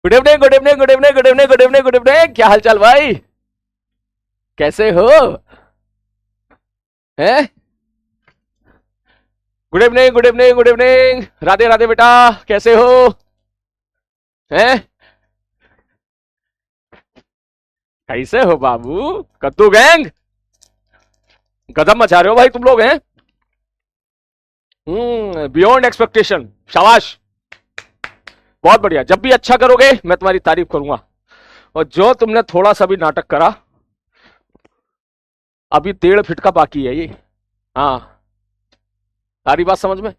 Good evening, good evening, good evening, good evening, good evening, good evening. क्या हालचाल भाई, कैसे हो? हैं? Good evening, good evening, good evening. Radhe Radhe बेटा, कैसे हो? हैं? कैसे हो बाबू? कद्दू गैंग कदम मचा रहे हो भाई तुम लोग, हैं? बियॉन्ड एक्सपेक्टेशन, शाबाश, बहुत बढ़िया। जब भी अच्छा करोगे मैं तुम्हारी तारीफ करूंगा, और जो तुमने थोड़ा सा भी नाटक करा, अभी 1.5 फीट का बाकी है ये। हाँ, सारी बात समझ में,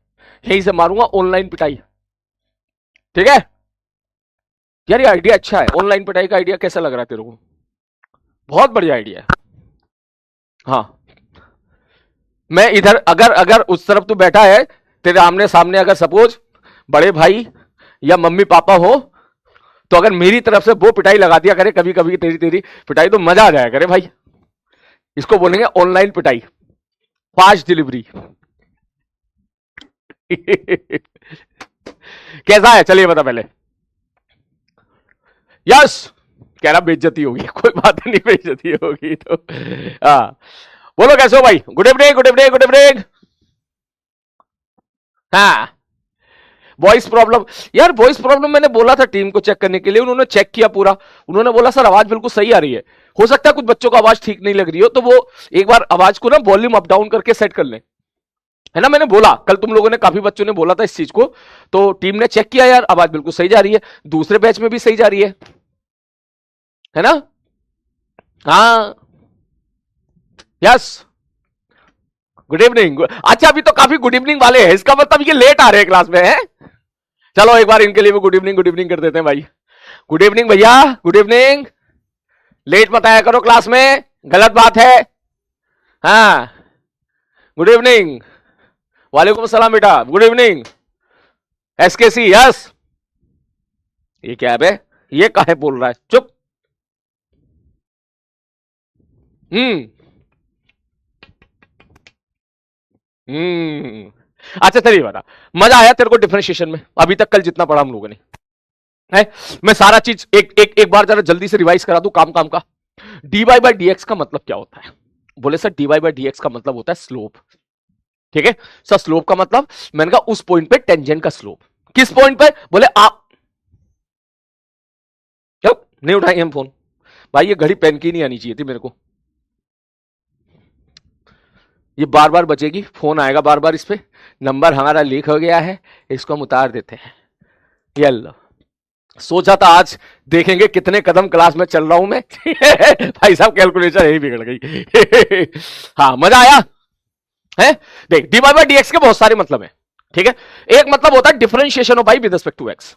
यहीं से मारूंगा ऑनलाइन पिटाई। ठीक है यार, ये आइडिया अच्छा है। ऑनलाइन पिटाई का आइडिया कैसा लग रहा है तेरे को? बहुत बढ़िया आइडिया है। हाँ, मैं इधर, अगर अगर उस तरफ तू बैठा है, तेरे आमने सामने अगर सपोज बड़े भाई या मम्मी पापा हो, तो अगर मेरी तरफ से वो पिटाई लगा दिया करे कभी कभी तेरी तेरी पिटाई, तो मजा आ जाया करे भाई। इसको बोलेंगे ऑनलाइन पिटाई, फास्ट डिलीवरी। कैसा है, चलिए बता पहले। यस, कह रहा बेइज्जती होगी, कोई बात नहीं, बेइज्जती होगी तो। हाँ, बोलो कैसे हो भाई? Good evening, good evening, good evening. हाँ, वॉइस प्रॉब्लम, यार वॉइस प्रॉब्लम मैंने बोला था टीम को चेक करने के लिए, उन्होंने चेक किया पूरा। उन्होंने बोला सर आवाज बिल्कुल सही आ रही है। हो सकता है कुछ बच्चों को आवाज ठीक नहीं लग रही हो, तो वो एक बार आवाज को ना वॉल्यूम अप डाउन करके सेट कर लें, है ना। मैंने बोला कल, तुम लोगों ने, काफी बच्चों ने बोला था इस चीज को, तो टीम ने चेक किया, यार आवाज बिल्कुल सही जा रही है। दूसरे बैच में भी सही जा रही है ना। हाँ, यस, गुड इवनिंग। अच्छा, अभी तो काफी गुड इवनिंग वाले हैं, इसका मतलब ये लेट आ रहे हैं क्लास में, है? चलो एक बार इनके लिए भी गुड इवनिंग, गुड इवनिंग कर देते हैं भाई। गुड इवनिंग भैया, गुड इवनिंग। लेट मत आया करो क्लास में, गलत बात है। हाँ, गुड इवनिंग। वालेकुम सलाम बेटा, गुड इवनिंग। एसकेसी, यस। ये क्या है बे? ये काहे बोल रहा है? चुप। हम्म हम्म अच्छा चलिए बता, मजा आया तेरे को डिफरेंशिएशन में अभी तक, कल जितना पढ़ा हम लोगों ने? है, मैं सारा चीज एक बार जरा जल्दी से रिवाइज करा दूं काम काम का। dy बाई डी एक्स का मतलब क्या होता है? बोले sir dy by D x का मतलब होता है स्लोप। ठीक है सर, स्लोप का मतलब, मैंने कहा उस पॉइंट पे टेंजेंट का स्लोप। किस पॉइंट पे? बोले आप क्यों नहीं उठाएंगे हम फोन? भाई ये घड़ी पेन की नहीं आनी चाहिए थी मेरे को, ये बार बार बचेगी, फोन आएगा बार बार इस पे। नंबर हमारा लीक हो गया है, इसको हम उतार देते हैं। ये लो, सोचा था आज देखेंगे कितने कदम क्लास में चल रहा हूं मैं। भाई साहब कैलकुलेशन यही बिगड़ गई। हाँ, मजा आया है। देख, dy बाई डी एक्स के बहुत सारे मतलब है। ठीक है, एक मतलब होता है differentiation of y with respect to x।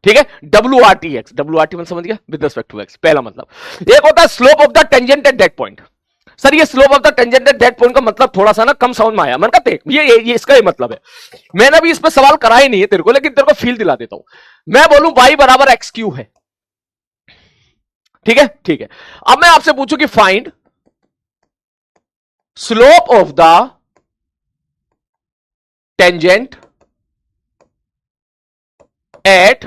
ठीक है, WRTX, WRT मतलब समझ गया, विद रिस्पेक्ट टू x, पहला मतलब। एक होता है slope of the tangent at that point. Sir ये slope of the tangent at that point का मतलब थोड़ा सा ना कम समझ में आया। मैंने कहा ये इसका ही मतलब है। मैंने अभी इस पर सवाल करा ही नहीं है तेरे को, लेकिन तेरे को फील दिला देता हूं। मैं बोलूं y बराबर एक्स क्यू है, ठीक है? ठीक है, अब मैं आपसे पूछूं कि find slope of the tangent eight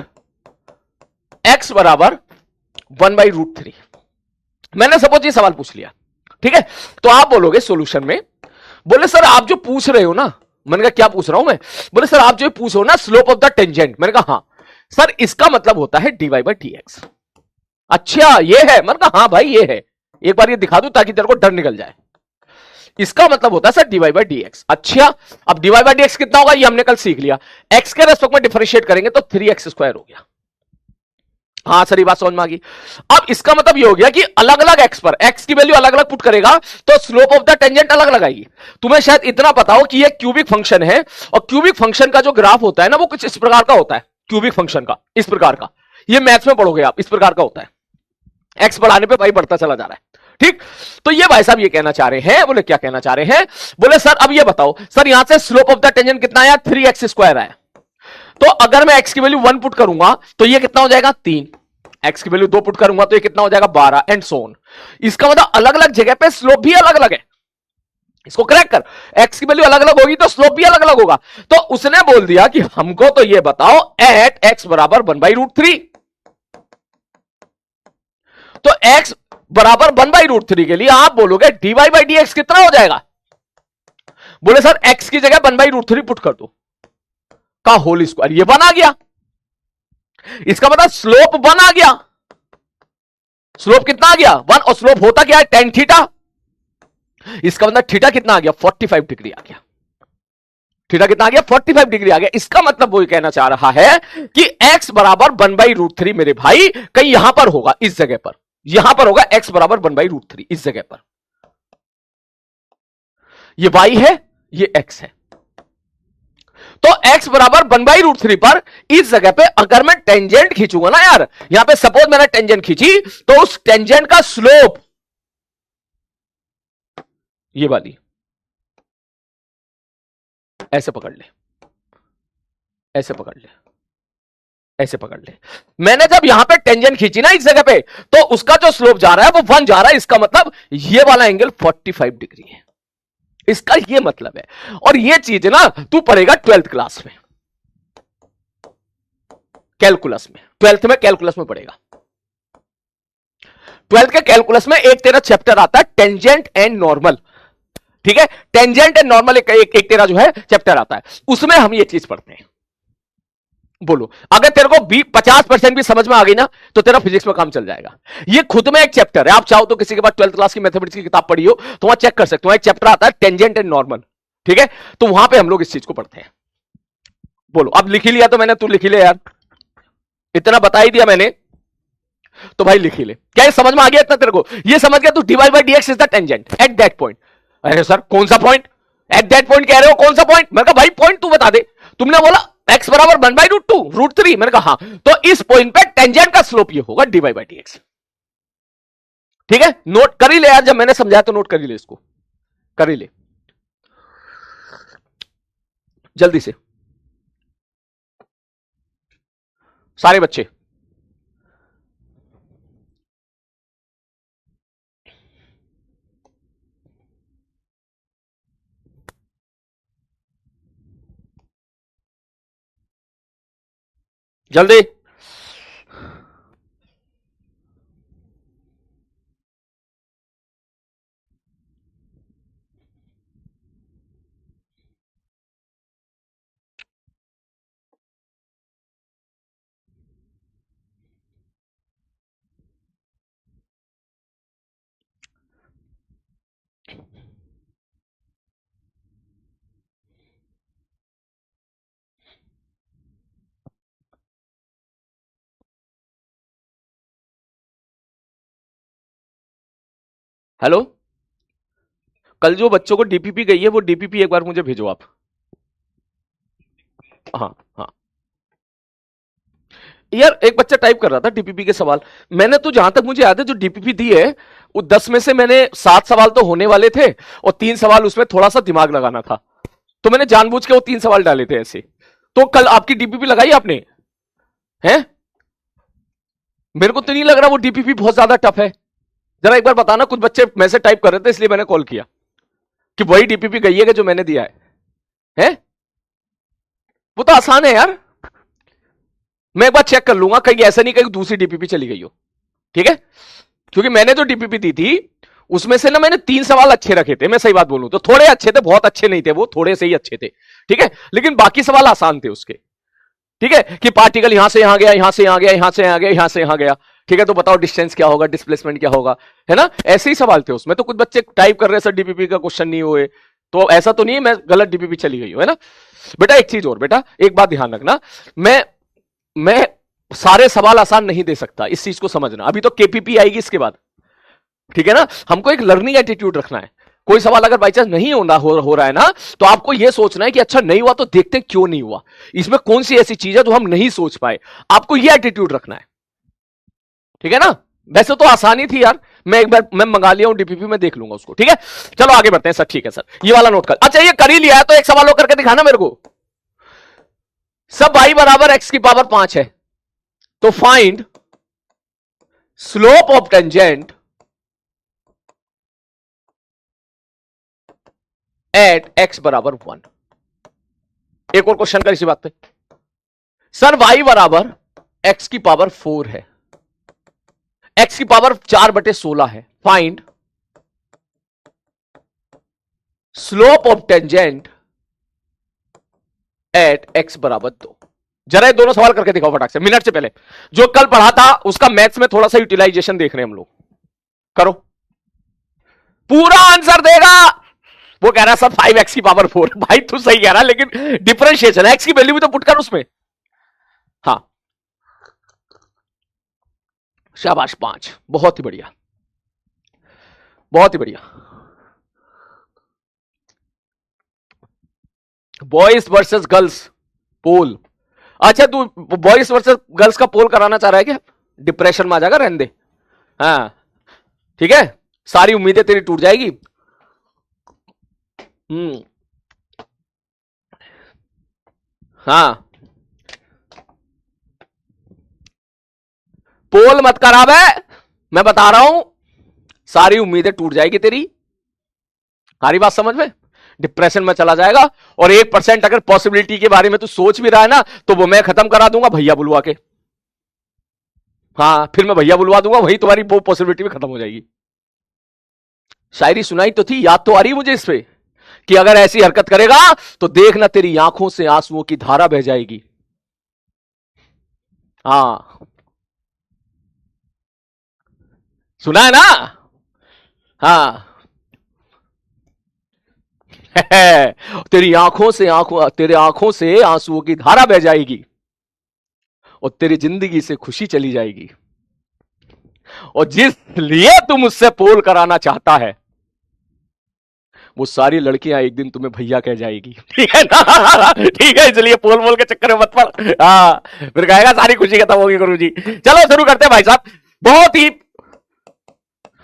x बराबर 1/√3। मैंने सपोज ये सवाल पूछ लिया, ठीक है? तो आप बोलोगे सॉल्यूशन में, बोले सर आप जो पूछ रहे हो ना, मैंने कहा क्या पूछ रहा हूं मैं? बोले सर आप जो पूछ रहे हो ना स्लोप ऑफ द टेंजेंट, मैंने कहा हाँ सर, इसका मतलब होता है dy बाई डी एक्स। अच्छा ये है? मैंने कहा हाँ भाई ये है, एक बार ये दिखा दूं ताकि तेरे को डर निकल जाए। इसका मतलब होता है sir dy by D x. अच्छा, अब dy बाई डी एक्स कितना होगा ये हमने कल सीख लिया। x के रेस्पेक्ट में डिफरेंशिएट करेंगे तो 3x² हो गया। हाँ सर, ये बात समझ में आ गई। अब इसका मतलब ये हो गया कि अलग अलग एक्स पर एक्स की वैल्यू अलग अलग पुट करेगा तो स्लोप ऑफ द टेंजेंट अलग अलग आएगी। तुम्हें शायद इतना पता हो कि ये क्यूबिक फंक्शन है, और क्यूबिक फंक्शन का जो ग्राफ होता है ना वो कुछ इस प्रकार का होता है। क्यूबिक फंक्शन का इस प्रकार का, ये मैथ्स में पढ़ोगे आप, इस प्रकार का होता है। एक्स बढ़ाने पे भाई बढ़ता चला जा रहा है। ठीक, तो ये भाई साहब ये कहना चाह रहे हैं, बोले क्या कहना चाह रहे हैं, बोले सर अब ये बताओ सर, यहां से स्लोप ऑफ द टेंजेंट कितना आया, 3x² आया। तो अगर मैं x की वैल्यू 1 पुट करूंगा तो ये कितना हो जाएगा 3, x की वैल्यू 2 पुट करूंगा तो ये कितना हो जाएगा 12 एंड सो ऑन। इसका मतलब अलग अलग जगह पे स्लोप भी अलग अलग है। इसको क्रैक कर, x की वैल्यू अलग अलग होगी तो स्लोप भी अलग अलग होगा। तो उसने बोल दिया कि हमको तो ये बताओ एट x बराबर 1/√3, तो x बराबर 1/√3 के लिए आप बोलोगे dy/dx कितना हो जाएगा। बोले सर x की जगह 1/√3 पुट कर दो का होल स्क्वायर, ये 1 आ गया। इसका मतलब स्लोप 1 आ गया। स्लोप कितना आ गया 1, और स्लोप होता क्या है tan थीटा। इसका मतलब थीटा कितना आ गया 45 डिग्री आ गया। थीटा कितना आ गया 45 डिग्री आ गया। इसका मतलब वो कहना चाह रहा है कि x बराबर 1/√3 मेरे भाई कहीं यहां पर होगा, इस जगह पर, यहां पर होगा x बराबर 1/√3 इस जगह पर। ये y है, ये x है। तो x बराबर 1/√3 पर इस जगह पे अगर मैं टेंजेंट खींचूंगा ना यार, यहां पे सपोज मैंने टेंजेंट खींची तो उस टेंजेंट का स्लोप ये वाली, ऐसे पकड़ ले, ऐसे पकड़ ले, ऐसे पकड़ ले। मैंने जब यहां पे टेंजेंट खींची ना इस जगह पे, तो उसका जो स्लोप जा रहा है वो 1 जा रहा है। इसका मतलब ये वाला एंगल 45 डिग्री है, इसका ये मतलब है। और ये चीज ना तू पढ़ेगा 12th क्लास में, कैलकुलस में, 12th में कैलकुलस में पढ़ेगा। 12th के कैलकुलस में एक तेरा चैप्टर आता है टेंजेंट एंड नॉर्मल, ठीक है, टेंजेंट एंड नॉर्मल एक तेरा जो है चैप्टर आता है, उसमें हम ये चीज पढ़ते हैं। बोलो अगर तेरे को 50% भी समझ में आ गई ना तो तेरा फिजिक्स में काम चल जाएगा। ये खुद में एक चैप्टर है। आप चाहो तो किसी के बाद 12th क्लास की मैथमेटिक्स की किताब पढ़ी हो तो वहां चेक कर सकते हो, एक चैप्टर आता है टेंजेंट एंड नॉर्मल, ठीक है, तो वहां पे हम लोग इस चीज को पढ़ते हैं। बोलो अब लिख ही लिया तो मैंने, तू लिख ही ले यार, इतना बता ही दिया मैंने तो भाई लिख ही ले। क्या ये समझ में आ गया इतना तेरे को, ये समझ गया तू dy/dx is the tangent at that point. अरे सर कौन सा पॉइंट, एट दैट पॉइंट कह रहे हो, कौन सा पॉइंट। मैंने कहा भाई पॉइंट तू बता दे। तुमने बोला x बराबर 1/√2√3, मैंने कहा हां, तो इस पॉइंट पे टेंजेंट का स्लोप ये होगा dy/dx। ठीक है, नोट कर ही ले यार, जब मैंने समझाया तो नोट कर ही ले, इसको कर ही ले जल्दी से सारे बच्चे। जल्दी। हेलो, कल जो बच्चों को डीपीपी गई है वो डीपीपी एक बार मुझे भेजो आप। हाँ हाँ यार, एक बच्चा टाइप कर रहा था डीपीपी के सवाल। मैंने तो जहां तक मुझे याद है जो डीपीपी दी है वो 10 में से मैंने 7 सवाल तो होने वाले थे और 3 सवाल उसमें थोड़ा सा दिमाग लगाना था, तो मैंने जानबूझ के वो 3 सवाल डाले थे ऐसे। तो कल आपकी डीपीपी लगाई आपने हैं? मेरे को तो नहीं लग रहा वो डीपीपी बहुत ज्यादा टफ है। जरा एक बार बताना, कुछ बच्चे मैसेज टाइप कर रहे थे इसलिए मैंने कॉल किया कि वही डीपीपी गई है कि जो मैंने दिया है? वो तो आसान है यार, मैं एक बार चेक कर लूंगा, कहीं ऐसा नहीं कहीं दूसरी डीपीपी चली गई हो, ठीक है, क्योंकि मैंने जो डीपीपी दी थी उसमें से ना मैंने 3 सवाल अच्छे रखे थे, मैं सही बात बोलूं तो थोड़े अच्छे थे, बहुत अच्छे नहीं थे वो, थोड़े से ही अच्छे थे, ठीक है, लेकिन बाकी सवाल आसान थे उसके, ठीक है, कि पार्टिकल यहां से यहां गया, यहां से यहां गया, यहां से यहां गया, यहां से यहां गया, ठीक है, तो बताओ डिस्टेंस क्या होगा, डिस्प्लेसमेंट क्या होगा, है ना, ऐसे ही सवाल थे उसमें। तो कुछ बच्चे टाइप कर रहे हैं सर डीपीपी का क्वेश्चन नहीं हुए, तो ऐसा तो नहीं है मैं गलत डीपीपी चली गई हूं, है ना। बेटा एक चीज और, बेटा एक बात ध्यान रखना, मैं सारे सवाल आसान नहीं दे सकता, इस चीज को समझना। अभी तो केपीपी आएगी इसके बाद, ठीक है ना। हमको एक लर्निंग एटीट्यूड रखना है। कोई सवाल अगर बाई चांस नहीं हो रहा है ना, तो आपको यह सोचना है कि अच्छा नहीं हुआ तो देखते हैं क्यों नहीं हुआ, इसमें कौन सी ऐसी चीज है जो हम नहीं सोच पाए। आपको यह एटीट्यूड रखना है, ठीक है ना। वैसे तो आसानी थी यार, मैं एक बार मैं मंगा लिया हूं डीपीपी में, देख लूंगा उसको, ठीक है। चलो आगे बढ़ते हैं सर, ठीक है सर, ये वाला नोट कर। अच्छा ये कर ही लिया है तो एक सवाल और करके दिखाना मेरे को। सब y बराबर x की पावर 5 है, तो find slope of tangent at x बराबर 1। एक और क्वेश्चन कर इसी बात पे। सर y बराबर x की पावर 4 है, x की पावर 4/16 है, find slope of tangent at x बराबर 2। जरा ये दोनों सवाल करके दिखाओ फटाक से, मिनट से पहले। जो कल पढ़ा था उसका मैथ्स में थोड़ा सा यूटिलाइजेशन देख रहे हैं हम लोग, करो। पूरा आंसर देगा। वो कह रहा है सर 5x की पावर 4। भाई तू सही कह रहा है, लेकिन डिफरेंशिएशन है, x की वैल्यू भी तो पुट कर उसमें। हाँ शाबाश 5, बहुत ही बढ़िया, बहुत ही बढ़िया। बॉयज वर्सेस गर्ल्स पोल। अच्छा तू बॉयज वर्सेस गर्ल्स का पोल कराना चाह रहा है क्या? डिप्रेशन में आ जाएगा, रहने दे। हाँ ठीक है, सारी उम्मीदें तेरी टूट जाएगी। हाँ पोल मत करा बे, मैं बता रहा हूं, सारी उम्मीदें टूट जाएगी तेरी। सारी बात समझ में, डिप्रेशन में चला जाएगा। और 1% अगर पॉसिबिलिटी के बारे में तू सोच भी रहा है ना, तो वो मैं खत्म करा दूंगा भैया बुलवा के। हाँ फिर मैं भैया बुलवा दूंगा, वही तुम्हारी वो पॉसिबिलिटी भी खत्म हो जाएगी। शायरी सुनाई तो थी, याद तो आ रही मुझे इस पे, कि अगर ऐसी हरकत करेगा तो देखना तेरी आंखों से आंसुओं की धारा बह जाएगी। हाँ सुना है ना। हाँ तेरी आंखों से तेरे आंखों से आंसुओं की धारा बह जाएगी और तेरी जिंदगी से खुशी चली जाएगी। और जिस लिए तुम उससे पोल कराना चाहता है, वो सारी लड़कियां एक दिन तुम्हें भैया कह जाएगी, ठीक है ना। ठीक है, इसलिए पोल पोल के चक्कर में मत पड़। हाँ फिर कहेगा सारी खुशी खत्म होगी गुरु जी। चलो शुरू करते हैं भाई साहब, बहुत ही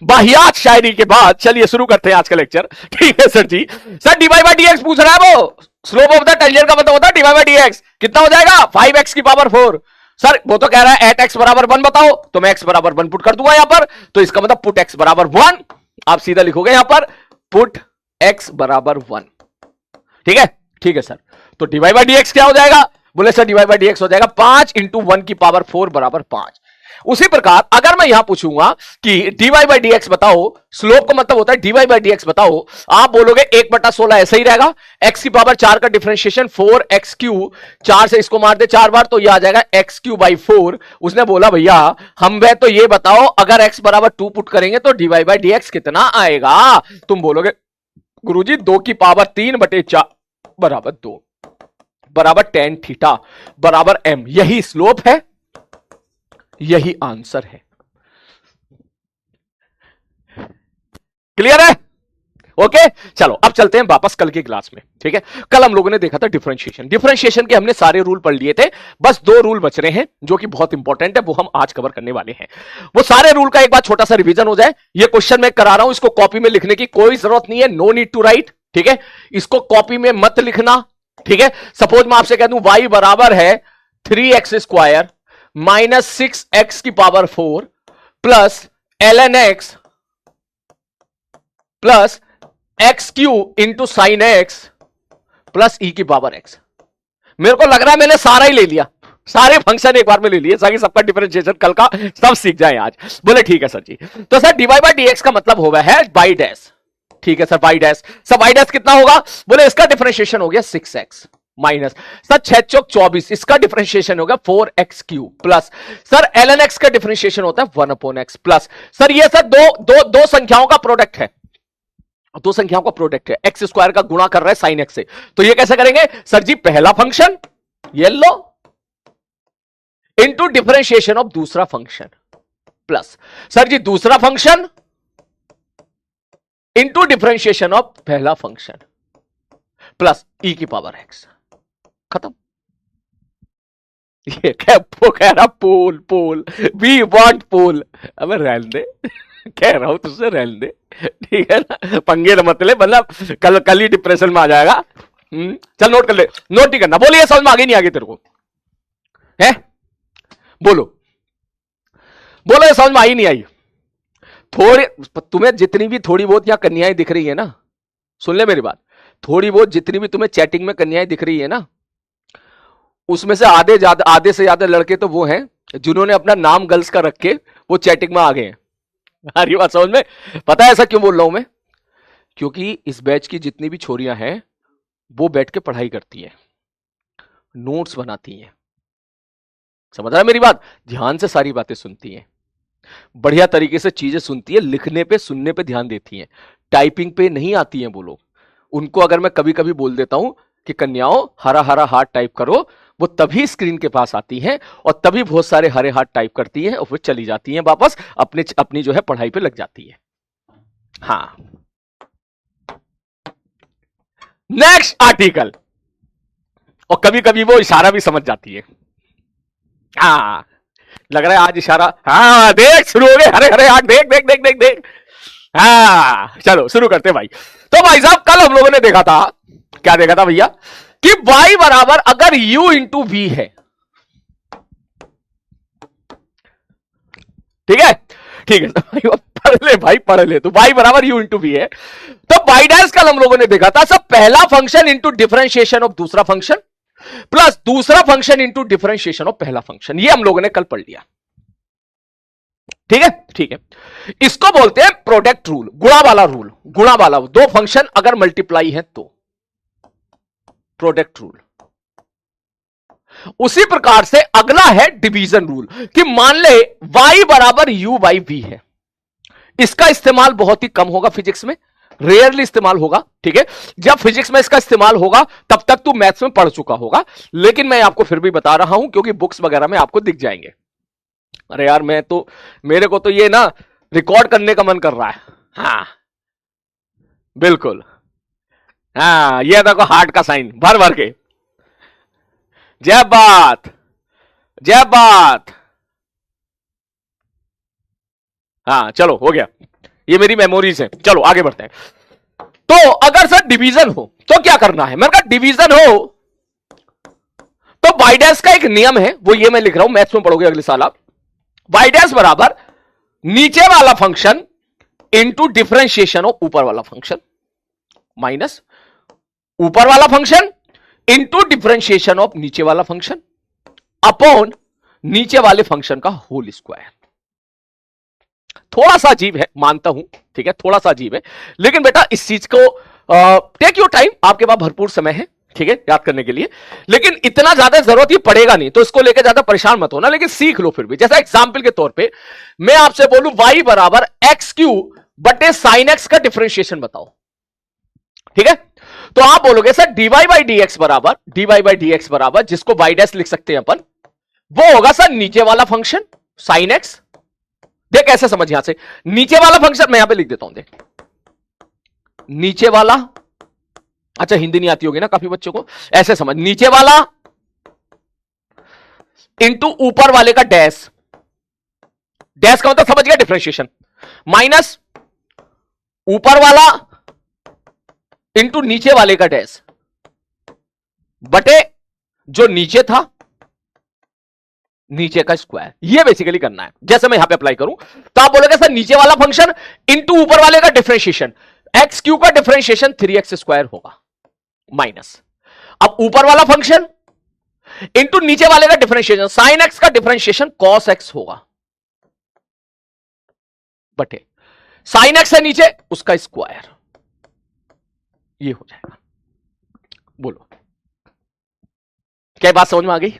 बाहियात शायरी के बाद चलिए शुरू करते हैं आज का लेक्चर, ठीक है sir ji. Sir dy by dx पूछ रहा है वो, स्लोप ऑफ द टेंजेंट का मतलब होता है dy बाई dx। कितना हो जाएगा 5x की पावर 4। सर वो तो कह रहा है एट x बराबर 1 बताओ, तो मैं x बराबर 1 पुट कर दूंगा यहां पर, तो इसका मतलब पुट x बराबर 1। आप सीधा लिखोगे यहां पर पुट x बराबर 1, ठीक है सर। तो dy बाई dx क्या हो जाएगा? बोले सर dy बाई dx हो जाएगा 5 इंटू 1 की पावर 4 बराबर 5। उसी प्रकार अगर मैं यहां पूछूंगा कि dy बाई dx बताओ, स्लोप का मतलब होता है dy बाई dx बताओ, आप बोलोगे 1/16 ऐसा ही रहेगा, x की पावर 4 का डिफरेंशिएशन 4x क्यू, 4 से इसको मार दे 4 बार तो यह आ जाएगा x क्यू बाई 4। उसने बोला भैया हम वे तो ये बताओ अगर x बराबर 2 पुट करेंगे तो dy बाई dx कितना आएगा? तुम बोलोगे गुरुजी 2 की पावर 3/4 बराबर 2 बराबर tan थीटा बराबर m। यही स्लोप है, यही आंसर है। क्लियर है? ओके चलो अब चलते हैं वापस कल की क्लास में, ठीक है। कल हम लोगों ने देखा था डिफरेंशिएशन के हमने सारे रूल पढ़ लिए थे, बस 2 रूल बच रहे हैं जो कि बहुत इंपॉर्टेंट है, वो हम आज कवर करने वाले हैं। वो सारे रूल का एक बार छोटा सा रिवीजन हो जाए। ये क्वेश्चन मैं करा रहा हूं, इसको कॉपी में लिखने की कोई जरूरत नहीं है, नो नीड टू राइट, ठीक है। इसको कॉपी में मत लिखना, ठीक है। सपोज मैं आपसे कह दूं y बराबर है 3x² माइनस 6x की power 4 plus ln x plus x cube into sine x plus e की पावर एक्स। मेरे को लग रहा है मैंने सारा ही ले लिया, सारे फंक्शन एक बार में ले लिए ताकि सबका डिफरेंशिएशन कल का सब सीख जाए आज। बोले ठीक है सर जी। तो सर dy बाई dx का मतलब होगा है बाई डैश, ठीक है sir by dash. Sir by dash कितना होगा? बोले इसका डिफरेंशिएशन हो गया 6x माइनस सर 6 चौक 24, इसका डिफरेंशिएशन होगा 4x Q plus sir ln x का डिफरेंशिएशन होता है 1/x प्लस सर ये सर दो संख्याओं का प्रोडक्ट है, 2 संख्याओं का प्रोडक्ट है, एक्स स्क्वायर का गुणा कर रहा है साइन एक्स से। तो ये कैसे करेंगे सर जी? पहला फंक्शन ये लो, इंटू डिफरेंशिएशन ऑफ दूसरा फंक्शन प्लस, सर जी दूसरा फंक्शन इंटू डिफरेंशिएशन ऑफ पहला फंक्शन प्लस ई की पावर एक्स, खत्म। ये कह रहा पोल पोल, वी वांट पोल। अब रहने दे, कह रहा हूं तुझसे रहने दे, ठीक है ना, पंगे न मत ले, मतलब कल ही डिप्रेशन में आ जाएगा। चल नोट कर ले, नोट ही करना। बोलिए समझ में आगे नहीं आगे तेरे को है? बोलो बोलो, ये समझ में आई नहीं आई? थोड़ी तुम्हें जितनी भी थोड़ी बहुत यहां कन्याएं दिख रही है ना, सुन ले मेरी बात, थोड़ी बहुत जितनी भी तुम्हें चैटिंग में कन्याएं दिख रही है ना, उसमें से आधे से ज्यादा लड़के तो वो हैं जिन्होंने अपना नाम गर्ल्स का रख के वो चैटिंग में आ गए हैं। आ रही बात समझ में? पता है ऐसा क्यों बोल रहा हूं मैं? क्योंकि इस बैच की जितनी भी छोरियां हैं वो बैठ के पढ़ाई करती हैं, नोट्स बनाती हैं, समझ रहा है मेरी बात? ध्यान से सारी बातें सुनती हैं, बढ़िया तरीके से चीजें सुनती है, लिखने पे सुनने पे ध्यान देती हैं, टाइपिंग पे नहीं आती हैं वो लोग। उनको अगर मैं कभी कभी बोल देता हूं कि कन्याओं हरा हरा हार्ट टाइप करो, वो तभी स्क्रीन के पास आती हैं और तभी बहुत सारे हरे हार्ट टाइप करती हैं और फिर चली जाती हैं वापस अपनी जो है पढ़ाई पे लग जाती है। हाँ, नेक्स्ट आर्टिकल। और कभी कभी वो इशारा भी समझ जाती है। हाँ, लग रहा है आज इशारा, हाँ देख शुरू हो गए, हरे हरे हार्ट, देख देख देख देख देख। हाँ चलो शुरू करते भाई। तो भाई साहब कल हम लोगों ने देखा था, क्या देखा था भैया, कि y बराबर अगर u इंटू वी है, ठीक है ठीक है पढ़ ले भाई पढ़ ले, तो y बराबर u इंटू वी है, तो y डैश कल हम लोगों ने देखा था सब पहला फंक्शन इंटू डिफरेंशिएशन ऑफ दूसरा फंक्शन प्लस दूसरा फंक्शन इंटू डिफरेंशिएशन ऑफ पहला फंक्शन। ये हम लोगों ने कल पढ़ लिया, ठीक है ठीक है। इसको बोलते हैं प्रोडक्ट रूल, गुणा वाला रूल। गुणा वाला, दो फंक्शन अगर मल्टीप्लाई है तो प्रोडक्ट रूल। उसी प्रकार से अगला है डिवीजन रूल, कि मान ले y बराबर u बाई वी है। इसका इस्तेमाल बहुत ही कम होगा फिजिक्स में, रेयरली इस्तेमाल होगा, ठीक है। जब फिजिक्स में इसका इस्तेमाल होगा तब तक तू मैथ्स में पढ़ चुका होगा, लेकिन मैं आपको फिर भी बता रहा हूं क्योंकि बुक्स वगैरह में आपको दिख जाएंगे। अरे यार मेरे को तो ये ना रिकॉर्ड करने का मन कर रहा है। हाँ बिल्कुल, हाँ ये देखो हार्ट का साइन भर भर के, जय बात जय बात। हाँ चलो हो गया, ये मेरी मेमोरीज है। चलो आगे बढ़ते हैं। तो अगर सर डिवीजन हो तो क्या करना है? मैंने कहा डिवीजन हो तो y डैश का एक नियम है, वो ये मैं लिख रहा हूं, मैथ्स में पढ़ोगे अगले साल आप। y डैश बराबर नीचे वाला फंक्शन इंटू डिफरेंशिएशन ऑफ ऊपर वाला फंक्शन माइनस ऊपर वाला फंक्शन इंटू डिफरेंशिएशन ऑफ नीचे वाला फंक्शन अपॉन नीचे वाले फंक्शन का होल स्क्वायर। थोड़ा सा अजीब है मानता हूं, ठीक है, थोड़ा सा अजीब है, लेकिन बेटा इस चीज को टेक योर टाइम, आपके पास भरपूर समय है, ठीक है, याद करने के लिए। लेकिन इतना ज्यादा जरूरत ही पड़ेगा नहीं, तो इसको लेकर ज्यादा परेशान मत होना, लेकिन सीख लो फिर भी। जैसा एग्जाम्पल के तौर पे मैं आपसे बोलूं y बराबर एक्स क्यू बटे साइन एक्स का डिफरेंशिएशन बताओ, ठीक है। तो आप बोलोगे sir dy by D x बराबर जिसको y डैश लिख सकते हैं अपन, वो होगा सर नीचे वाला फंक्शन साइन एक्स। देख ऐसे समझ, यहां से नीचे वाला फंक्शन मैं यहां पे लिख देता हूं, देख नीचे वाला, अच्छा हिंदी नहीं आती होगी ना काफी बच्चों को, ऐसे समझ, नीचे वाला इंटू ऊपर वाले का डैश, डैश का मतलब समझ गया डिफरेंशिएशन, माइनस ऊपर वाला इंटू नीचे वाले का डैश बटे जो नीचे था नीचे का स्क्वायर। ये बेसिकली करना है। जैसे मैं यहां पे अप्लाई करूं तो आप बोलोगे सर नीचे वाला फंक्शन इंटू ऊपर वाले का डिफरेंशिएशन, एक्स क्यू का डिफरेंशिएशन 3x स्क्वायर होगा माइनस, अब ऊपर वाला फंक्शन इंटू नीचे वाले का डिफरेंशिएशन साइन एक्स का डिफरेंशिएशन कॉस एक्स होगा बटे साइन एक्स है नीचे उसका स्क्वायर, ये हो जाएगा। बोलो क्या बात समझ में आ गई?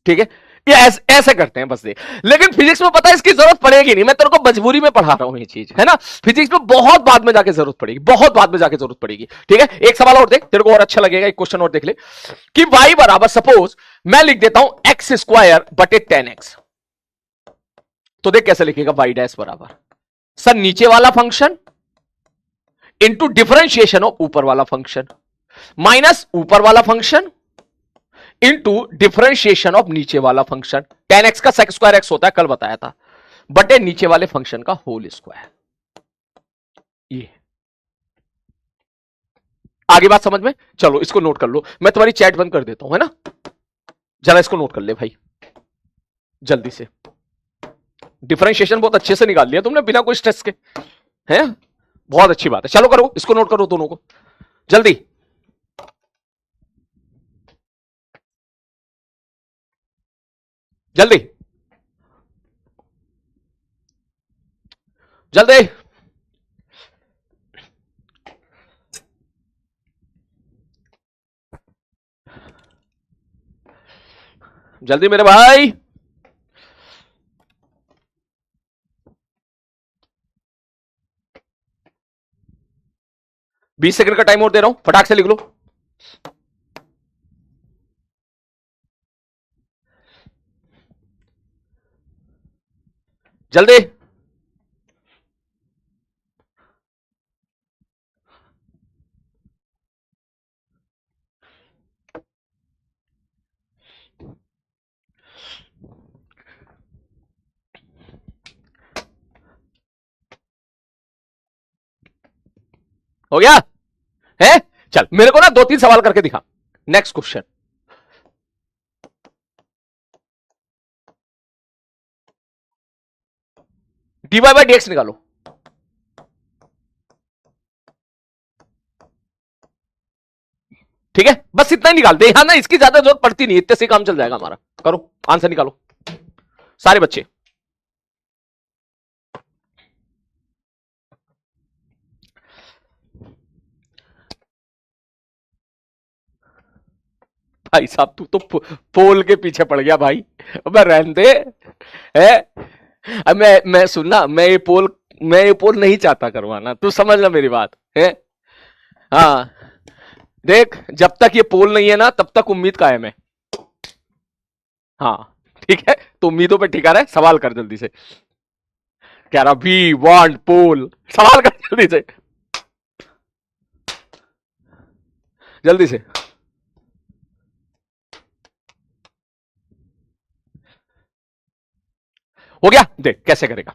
ठीक है, ये ऐसे करते हैं बस ये। लेकिन फिजिक्स में पता है इसकी जरूरत पड़ेगी नहीं, मैं तेरे को मजबूरी में पढ़ा रहा हूं ये चीज, है ना। फिजिक्स में बहुत बाद में जाके जरूरत पड़ेगी, बहुत बाद में जाके जरूरत पड़ेगी, ठीक है। एक सवाल और देख, तेरे को और अच्छा लगेगा, एक क्वेश्चन और देख ले कि y बराबर, सपोज मैं लिख देता हूं एक्स स्क्वायर बटे 10x, तो देख कैसे लिखेगा y डैश बराबर, सर नीचे वाला फंक्शन इंटू डिफरेंशिएशन ऑफ ऊपर वाला फंक्शन माइनस ऊपर वाला फंक्शन इंटू डिफरेंशिएशन ऑफ नीचे वाला फंक्शन। 10x का सेक स्क्वायर x होता है, कल बताया था, बटे नीचे वाले फंक्शन का होल स्क्वायर। ये आगे बात समझ में, चलो इसको नोट कर लो, मैं तुम्हारी चैट बंद कर देता हूं, है ना। जरा इसको नोट कर ले भाई जल्दी से। डिफरेंशिएशन बहुत अच्छे से निकाल लिया तुमने बिना कोई स्ट्रेस के, हैं, बहुत अच्छी बात है। चलो करो, इसको नोट करो दोनों को जल्दी। जल्दी जल्दी जल्दी मेरे भाई। बीस सेकंड का टाइम और दे रहा हूं, फटाक से लिख लो। जल्दी हो गया है। चल मेरे को ना 2-3 सवाल करके दिखा। Next question, DY by DX निकालो। ठीक है, बस इतना ही निकाल दे, यहां ना इसकी ज्यादा जरूरत पड़ती नहीं, इतने से काम चल जाएगा हमारा। करो आंसर निकालो सारे बच्चे। भाई साहब तू तो पोल के पीछे पड़ गया भाई, अब रहने दे है। अब मैं सुनना, मैं ये पोल नहीं चाहता करवाना, तू समझना मेरी बात है। हाँ देख, जब तक ये पोल नहीं है ना तब तक उम्मीद कायम है। हाँ ठीक है, तो उम्मीदों पे टिका रहे, सवाल कर जल्दी से। कह रहा वी वांट पोल, सवाल कर जल्दी से, जल्दी से। हो गया, देख कैसे करेगा।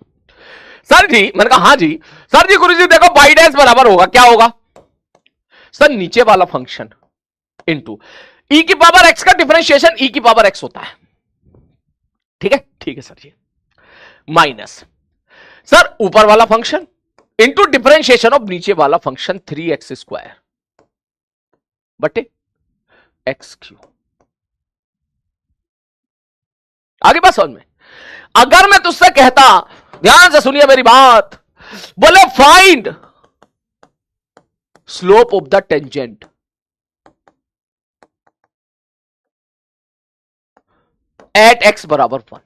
सर जी, मैंने कहा हाँ जी। सर जी गुरु जी देखो बाई डैश बराबर होगा, क्या होगा सर, नीचे वाला फंक्शन इंटू ई की पावर एक्स का डिफरेंशिएशन ई की पावर एक्स होता है, ठीक है सर जी, माइनस सर ऊपर वाला फंक्शन इंटू डिफरेंशिएशन ऑफ नीचे वाला फंक्शन 3x स्क्वायर बटे एक्स क्यू। आगे बात समझ में। अगर मैं तुझसे कहता, ध्यान से सुनिए मेरी बात, बोले find slope of the tangent eight x बराबर 1,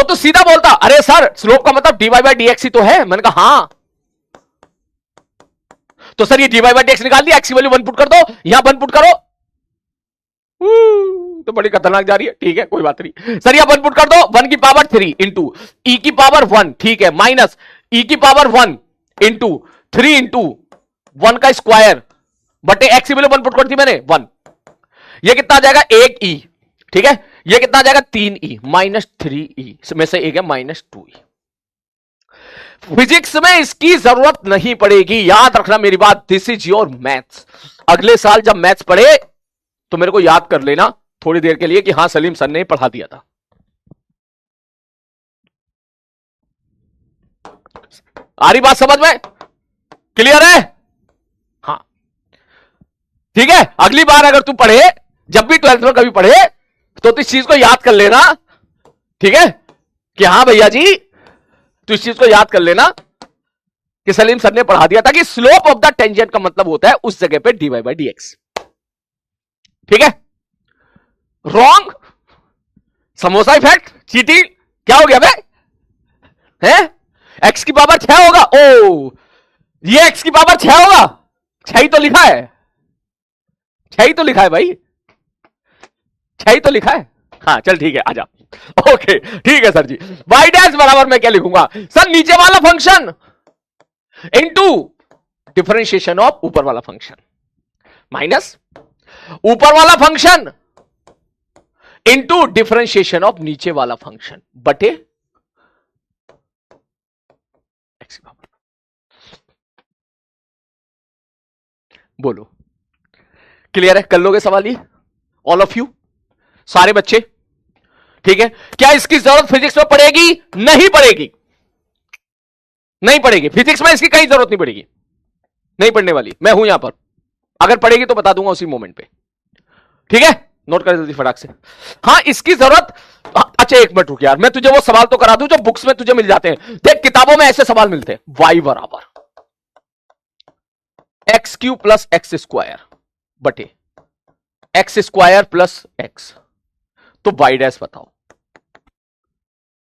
तो सीधा बोलता अरे सर स्लोप का मतलब dy बाई dx ही तो है। मैंने कहा हां, तो सर ये dy बाई dx निकाल दिया, x की वैल्यू 1 पुट कर दो, यहां 1 पुट करो, तो बड़ी खतरनाक जा रही है, ठीक है कोई बात नहीं। सर यहां 1 पुट कर दो, 1 की पावर 3 इंटू ई की पावर 1, ठीक है, माइनस ई की पावर 1 इंटू 3 इंटू 1 का स्क्वायर बटे एक्स की वैल्यू 1 पुट कर दी मैंने 1। ये कितना आ जाएगा 1 ई, ठीक है, ये कितना आ जाएगा 3 ई माइनस 3 ई में से एक है माइनस 2 ई। फिजिक्स में इसकी जरूरत नहीं पड़ेगी, याद रखना मेरी बात, दिस इज योर मैथ्स। अगले साल जब मैथ्स पढ़े तो मेरे को याद कर लेना थोड़ी देर के लिए कि हां सलीम सर ने पढ़ा दिया था। आ रही बात समझ में, क्लियर है। हाँ ठीक है, अगली बार अगर तू पढ़े, जब भी 12th में कभी पढ़े तो इस चीज को याद कर लेना, ठीक है, कि हां भैया जी तो इस चीज को याद कर लेना कि सलीम सर ने पढ़ा दिया था कि स्लोप ऑफ द टेंजेंट का मतलब होता है उस जगह पे dy बाई dx, ठीक है। रॉन्ग समोसा इफेक्ट, चीटी, क्या हो गया बे? हैं? x की पावर 6 होगा। ओ, ये x की पावर 6 होगा, 6 ही तो लिखा है, 6 ही तो लिखा है भाई, 6 ही तो लिखा है। हाँ चल ठीक है, आजा। ओके ठीक है सर जी। y डैश बराबर मैं क्या लिखूंगा सर, नीचे वाला फंक्शन इनटू डिफरेंशिएशन ऑफ ऊपर वाला फंक्शन माइनस ऊपर वाला फंक्शन इनटू डिफरेंशिएशन ऑफ नीचे वाला फंक्शन बटे x की पावर। बोलो क्लियर है? कर लोगे सवाल ये ऑल ऑफ यू, सारे बच्चे? ठीक है, क्या इसकी जरूरत फिजिक्स में पड़ेगी? नहीं पड़ेगी, नहीं पड़ेगी फिजिक्स में, इसकी कहीं जरूरत नहीं पड़ेगी, नहीं पड़ने वाली। मैं हूं यहां पर, अगर पड़ेगी तो बता दूंगा उसी मोमेंट पे। ठीक है, नोट कर जल्दी फटाक से। हाँ इसकी जरूरत, अच्छा एक मिनट रुक यार, मैं तुझे वो सवाल तो करा दूं जो बुक्स में तुझे मिल जाते हैं। देख किताबों में ऐसे सवाल मिलते हैं, y बराबर x Q plus x square बटे एक्स स्क्वायर प्लस एक्स, तो y डैश बताओ।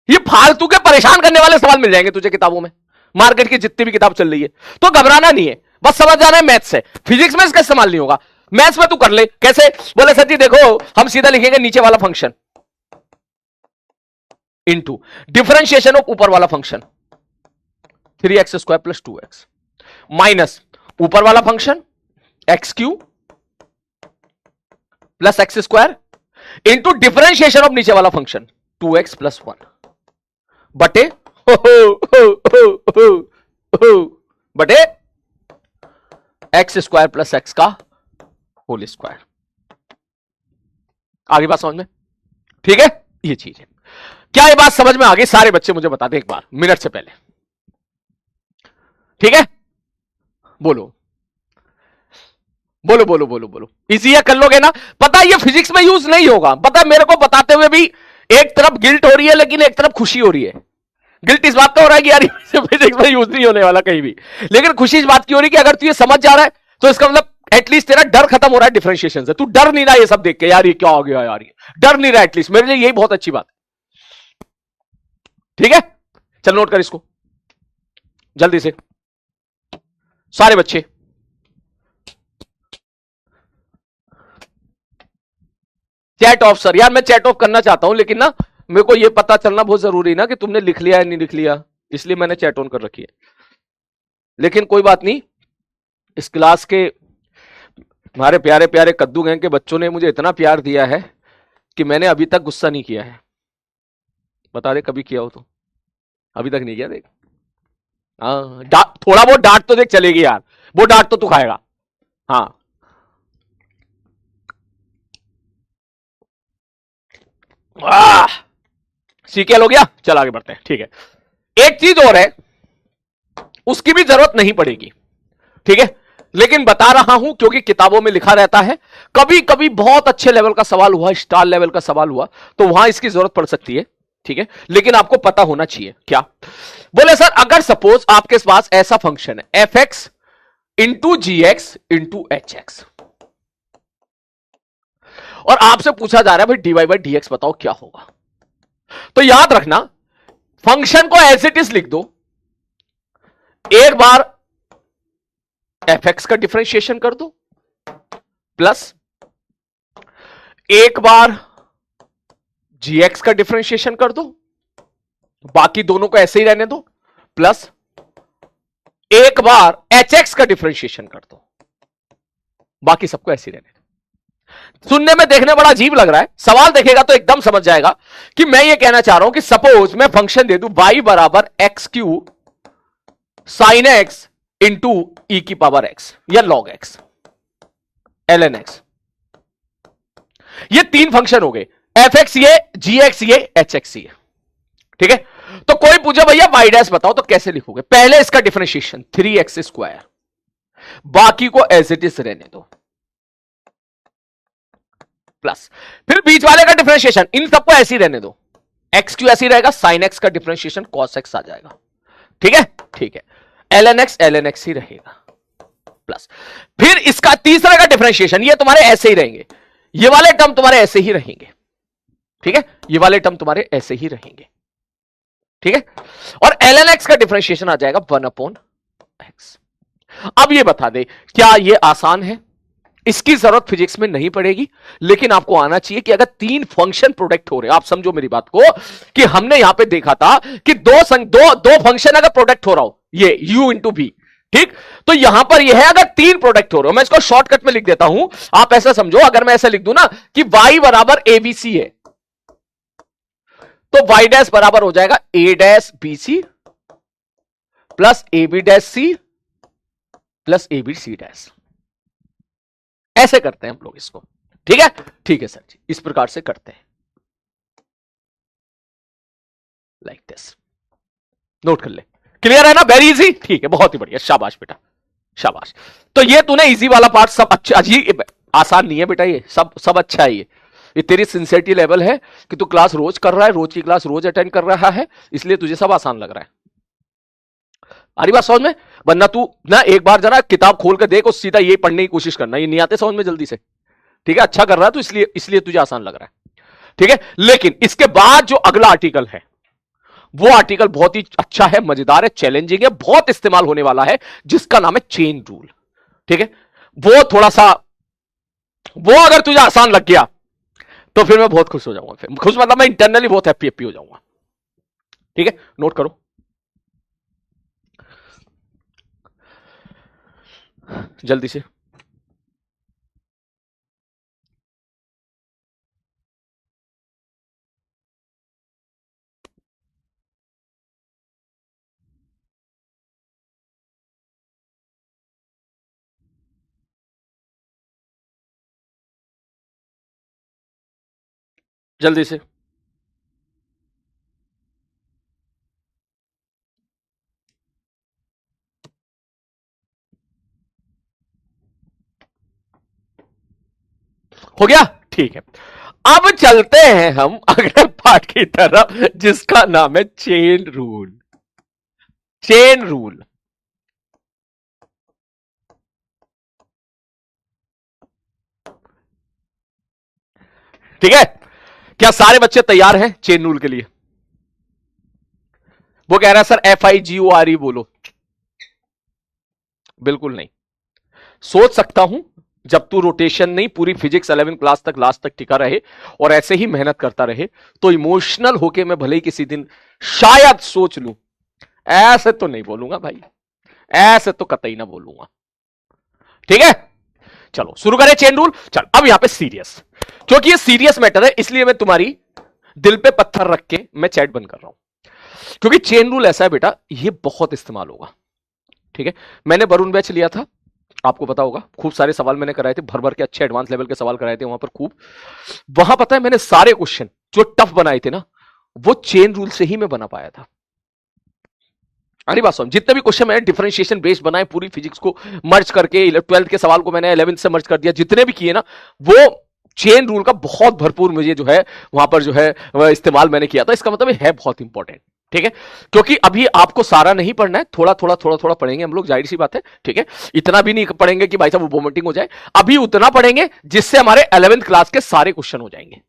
ये फालतू के परेशान करने वाले सवाल मिल जाएंगे तुझे किताबों में, मार्केट की जितनी भी किताब चल रही है। तो घबराना नहीं है, बस समझ जाना है मैथ्स है, फिजिक्स में इसका इस्तेमाल नहीं होगा। मैथ्स में तू कर ले। कैसे? बोले सर जी देखो हम सीधा लिखेंगे नीचे वाला फंक्शन इनटू डिफरेंशिएशन ऑफ ऊपर वाला function 3x square plus 2x minus ऊपर वाला function x Q plus x square into differentiation of नीचे वाला फंक्शन 2x प्लस 1 बटे बटे एक्स स्क्वायर प्लस एक्स का होल स्क्वायर। आगे बात समझ में? ठीक है, ये चीज है। क्या ये बात समझ में आ गई? सारे बच्चे मुझे बता दे एक बार मिनट से पहले। ठीक है, बोलो बोलो बोलो बोलो बोलो, इसी कर लोगे ना? पता ये फिजिक्स में यूज नहीं होगा, पता मेरे को बताते हुए भी एक तरफ गिल्ट हो रही है लेकिन एक तरफ खुशी हो रही है। गिल्ट इस बात का हो रहा है कि यार फिजिक्स में यूज नहीं होने वाला कहीं भी, लेकिन खुशी इस बात की हो रही है कि अगर तू ये समझ जा रहा है तो इसका मतलब एटलीस्ट तेरा डर खत्म हो रहा है डिफरेंशिएशन से। तू डर नहीं रहा ये सब देख के, यार ये क्या हो गया यार, ये डर नहीं रहा एटलीस्ट, मेरे लिए यही बहुत अच्छी बात है। ठीक है, चल नोट कर इसको जल्दी से सारे बच्चे। चैट ऑफ सर, यार मैं चैट ऑफ करना चाहता हूं लेकिन ना मेरे को ये पता चलना बहुत जरूरी ना कि तुमने लिख लिया है नहीं लिख लिया, इसलिए मैंने चैट ऑन कर रखी है। लेकिन कोई बात नहीं, इस क्लास के हमारे प्यारे प्यारे कद्दू गैंग के बच्चों ने मुझे इतना प्यार दिया है कि मैंने अभी तक गुस्सा नहीं किया है। बता दे कभी किया हो तो? अभी तक नहीं किया। देख हाँ, थोड़ा बहुत डांट तो देख चलेगी यार, वो डांट तो तू खाएगा। हाँ सीकेएल हो गया, चल आगे बढ़ते हैं। ठीक है, एक चीज और है, उसकी भी जरूरत नहीं पड़ेगी। ठीक है, लेकिन बता रहा हूं क्योंकि किताबों में लिखा रहता है, कभी कभी बहुत अच्छे लेवल का सवाल हुआ, स्टार लेवल का सवाल हुआ तो वहां इसकी जरूरत पड़ सकती है। ठीक है, लेकिन आपको पता होना चाहिए। क्या बोले सर? अगर सपोज आपके पास ऐसा फंक्शन है F X into G X into H X और आपसे पूछा जा रहा है भाई D Y by D X बताओ क्या होगा, तो याद रखना फंक्शन को एज इट इज लिख दो। एक बार एफ एक्स का डिफरेंशिएशन कर दो प्लस एक बार जी एक्स का डिफरेंशिएशन कर दो, बाकी दोनों को ऐसे ही रहने दो, प्लस एक बार एच एक्स का डिफरेंशिएशन कर दो, बाकी सबको ऐसे ही रहने दो। सुनने में देखने बड़ा अजीब लग रहा है, सवाल देखेगा तो एकदम समझ जाएगा कि मैं ये कहना चाह रहा हूं कि सपोज मैं फंक्शन दे दूं y बराबर x cube sine x into e की पावर एक्स या log x L N x. ये तीन फंक्शन हो गए, एफ एक्स ये, जी एक्स ये, एच एक्स ये। ठीक है, तो कोई पूछे भैया वाई डैश बताओ तो कैसे लिखोगे? पहले इसका डिफरेंशिएशन 3x स्क्वायर, बाकी को एज इट इज रहने दो, प्लस फिर बीच वाले का डिफरेंशिएशन, इन सबको ऐसे ही रहने दो, एक्स क्यू ऐसे ही रहेगा, साइन एक्स का डिफरेंशिएशन कॉस एक्स आ जाएगा। ठीक है, ठीक है, एल एन एक्स ही रहेगा, प्लस फिर इसका तीसरा का डिफरेंशिएशन, ये तुम्हारे ऐसे ही रहेंगे, ये वाले टर्म तुम्हारे ऐसे ही रहेंगे। ठीक है, ये वाले टर्म तुम्हारे ऐसे ही रहेंगे। ठीक है, और ln x का डिफरेंशिएशन आ जाएगा 1/x। अब ये बता दे, क्या ये आसान है? इसकी जरूरत फिजिक्स में नहीं पड़ेगी, लेकिन आपको आना चाहिए कि अगर तीन फंक्शन प्रोडक्ट हो रहे, आप समझो मेरी बात को, कि हमने यहां पे देखा था कि दो फंक्शन अगर प्रोडक्ट हो रहा हो, ये u इंटू बी, ठीक, तो यहां पर यह है अगर तीन प्रोडक्ट हो रहे हो, मैं इसको शॉर्टकट में लिख देता हूं, आप ऐसा समझो, अगर मैं ऐसा लिख दूं ना कि y बराबर abc है, तो y डैश बराबर हो जाएगा a dash bc plus ab dash c plus ab c dash. ऐसे करते हैं हम लोग इसको। ठीक है, ठीक है सर जी, इस प्रकार से करते हैं, लाइक दिस। नोट कर ले, क्लियर है ना? Very easy. ठीक है, बहुत ही बढ़िया, शाबाश बेटा, शाबाश। तो ये तूने इजी वाला पार्ट सब अच्छा, अजीब आसान नहीं है बेटा, ये सब अच्छा है। ये तेरी सिंसियरिटी लेवल है कि तू क्लास रोज कर रहा है, रोज की क्लास रोज अटेंड कर रहा है, इसलिए तुझे सब आसान लग रहा है। आ रही बात समझ में? वरना तू ना एक बार जरा किताब खोल कर देख और सीधा ये पढ़ने की कोशिश करना, ये नहीं आते समझ में जल्दी से। ठीक है, अच्छा कर रहा है तो इसलिए तुझे आसान लग रहा है। ठीक है, लेकिन इसके बाद जो अगला आर्टिकल है, वो आर्टिकल बहुत ही अच्छा है, मजेदार है, चैलेंजिंग है, बहुत इस्तेमाल होने वाला है, जिसका नाम है चेन रूल। ठीक है, वो थोड़ा सा, वो अगर तुझे आसान लग गया तो फिर मैं बहुत खुश हो जाऊंगा, फिर खुश मतलब मैं इंटरनली बहुत हैप्पी हो जाऊंगा। ठीक है, नोट करो जल्दी से। जल्दी से। हो गया? ठीक है, अब चलते हैं हम अगले पार्ट की तरफ, जिसका नाम है चेन रूल। चेन रूल, ठीक है, क्या सारे बच्चे तैयार हैं चेन रूल के लिए? वो कह रहा है सर FIGORE बोलो। बिल्कुल नहीं। सोच सकता हूं, जब तू रोटेशन नहीं पूरी फिजिक्स 11 क्लास तक लास्ट तक टिका रहे और ऐसे ही मेहनत करता रहे, तो इमोशनल होके मैं भले ही किसी दिन शायद सोच लूं, ऐसे तो नहीं बोलूंगा भाई, ऐसे तो कतई ना बोलूंगा। ठीक है, चलो शुरू करें चेन रूल। चल अब यहां पे सीरियस, क्योंकि ये सीरियस मैटर है, इसलिए मैं तुम्हारी दिल पे पत्थर रख के मैं चैट बंद कर रहा हूं, क्योंकि चेन रूल ऐसा है बेटा, ये बहुत इस्तेमाल होगा। ठीक है, मैंने वरुण बैच लिया था, आपको पता होगा, खूब सारे सवाल मैंने कराए थे, भर भर के अच्छे एडवांस लेवल के सवाल कराए थे वहां पर खूब। वहां पता है मैंने सारे क्वेश्चन जो टफ बनाए थे ना, वो चेन रूल से ही मैं बना पाया था। अरे बात सुन, जितने भी क्वेश्चन मैंने डिफरेंशिएशन बेस्ड बनाए, पूरी फिजिक्स को मर्ज करके, 12th के सवाल को मैंने 11th से मर्ज कर दिया, जितने भी किए ना, वो चेन रूल का बहुत भरपूर मुझे जो है वहां पर जो है इस्तेमाल मैंने किया था। इसका मतलब है बहुत इंपॉर्टेंट। ठीक है, क्योंकि अभी आपको सारा नहीं पढ़ना है, थोड़ा थोड़ा पढ़ेंगे हम लोग, जाहिर सी बात है। ठीक है, इतना भी नहीं पढ़ेंगे कि भाई साहब वो वोमिटिंग हो जाए, अभी उतना पढ़ेंगे जिससे हमारे 11th क्लास के सारे क्वेश्चन हो जाएंगे,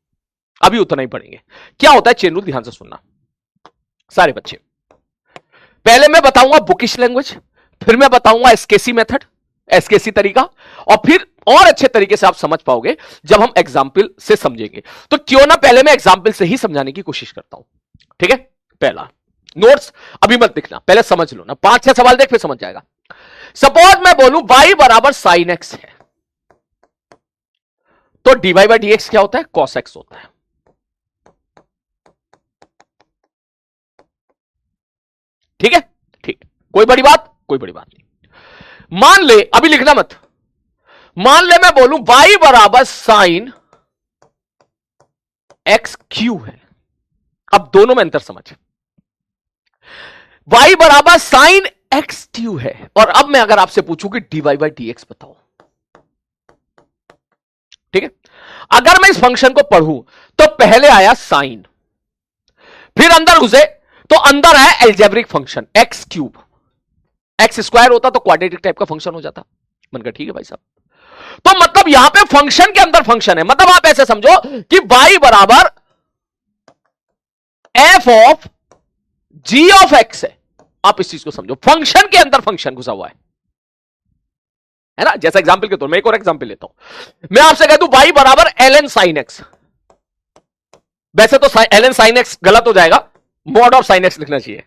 अभी उतना ही पढ़ेंगे। क्या होता है चेन रूल, ध्यान से सुनना सारे बच्चे। पहले मैं बताऊंगा बुकिश लैंग्वेज, फिर मैं बताऊंगा एसकेसी मेथड, एसकेसी तरीका, और फिर और अच्छे तरीके से आप समझ पाओगे जब हम एग्जाम्पल से समझेंगे। तो क्यों ना पहले मैं एग्जाम्पल से ही समझाने की कोशिश करता हूं। ठीक है, पहला नोट्स अभी मत लिखना, पहले समझ लो ना, 5-6 सवाल देख फिर समझ जाएगा। सपोज मैं बोलूं y बराबर साइन एक्स है, तो dy बाई डी एक्स क्या होता है? कॉस एक्स होता है। ठीक है, ठीक, कोई बड़ी बात, कोई बड़ी बात नहीं। मान ले, अभी लिखना मत, मान ले मैं बोलूं y बराबर साइन एक्स क्यू है। अब दोनों में अंतर समझ, y बराबर साइन एक्स क्यू है, और अब मैं अगर आपसे पूछूं कि dy बाई डी एक्स बताओ। ठीक है, अगर मैं इस फंक्शन को पढ़ूं तो पहले आया साइन, फिर अंदर घुसे तो अंदर आया algebraic function x cube, x square होता तो क्वाड्रेटिक टाइप का फंक्शन हो जाता। मन का ठीक है भाई साहब, तो मतलब यहां पे फंक्शन के अंदर फंक्शन है, मतलब आप ऐसे समझो कि y बराबर f of g of x है। आप इस चीज को समझो, फंक्शन के अंदर फंक्शन घुसा हुआ है ना। जैसा एग्जांपल के तौर मैं एक और एग्जांपल लेता हूं, मैं आपसे कह दूं y बराबर ln sin x। वैसे तो ln sin x गलत हो जाएगा, मॉड ऑफ sin x लिखना चाहिए,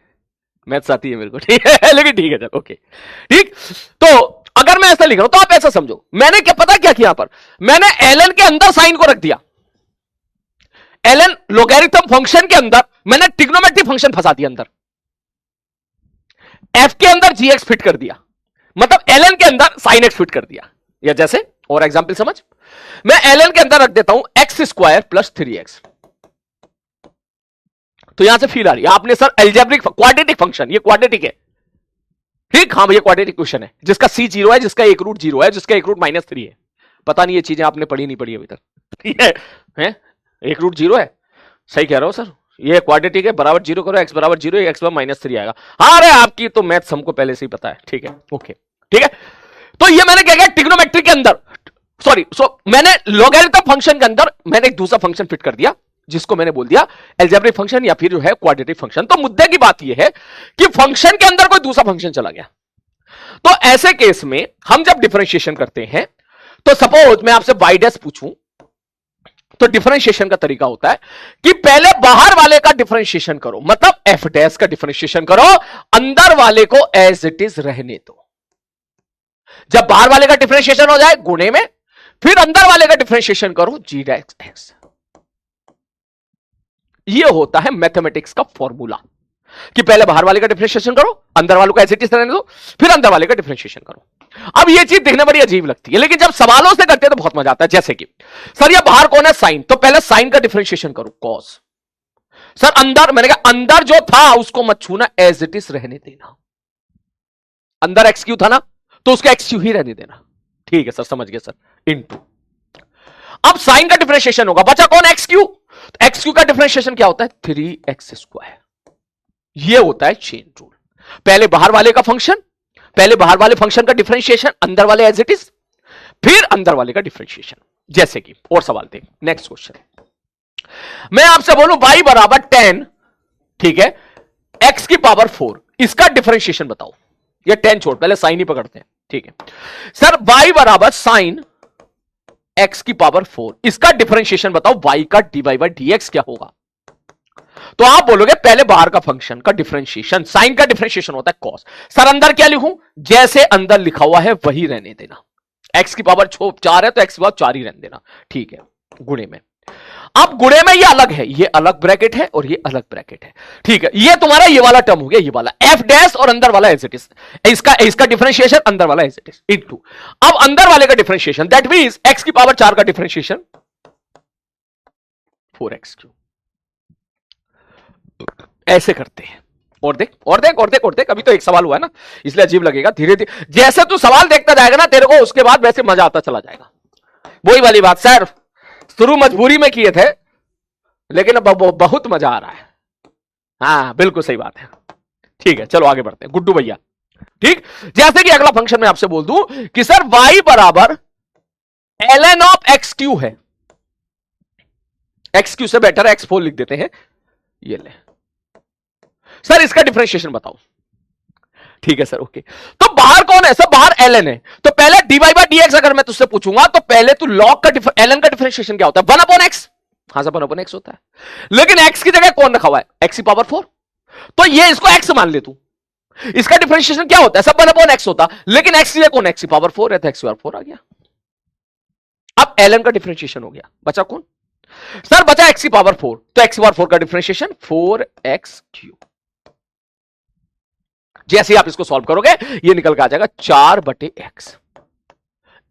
मैथ्स आती है मेरे को, ठीक है, लेकिन ठीक है चलो ओके ठीक। तो अगर मैं ऐसा लिख रहा हूं तो आप ऐसा समझो, मैंने क्या पता क्या किया, पर मैंने ln के अंदर साइन को रख दिया, ln लोगैरिथम फंक्शन के अंदर मैंने ट्रिग्नोमेट्रिक फंक्शन फंसा दिया अंदर, f के अंदर gx फिट कर दिया, मतलब ln के अंदर sin x फिट कर दिया। या जैसे और एग्जांपल समझ, मैं ln के अंदर रख देता हूं x स्क्वायर प्लस 3x, तो यहां से फील आ रही है आपने सर एल्जेब्रिक क्वाड्रेटिक फंक्शन, ये क्वाड्रेटिक है ठीक, हाँ भैया क्वाड्रेटिक क्वेश्चन है जिसका c 0 है, जिसका एक रूट 0 है, जिसका एक रूट -3 है। पता नहीं ये चीजें आपने पढ़ी नहीं पढ़ी अभी तक, ठीक है? एक रूट 0 है, सही कह रहा हो सर, ये क्वाड्रेटिक है, बराबर 0 करो, x बराबर 0, x बराबर -3 आएगा। हाँ अरे आपकी तो मैथ्स हमको पहले से ही पता है, ठीक है ओके ठीक है। तो ये मैंने क्या किया, ट्रिग्नोमेट्रिक के अंदर मैंने लॉगरिथम फंक्शन के अंदर मैंने एक दूसरा फंक्शन फिट कर दिया जिसको मैंने बोल दिया एल्जेब्रिक फंक्शन या फिर जो है क्वाड्रेटिक फंक्शन। तो मुद्दे की बात यह है कि फंक्शन के अंदर कोई दूसरा फंक्शन चला गया। तो ऐसे केस में हम जब डिफरेंशिएशन करते हैं, तो सपोज मैं आपसे y डैश पूछूं, तो डिफरेंशिएशन का तरीका होता है कि पहले बाहर वाले का डिफरेंशिएशन करो, मतलब f डैश का डिफरेंशिएशन करो, अंदर वाले को एज इट इज रहने दो। जब बाहर वाले का डिफरेंशिएशन हो जाए गुणे में, फिर अंदर वाले का डिफरेंशिएशन करो g डैश x। यह होता है मैथमेटिक्स का फॉर्मूला कि पहले बाहर वाले का डिफरेंशिएशन करो, अंदर वालों को एज इट इज रहने दो, फिर अंदर वाले का डिफरेंशिएशन करो। अब यह चीज देखने बड़ी अजीब लगती है, लेकिन जब सवालों से करते हैं तो बहुत मजा आता है। जैसे कि सर ये बाहर कौन है, साइन, तो पहले साइन का डिफरेंशिएशन करो कॉस। सर अंदर, मैंने कहा अंदर जो था उसको मत छूना, एज इट इज रहने देना। अंदर एक्स क्यू था ना, तो उसका एक्स क्यू ही रहने देना, ठीक है सर, समझ गए सर, इनटू। अब साइन का डिफरेंशिएशन होगा, बचा कौन, एक्स क्यू। एक्स क्यू का डिफरेंशिएशन क्या होता है, 3x²। यह होता है चेन रूल, पहले बाहर वाले का फंक्शन, पहले बाहर वाले फंक्शन का डिफरेंशिएशन, अंदर वाले एज इट इज, फिर अंदर वाले का डिफरेंशिएशन। जैसे कि और सवाल देख, नेक्स्ट क्वेश्चन, मैं आपसे बोलूं y बराबर 10, ठीक है, x की पावर 4, इसका डिफरेंशिएशन बताओ। ये 10 छोड़, पहले साइन ही पकड़ते हैं, ठीक है सर। y बराबर साइन x की पावर 4, इसका डिफरेंशिएशन बताओ, y का dy/dx क्या होगा। तो आप बोलोगे पहले बाहर का फंक्शन का डिफरेंशिएशन, साइन का डिफरेंशिएशन होता है कॉस। सर अंदर क्या लिखूं, जैसे अंदर लिखा हुआ है वही रहने देना, x की पावर 4 है तो x की पावर 4 ही रहने देना, ठीक है, गुणे में। अब गुणे में ये अलग है, ये अलग ब्रैकेट है और ये अलग ब्रैकेट है, ठीक है। ये तुम्हारा ये वाला टर्म हो गया, ये वाला f डैश और अंदर वाला एज इट इज, इसका डिफरेंशिएशन अंदर वाला एज इट इज इनटू। अब अंदर वाले का डिफरेंशिएशन, दैट मींस x की पावर 4 का डिफरेंशिएशन 4x³। ऐसे करते हैं, और देख और देख और देख और देख, अभी तो एक सवाल हुआ है ना, इसलिए अजीब लगेगा। धीरे धीरे जैसे तू सवाल देखता जाएगा ना, तेरे को उसके बाद वैसे मजा आता चला जाएगा। वही वाली बात सर, शुरू मजबूरी में किए थे, लेकिन अब बहुत मजा आ रहा है। हाँ बिल्कुल सही बात है, ठीक है चलो आगे बढ़ते हैं गुड्डू भैया, ठीक। जैसे कि अगला फंक्शन मैं आपसे बोल दूं कि सर y बराबर ln ऑफ x³ है, x³ से बेटर x4 लिख देते हैं, ये ले सर, इसका डिफरेंशिएशन बताओ, ठीक है सर ओके। तो बाहर कौन है सर, बाहर ln है, तो पहले dy/dx अगर मैं तुझसे पूछूंगा तो पहले तू log का ln का डिफरेंशिएशन क्या होता है, 1/x। हाँ सर 1/x होता है, लेकिन x की जगह कौन रखा हुआ है, x की पावर 4, तो ये इसको x मान ले तू, इसका डिफरेंशिएशन क्या होता है, सब 1/x होता, लेकिन x की जगह कौन, x की पावर 4 है तो x की पावर 4 आ गया। अब ln का डिफरेंशिएशन हो गया, बचा कौन सर, बचा x की पावर 4, तो x की पावर 4 का डिफरेंशिएशन 4x³। जैसे आप इसको सॉल्व करोगे ये निकल के आ जाएगा 4/x।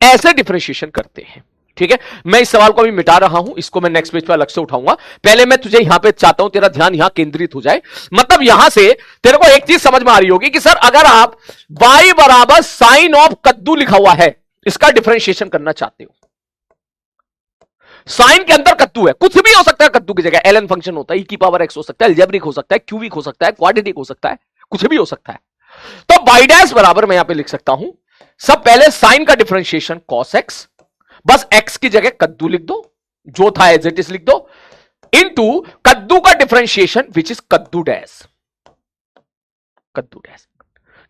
ऐसे डिफरेंशिएशन करते हैं, ठीक है। मैं इस सवाल को अभी मिटा रहा हूं, इसको मैं नेक्स्ट पेज पर अलग से उठाऊंगा। पहले मैं तुझे यहां पे चाहता हूं तेरा ध्यान यहां केंद्रित हो जाए, मतलब यहां से तेरे को एक चीज समझ में आ रही होगी कि सर अगर आप y बराबर साइन ऑफ कद्दू लिखा हुआ है, इसका डिफरेंशिएशन करना चाहते हो, साइन के अंदर कद्दू है, कुछ भी हो सकता है कद्दू की जगह, ln फंक्शन होता है, e की पावर x हो सकता है, अलजेब्रिक हो सकता है, क्यूबिक हो सकता है, क्वाड्रेटिक हो सकता है, कुछ भी हो सकता है। तो y डैश बराबर मैं यहां पे लिख सकता हूं, सब पहले साइन का डिफरेंशिएशन cos x, बस x की जगह कद्दू लिख दो, जो था एज इट इज लिख दो, इनटू कद्दू का डिफरेंशिएशन विच इज कद्दू डैश। कद्दू डैश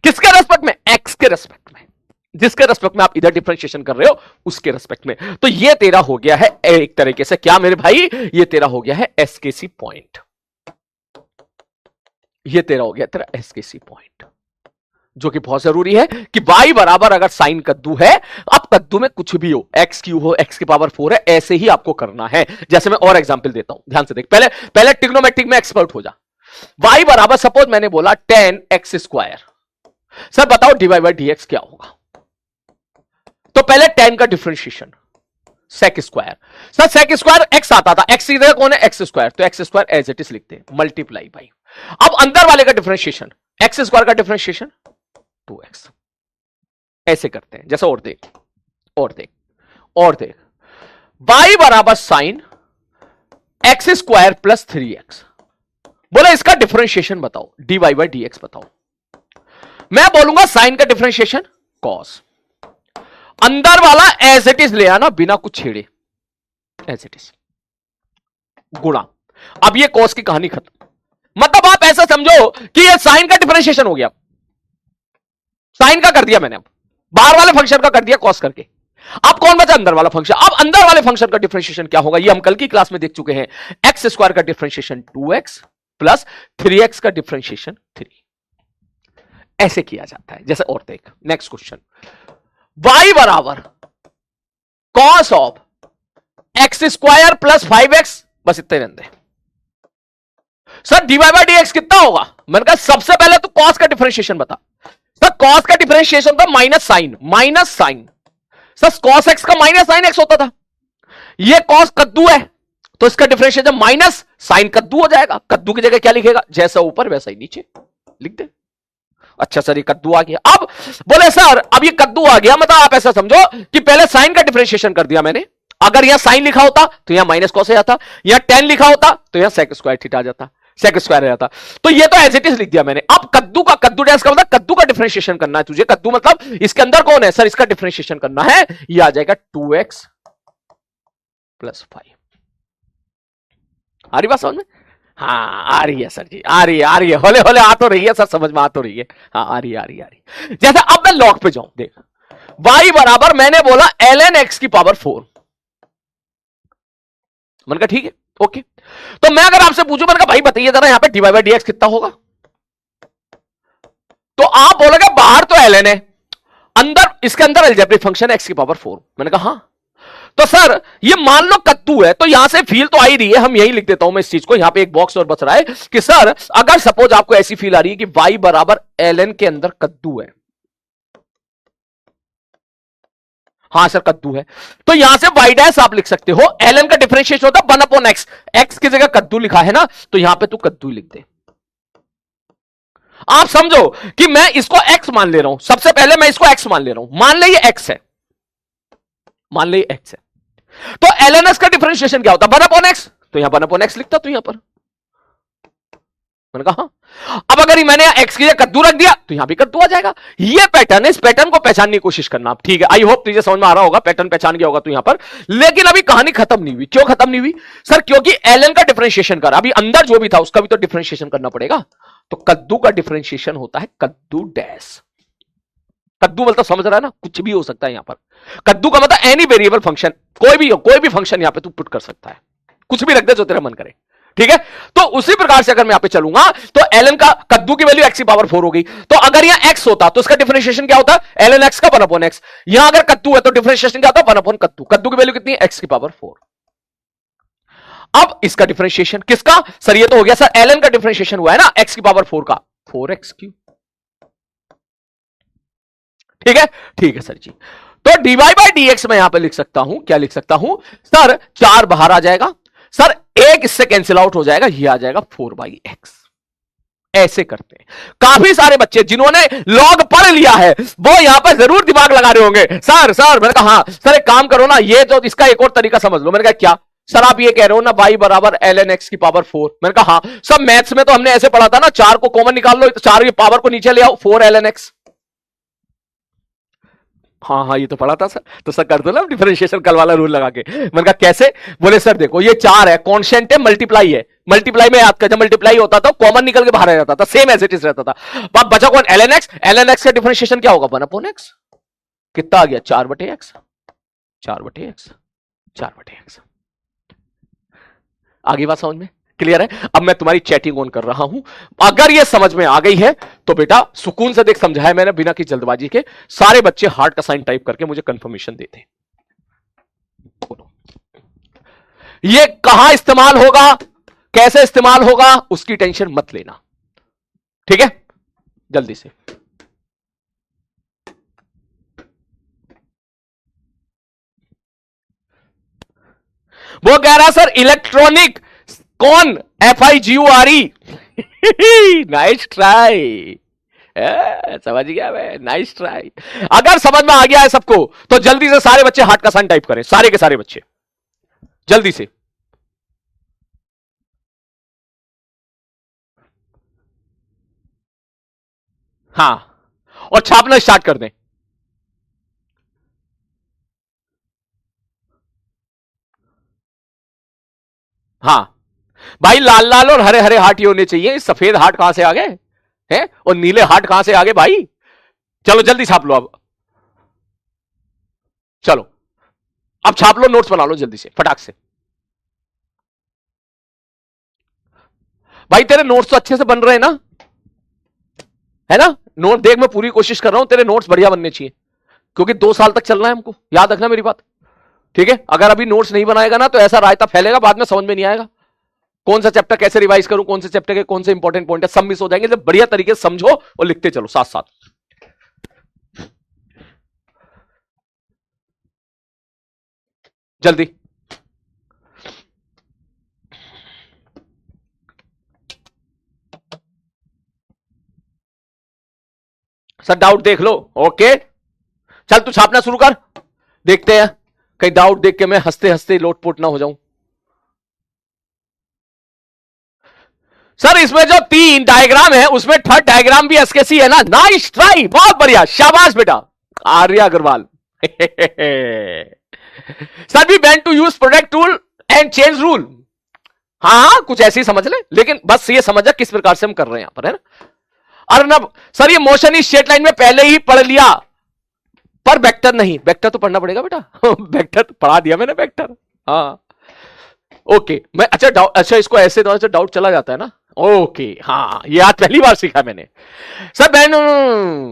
किसके रेस्पेक्ट में? एक्स के रेस्पेक्ट में। जिसके रेस्पेक्ट में आप इधर डिफरेंशिएशन कर रहे हो उसके रेस्पेक्ट में। तो ये तेरा हो गया है एक तरीके से क्या मेरे भाई, ये तेरा हो गया है एसकेसी पॉइंट। ये तेरा हो गया तेरा एसकेसी पॉइंट, जो कि बहुत जरूरी है कि y बराबर अगर साइन कद्दू है, अब कद्दू में कुछ भी हो, एक्स क्यू हो, एक्स की पावर 4 है, ऐसे ही आपको करना है। जैसे मैं और एग्जांपल देता हूं, ध्यान से देख, पहले ट्रिग्नोमेट्रिक में एक्सपर्ट हो जा। y बराबर सपोज मैंने बोला 10x²। सर बताओ dy बाई dx क्या होगा? तो पहले 10 का differentiation sec square. Sir sec square x आता था, एक्स इधर कौन है? एक्स स्क्वायर, तो x square as it is लिखते हैं, मल्टीप्लाई बाई। अब अंदर वाले का डिफरेंशिएशन, एक्स स्क्वायर का डिफरेंशिएशन 2x, ऐसे करते हैं। जैसे और देख और देख और देख, y बराबर साइन x² प्लस 3x। बोले इसका डिफरेंशिएशन बताओ, dy बाई dx बताओ। मैं बोलूंगा साइन का डिफरेंशिएशन cos, अंदर वाला एज इट इज ले आना बिना कुछ छेड़े, एज इट इज गुणा। अब ये cos की कहानी खत्म। मतलब आप ऐसा समझो कि ये साइन का डिफरेंशिएशन हो गया, साइन का कर दिया मैंने, अब बाहर वाले फंक्शन का कर दिया कॉस करके। अब कौन बचा? अंदर वाला फंक्शन। अब अंदर वाले फंक्शन का डिफरेंशिएशन क्या होगा? ये हम कल की क्लास में देख चुके हैं। x² का डिफरेंशिएशन 2x प्लस 3x का डिफरेंशिएशन 3। ऐसे किया जाता है। जैसे और देख, नेक्स्ट क्वेश्चन, y बराबर cos of x² plus 5x, बस इतने रहते। सर dy बाई dx कितना होगा? मैंने कहा सबसे पहले तो कॉस का डिफरेंशिएशन बता। सर कॉस का डिफरेंशिएशन था minus sine, minus sine. Sir cos x का माइनस साइन एक्स होता था। ये कॉस कद्दू है तो इसका डिफरेंशिएशन माइनस साइन कद्दू हो जाएगा। कद्दू की जगह क्या लिखेगा? जैसा ऊपर वैसा ही नीचे लिख दे। अच्छा सर ये कद्दू आ गया। अब बोले सर अब ये कद्दू आ गया, मतलब आप ऐसा समझो कि पहले साइन का डिफरेंशिएशन कर दिया मैंने। अगर यहां साइन लिखा होता तो यहां माइनस कॉस आ जाता, यहां टेन लिखा होता तो यहां सेक स्क्वायर थीटा आ जाता, सेक स्क्वायर आ जाता। तो ये तो एज इट इज लिख दिया मैंने। अब कद्दू का, कद्दू डैश का मतलब कद्दू का डिफरेंशिएशन करना है तुझे। कद्दू मतलब इसके अंदर कौन है? सर इसका डिफरेंशिएशन करना है। ये आ जाएगा 2x प्लस 5। आ रही बात समझ में? हाँ आ रही है सर जी, आ रही है, होले होले आ तो रही है सर, समझ में आ तो रही है। हाँ आ रही है। जैसे अब मैं लॉग पे जाऊं, देख y बराबर मैंने बोला ln x की पावर 4। मैंने कहा ठीक है ओके। तो मैं अगर आपसे पूछूं, मैंने कहा भाई बताइए जरा यहां पे dy बाई dx कितना होगा? तो आप बोलोगे बाहर तो ln है, अंदर इसके अंदर अलजेब्रिक फंक्शन है x की पावर 4। मैंने कहा हाँ। तो सर ये मान लो कद्दू है, तो यहां से फील तो आ ही रही है, हम यही लिख देता हूं मैं इस चीज को। यहां पे एक बॉक्स और बच रहा है कि सर अगर सपोज आपको ऐसी फील आ रही है कि y बराबर ln के अंदर कद्दू है, हाँ सर कद्दू है, तो यहां से y डैश आप लिख सकते हो। ln का डिफरेंशिएशन होता है 1/x, x की जगह कद्दू लिखा है ना, तो यहां पे तू कद्दू लिख दे। आप समझो कि मैं इसको x मान ले रहा हूं, सबसे पहले मैं इसको x मान ले रहा हूं। मान ले ये x है, मान ले ये x है, तो ln x का डिफरेंशिएशन क्या होता है? 1/x, तो यहां 1/x लिखता तू यहां पर। मैंने कहा हाँ। अब अगर मैंने x की जगह कद्दू रख दिया तो यहां भी कद्दू आ जाएगा। ये पैटर्न है, इस पैटर्न को पहचानने की कोशिश करना। ठीक है, आई होप तुझे समझ में आ रहा होगा, पैटर्न पहचान गया होगा तू यहां पर। लेकिन अभी कहानी खत्म नहीं हुई। क्यों खत्म नहीं हुई? सर क्योंकि ln का डिफरेंशिएशन कर, अभी अंदर जो भी था उसका भी तो डिफरेंशिएशन करना पड़ेगा। तो कद्दू का डिफरेंशिएशन होता है कद्दू डैश। कद्दू मतलब समझ रहा है ना, कुछ भी हो सकता है यहां पर। कद्दू का मतलब एनी वेरिएबल फंक्शन, कोई भी फंक्शन यहां पे तू पुट कर सकता है, कुछ भी रख दे जो तेरा मन करे। ठीक है, तो उसी प्रकार से अगर मैं यहां पे चलूंगा तो ln का कद्दू की वैल्यू x की पावर 4 हो गई। तो अगर यहां x होता तो इसका डिफरेंशिएशन क्या होता? ln x का 1/x। यहां अगर कद्दू है तो डिफरेंशिएशन क्या होता? 1 कद्दू। कद्दू की वैल्यू कितनी है? x की पावर 4। अब इसका डिफरेंशिएशन किसका? सर ये तो हो गया सर ln का डिफरेंशिएशन हुआ है ना x की पावर 4 का, 4x3। ठीक है सर जी। तो dy बाई dx मैं यहां पे लिख सकता हूं, क्या लिख सकता हूं सर? 4 बाहर आ जाएगा सर, एक इससे कैंसिल आउट हो जाएगा, ये आ जाएगा 4/x। ऐसे करते हैं। काफी सारे बच्चे जिन्होंने लॉग पढ़ लिया है वो यहां पर जरूर दिमाग लगा रहे होंगे। सर मैंने कहा हाँ सर एक काम करो ना, ये तो इसका एक और तरीका समझ लो। मैंने कहा क्या? सर आप ये कह रहे हो ना y बराबर ln x की पावर 4। मैंने कहा हाँ सब मैथ्स में तो हमने ऐसे पढ़ा था ना, 4 को कॉमन निकाल लो, 4 की पावर को नीचे ले आओ, 4 ln x। हाँ हाँ, ये तो पढ़ा था सर। तो सर कर दो ना डिफरेंशिएशन कल वाला रूल लगा के। मैंने कहा कैसे? बोले सर देखो ये 4 है, कांस्टेंट है, मल्टीप्लाई है, मल्टीप्लाई में याद कर, जब मल्टीप्लाई होता था कॉमन निकल के बाहर आ जाता था, सेम एज इट इज रहता था। अब बचा कौन? ln x। ln x का डिफरेंशिएशन क्या होगा? 1/x। कितना आ गया? 4/x। 4/x। 4/x। आगे बात समझ में क्लियर है? अब मैं तुम्हारी चैटिंग ऑन कर रहा हूं, अगर ये समझ में आ गई है तो बेटा सुकून से देख, समझाया मैंने बिना की जल्दबाजी के। सारे बच्चे हार्ट का साइन टाइप करके मुझे कंफर्मेशन देते। ये कहां इस्तेमाल होगा, कैसे इस्तेमाल होगा, उसकी टेंशन मत लेना, ठीक है? जल्दी से वो कह रहा सर इलेक्ट्रॉनिक कौन? FIGURE। नाइस ट्राई, समझ गया मैं, नाइस ट्राई। अगर समझ में आ गया है सबको तो जल्दी से सारे बच्चे हार्ट का साइन टाइप करें, सारे के सारे बच्चे जल्दी से। हाँ, और छापना स्टार्ट कर दें। हाँ भाई, लाल लाल और हरे हरे हार्ट ही होने चाहिए, सफेद हार्ट कहां से आ गए हैं और नीले हार्ट कहां से आ गए भाई? चलो जल्दी छाप लो अब, चलो अब छाप लो, नोट्स बना लो जल्दी से फटाक से। भाई तेरे नोट्स तो अच्छे से बन रहे हैं ना, है ना? नोट देख, मैं पूरी कोशिश कर रहा हूं तेरे नोट्स बढ़िया बनने चाहिए, क्योंकि 2 साल तक चलना है हमको, याद रखना मेरी बात, ठीक है? अगर अभी नोट्स नहीं बनाएगा ना तो ऐसा रायता फैलेगा, बाद में समझ में नहीं आएगा कौन सा चैप्टर कैसे रिवाइज करूं, कौन से चैप्टर के कौन से इंपॉर्टेंट पॉइंट है, सब मिस हो जाएंगे। तो बढ़िया तरीके से समझो और लिखते चलो साथ साथ। जल्दी सर, डाउट देख लो। ओके चल तू छापना शुरू कर, देखते हैं कहीं डाउट देख के मैं हंसते हंसते लोटपोट ना हो जाऊं। सर इसमें जो 3 डायग्राम है उसमें थर्ड डायग्राम भी एसकेसी है ना? नाइस ट्राई, बहुत बढ़िया, शाबाश बेटा Arya Agarwal. Sir we want to use product tool and change rule. हाँ कुछ ऐसे ही समझ ले, लेकिन बस ये समझ किस प्रकार से हम कर रहे हैं यहां पर, है ना? अर्नब सर ये मोशन इस स्ट्रेट लाइन में पहले ही पढ़ लिया, पर वेक्टर नहीं, वेक्टर तो पढ़ना पड़ेगा बेटा। वेक्टर तो पढ़ा दिया मैंने, वेक्टर। हाँ ओके, मैं अच्छा इसको ऐसे डाउट चला जाता है ना? ओके हाँ, ये आज पहली बार सीखा मैंने। Sir ban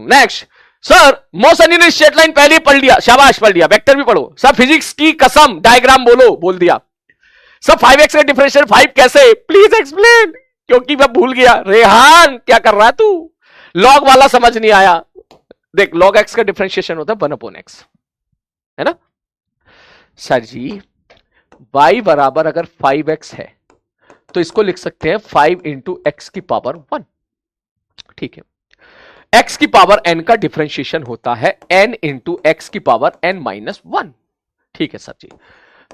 next. Sir motion in straight line पहले ही पढ़ लिया, शाबाश पढ़ लिया, वेक्टर भी पढ़ो। सर फिजिक्स की कसम डायग्राम बोलो, बोल दिया। सर 5x का डिफरेंशियल 5 कैसे, प्लीज एक्सप्लेन, क्योंकि मैं भूल गया। रेहान क्या कर रहा है तू? लॉग वाला समझ नहीं आया। देख लॉग एक्स का डिफरेंशिएशन होता है 1/x, है ना? सर जी y बराबर अगर 5x है तो इसको लिख सकते हैं 5 इंटू एक्स की पावर 1, ठीक है? x की पावर n का डिफरेंशिएशन होता है n इंटू एक्स की पावर n-1, ठीक है सर जी?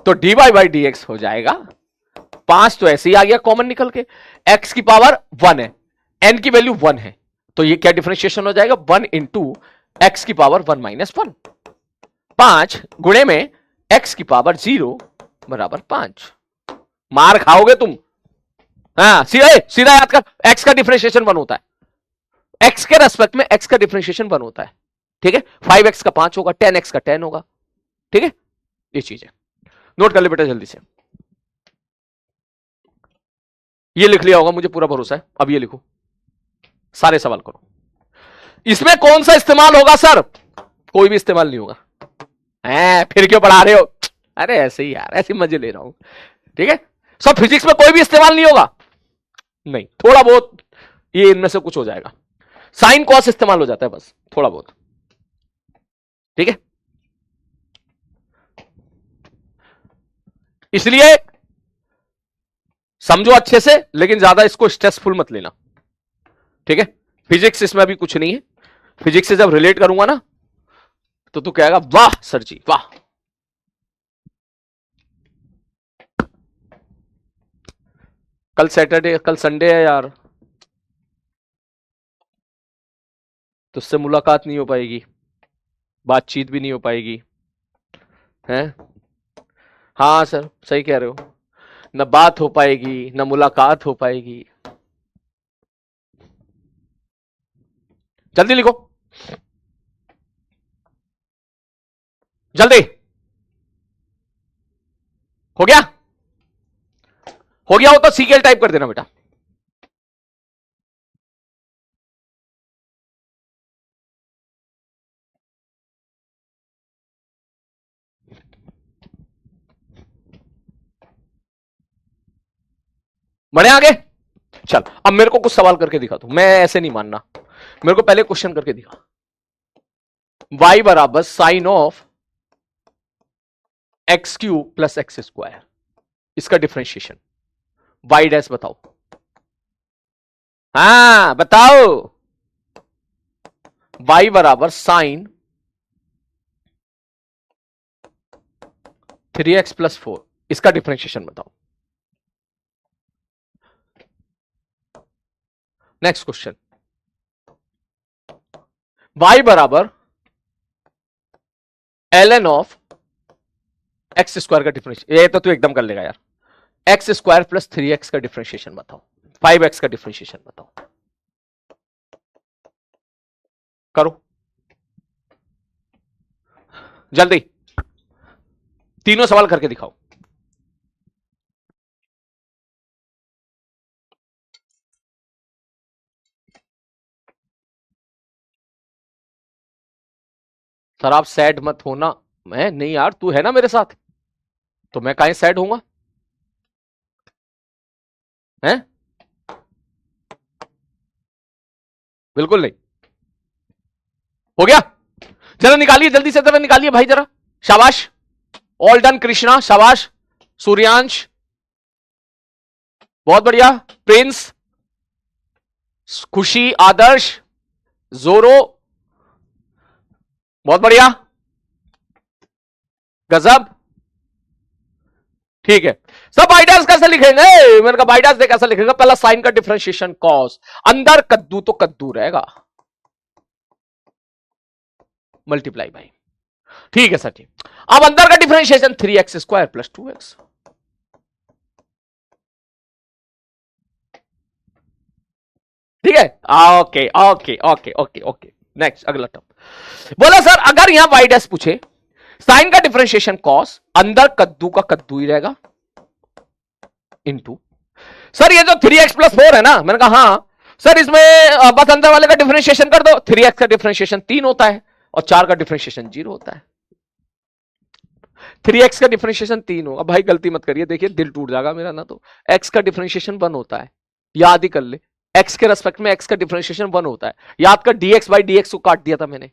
तो dy बाई डी एक्स हो जाएगा 5, तो ऐसे ही आ गया कॉमन निकल के, x की पावर 1 है, n की वैल्यू 1 है, तो ये क्या डिफरेंशिएशन हो जाएगा? 1 इंटू एक्स की पावर 1-1, 5 गुणे में x की पावर 0 बराबर 5। मार खाओगे तुम। हाँ सीधा सीधा याद कर, x का डिफरेंशिएशन 1 होता है, x के रेस्पेक्ट में x का डिफरेंशिएशन 1 होता है, ठीक है? 5x का 5 होगा, 10x का 10 होगा, ठीक है? ये चीज है, नोट कर ले बेटा जल्दी से। ये लिख लिया होगा, मुझे पूरा भरोसा है। अब ये लिखो, सारे सवाल करो। इसमें कौन सा इस्तेमाल होगा सर? कोई भी इस्तेमाल नहीं होगा। फिर क्यों पढ़ा रहे हो? अरे ऐसे ही यार, ऐसे मजे ले रहा हूं, ठीक है? सब फिजिक्स में कोई भी इस्तेमाल नहीं होगा, नहीं, थोड़ा बहुत ये इनमें से कुछ हो जाएगा। साइन कॉस इस्तेमाल हो जाता है बस थोड़ा बहुत, ठीक है? इसलिए समझो अच्छे से, लेकिन ज्यादा इसको स्ट्रेसफुल मत लेना, ठीक है? फिजिक्स इसमें अभी कुछ नहीं है, फिजिक्स से जब रिलेट करूंगा ना तो तू कहेगा वाह सर जी वाह। कल सैटरडे, कल संडे है यार, तुझसे मुलाकात नहीं हो पाएगी। बातचीत भी नहीं हो पाएगी, हैं? हाँ सर सही कह रहे हो, न बात हो पाएगी न मुलाकात हो पाएगी। जल्दी लिखो, जल्दी। हो गया? हो गया हो तो सीकेल टाइप कर देना बेटा। बढ़े आगे? चल अब मेरे को कुछ सवाल करके दिखा तू, मैं ऐसे नहीं मानना, मेरे को पहले क्वेश्चन करके दिखा। y बराबर sine of x cube plus x square, इसका डिफरेंशिएशन y डैश बताओ। हाँ बताओ। y बराबर साइन 3x प्लस 4, इसका डिफरेंशिएशन बताओ। नेक्स्ट क्वेश्चन, y बराबर ln ऑफ एक्स स्क्वायर का डिफरेंशिएशन, ये तो तू एकदम कर लेगा यार। एक्स स्क्वायर प्लस 3x का डिफरेंशिएशन बताओ, 5x का डिफरेंशिएशन बताओ। करो जल्दी, तीनों सवाल करके दिखाओ। सर आप सैड मत होना। मैं नहीं यार, तू है ना मेरे साथ, तो मैं काहे सैड होऊंगा? हैं? बिल्कुल नहीं। हो गया? जरा निकालिए जल्दी से, जरा निकालिए भाई जरा। शाबाश, ऑल डन कृष्णा, शाबाश। सूर्यांश बहुत बढ़िया, प्रिंस, खुशी, आदर्श, जोरो बहुत बढ़िया, गजब, ठीक है। सब बाइडास कैसे लिखेंगे? मैंने कहा बाइडास देख कैसे लिखेंगे, पहला साइन का डिफरेंशिएशन कॉस, अंदर कद्दू तो कद्दू रहेगा, मल्टीप्लाई बाई, ठीक है सर ठीक। अब अंदर का differentiation 3x square plus 2x, ठीक है। Okay okay okay okay okay, next अगला टर्म। बोला सर अगर यहां वाई डैश पूछे, साइन का डिफरेंशिएशन कॉस, अंदर कद्दू का कद्दू ही रहेगा, इनटू सर ये जो 3x प्लस 4 है ना, मैंने कहा हाँ सर इसमें बस अंदर वाले का डिफरेंशिएशन कर दो, 3x का डिफरेंशिएशन 3 होता है और 4 का डिफरेंशिएशन 0 होता है। 3x का डिफरेंशिएशन 3 होगा, भाई गलती मत करिए, देखिए दिल टूट जाएगा मेरा ना, तो x का डिफरेंशिएशन 1 होता है, याद ही कर ले, x के रेस्पेक्ट में x का डिफरेंशिएशन 1 होता है, याद कर dx बाई dx को काट दिया था मैंने,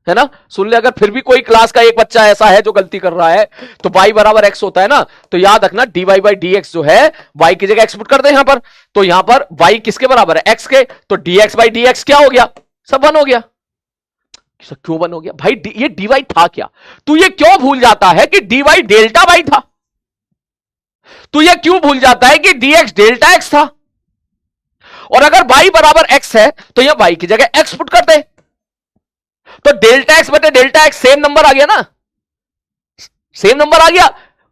है ना, सुन ले। अगर फिर भी कोई क्लास का एक बच्चा ऐसा है जो गलती कर रहा है, तो y बराबर x होता है ना, तो याद रखना dy बाई dx जो है y की जगह x पुट कर दे यहां पर, तो यहां पर y किसके बराबर है? x के, तो dx बाई dx क्या हो गया? सब 1 हो गया। क्यों 1 हो गया भाई? ये dy था क्या? तू ये क्यों भूल जाता है कि dy डेल्टा y था? तू ये क्यों भूल जाता है कि dx डेल्टा x था? और अगर y बराबर x है तो यह y की जगह x पुट कर दे, तो डेल्टा एक्स बटे डेल्टा एक्स सेम नंबर आ गया ना, सेम नंबर आ गया,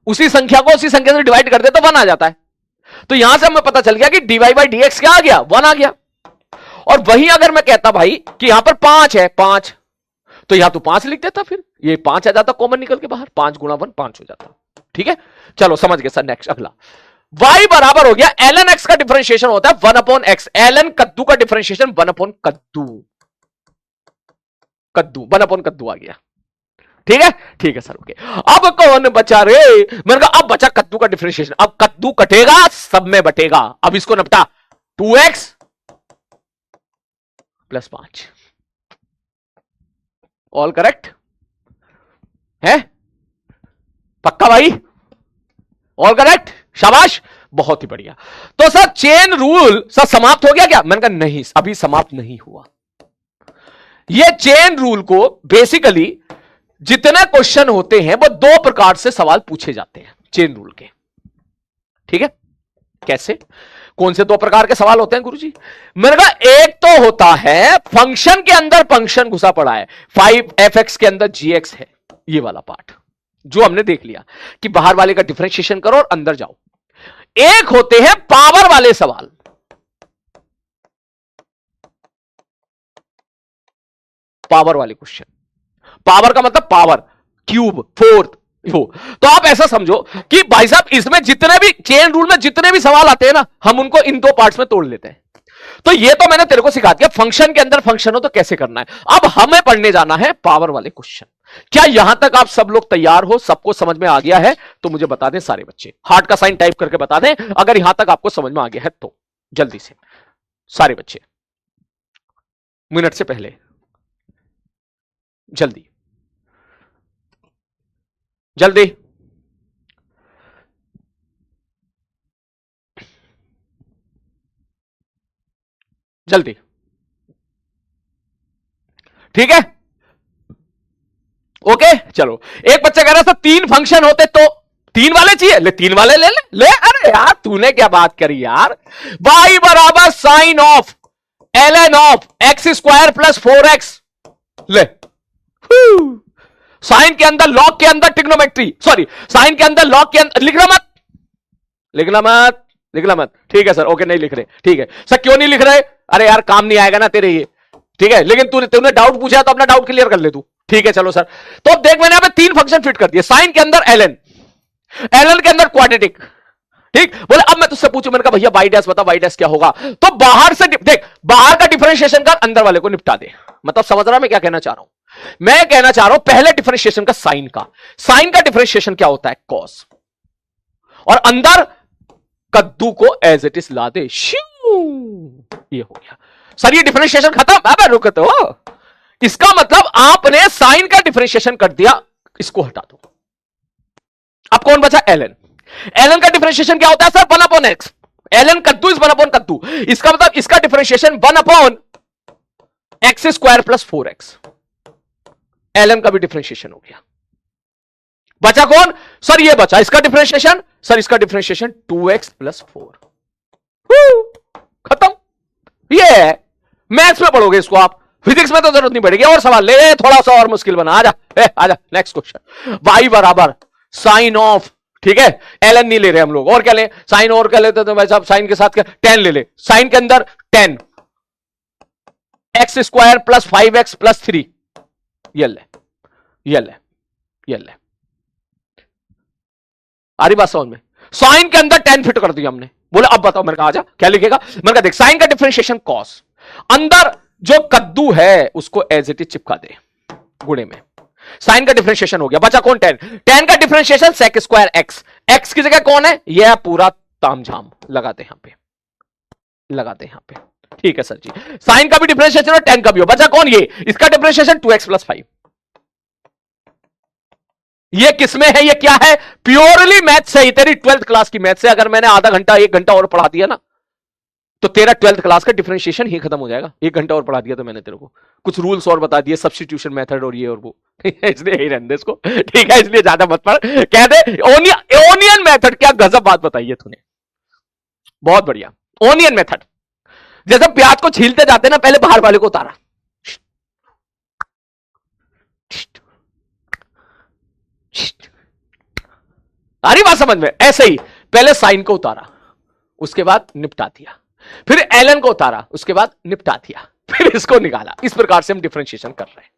उसी संख्या को उसी संख्या से डिवाइड कर दे तो 1 आ जाता है। तो यहां से हमें पता चल गया कि dy बाई dx क्या आ गया? 1 आ गया। और वहीं अगर मैं कहता भाई कि यहां पर 5 है, 5, तो यहां तो 5 लिख देता, फिर ये 5 आ जाता कॉमन निकल के बाहर, 5 गुणा 1 5 हो जाता, ठीक है। चलो समझ गए सर। नेक्स्ट अगला, y बराबर हो गया ln x का डिफरेंशिएशन होता है 1 अपॉन एक्स, ln कद्दू का डिफरेंशिएशन 1 अपॉन कद्दू, कद्दू 1 अपॉन कद्दू आ गया, ठीक है, ठीक है सर ओके। अब कौन बचा रे? मैंने कहा अब बचा कद्दू का डिफरेंशिएशन, अब कद्दू कटेगा सब में बटेगा, अब इसको निपटा, 2x प्लस 5, ऑल करेक्ट है? पक्का भाई? ऑल करेक्ट, शाबाश, बहुत ही बढ़िया। तो सर चेन रूल सर समाप्त हो गया क्या? मैंने कहा नहीं, अभी समाप्त नहीं हुआ। ये चेन रूल को बेसिकली जितने क्वेश्चन होते हैं वो 2 प्रकार से सवाल पूछे जाते हैं चेन रूल के, ठीक है। कैसे? कौन से दो प्रकार के सवाल होते हैं गुरुजी? मैंने कहा एक तो होता है फंक्शन के अंदर फंक्शन घुसा पड़ा है, 5f(x) के अंदर gx है, ये वाला पार्ट जो हमने देख लिया कि बाहर वाले का डिफरेंशिएशन करो और अंदर जाओ। एक होते हैं पावर वाले सवाल, पावर वाले क्वेश्चन। पावर का मतलब पावर, क्यूब, फोर्थ, वो। तो आप ऐसा समझो कि भाई साहब इसमें जितने भी चेन रूल में जितने भी सवाल आते हैं ना, हम उनको इन दो पार्ट्स में तोड़ लेते हैं। तो ये तो मैंने तेरे को सिखा दिया फंक्शन के अंदर फंक्शन हो तो कैसे करना है। अब हमें पढ़ने जाना है पावर वाले क्वेश्चन। क्या यहां तक आप सब लोग तैयार हो? सबको समझ में आ गया है तो मुझे बता दें सारे बच्चे, हार्ट का साइन टाइप करके बता दें अगर यहां तक आपको समझ में आ गया है तो, जल्दी से सारे बच्चे, मिनट से पहले जल्दी जल्दी। जल्दी, ठीक है, ओके। चलो, एक बच्चा कह रहा था तीन फंक्शन होते तो, तीन वाले चाहिए, ले तीन वाले ले। अरे यार तूने क्या बात करी यार। y बराबर sine of ln of x² plus 4x, ले साइन के अंदर लॉग के अंदर ट्रिग्नोमेट्री, सॉरी साइन के अंदर लॉग के अंदर, लिखना मत लिखना मत लिखना मत, ठीक है सर, ओके नहीं लिख रहे, ठीक है सर। क्यों नहीं लिख रहे? अरे यार काम नहीं आएगा ना तेरे ये, ठीक है, लेकिन तूने डाउट पूछा तो अपना डाउट क्लियर कर ले तू, ठीक है चलो सर। तो अब देख मैंने यहां पे तीन फंक्शन फिट कर दिए, साइन के अंदर ln, ln के अंदर क्वाड्रेटिक, ठीक। बोले अब मैं तुझसे पूछूं, मैंने कहा भैया वाई डैश बता, वाई डैश क्या होगा? तो बाहर से देख, बाहर का डिफरेंशिएशन कर, अंदर वाले को निपटा दे। मतलब समझ रहा मैं क्या कहना चाह रहा हूं? मैं कहना चाह रहा हूं पहले डिफरेंशिएशन का साइन का डिफरेंशिएशन क्या होता है? कॉस, और अंदर कद्दू को एज इट इज ला दे, ये हो गया सर, ये डिफरेंशिएशन खत्म। अब रुक तो, इसका मतलब आपने साइन का डिफरेंशिएशन कर दिया, इसको हटा दो। अब कौन बचा? ln। ln का डिफरेंशिएशन क्या होता है सर? 1/x। ln कद्दू इज 1/, कद्दू, इसका मतलब इसका differentiation 1/x² plus 4x। ln का भी डिफरेंशिएशन हो गया। बचा कौन सर? ये बचा, इसका डिफरेंशिएशन सर, इसका डिफरेंशिएशन 2x प्लस 4, खत्म। ये है, मैथ्स में पढ़ोगे इसको आप, फिजिक्स में तो जरूरत नहीं पड़ेगी। और सवाल ले, थोड़ा सा और मुश्किल बना, आजा आजा नेक्स्ट क्वेश्चन। y बराबर साइन ऑफ, ठीक है, ln नहीं ले रहे हम लोग, और क्या ले? साइन और क्या लेते तो भाई साहब, साइन के साथ क्या? tan ले ले, साइन के अंदर tan, x² plus 5x plus 3, ये ले ये ले ये ले। आ रही बात समझ में? साइन के अंदर tan फिट कर दिया हमने। बोले अब बताओ, मैंने कहा आजा क्या लिखेगा? मैंने कहा देख, साइन का डिफरेंशिएशन cos, अंदर जो कद्दू है उसको एज इट इज चिपका दे गुणे में, साइन का डिफरेंशिएशन हो गया। बचा कौन? tan। tan का डिफरेंशिएशन sec² x, x की जगह कौन है? यह पूरा तामझाम लगाते यहां पे, लगाते यहां पे, ठीक है सर जी। साइन का भी डिफरेंशिएशन और tan का भी हो। बचा कौन? ये, इसका डिफरेंशिएशन 2x प्लस 5। ये किसमें है? ये क्या है? प्योरली मैथ से ही, तेरी 12th क्लास की मैथ से। अगर मैंने आधा घंटा 1 घंटा और पढ़ा दिया ना, तो तेरा 12th क्लास का डिफरेंशिएशन ही खत्म हो जाएगा। 1 घंटा और पढ़ा दिया तो मैंने तेरे को, कुछ रूल्स और बता दिए, सब्स्टिट्यूशन मेथड और ये और वो, इसलिए ही रहने दे इसको, ठीक है, इसलिए ज्यादा मत पढ़। कह दे ओनियन मेथड, क्या गजब बात बताई है तूने, बहुत बढ़िया। ओनियन मेथड, जैसे प्याज को छीलते जाते ना, पहले बाहर वाले को उतारा, आ रही बात समझ में? ऐसे ही पहले साइन को उतारा, उसके बाद निपटा दिया, फिर ln को उतारा, उसके बाद निपटा दिया, फिर इसको निकाला। इस प्रकार से हम डिफरेंशिएशन कर रहे हैं।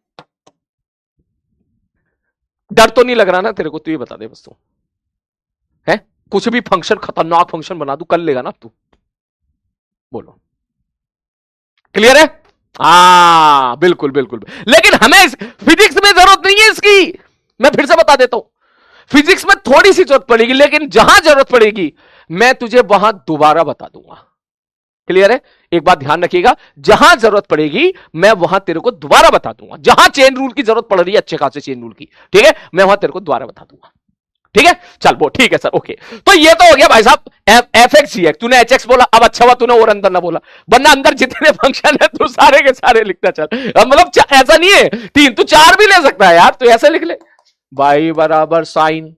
डर तो नहीं लग रहा ना तेरे को? तू ये बता दे बस, तू है कुछ भी फंक्शन, खतरनाक फंक्शन बना दू, कर लेगा ना तू? बोलो, क्लियर है? हाँ बिल्कुल बिल्कुल। लेकिन हमें फिजिक्स में जरूरत नहीं है इसकी, मैं फिर से बता देता हूं। फिजिक्स में थोड़ी सी जरूरत पड़ेगी, लेकिन जहां जरूरत पड़ेगी मैं तुझे वहां दोबारा बता दूंगा। क्लियर है? एक बात ध्यान रखिएगा, जहां जरूरत पड़ेगी मैं वहां तेरे को दोबारा बता दूंगा। जहां चेन रूल की जरूरत पड़ रही है, अच्छे खासे चेन रूल की, ठीक है, मैं वहां तेरे को दोबारा बता दूंगा। ठीक है, चल वो ठीक है सर, ओके। तो ये तो हो गया भाई साहब fx gx, तूने hx बोला, अब अच्छा हुआ तूने और अंदर ना बोला, वरना अंदर जितने फंक्शन है तू सारे के सारे लिखना चल। मतलब ऐसा नहीं है 3, तू 4 भी ले सकता है यार, तू ऐसे लिख ले, y बराबर साइन,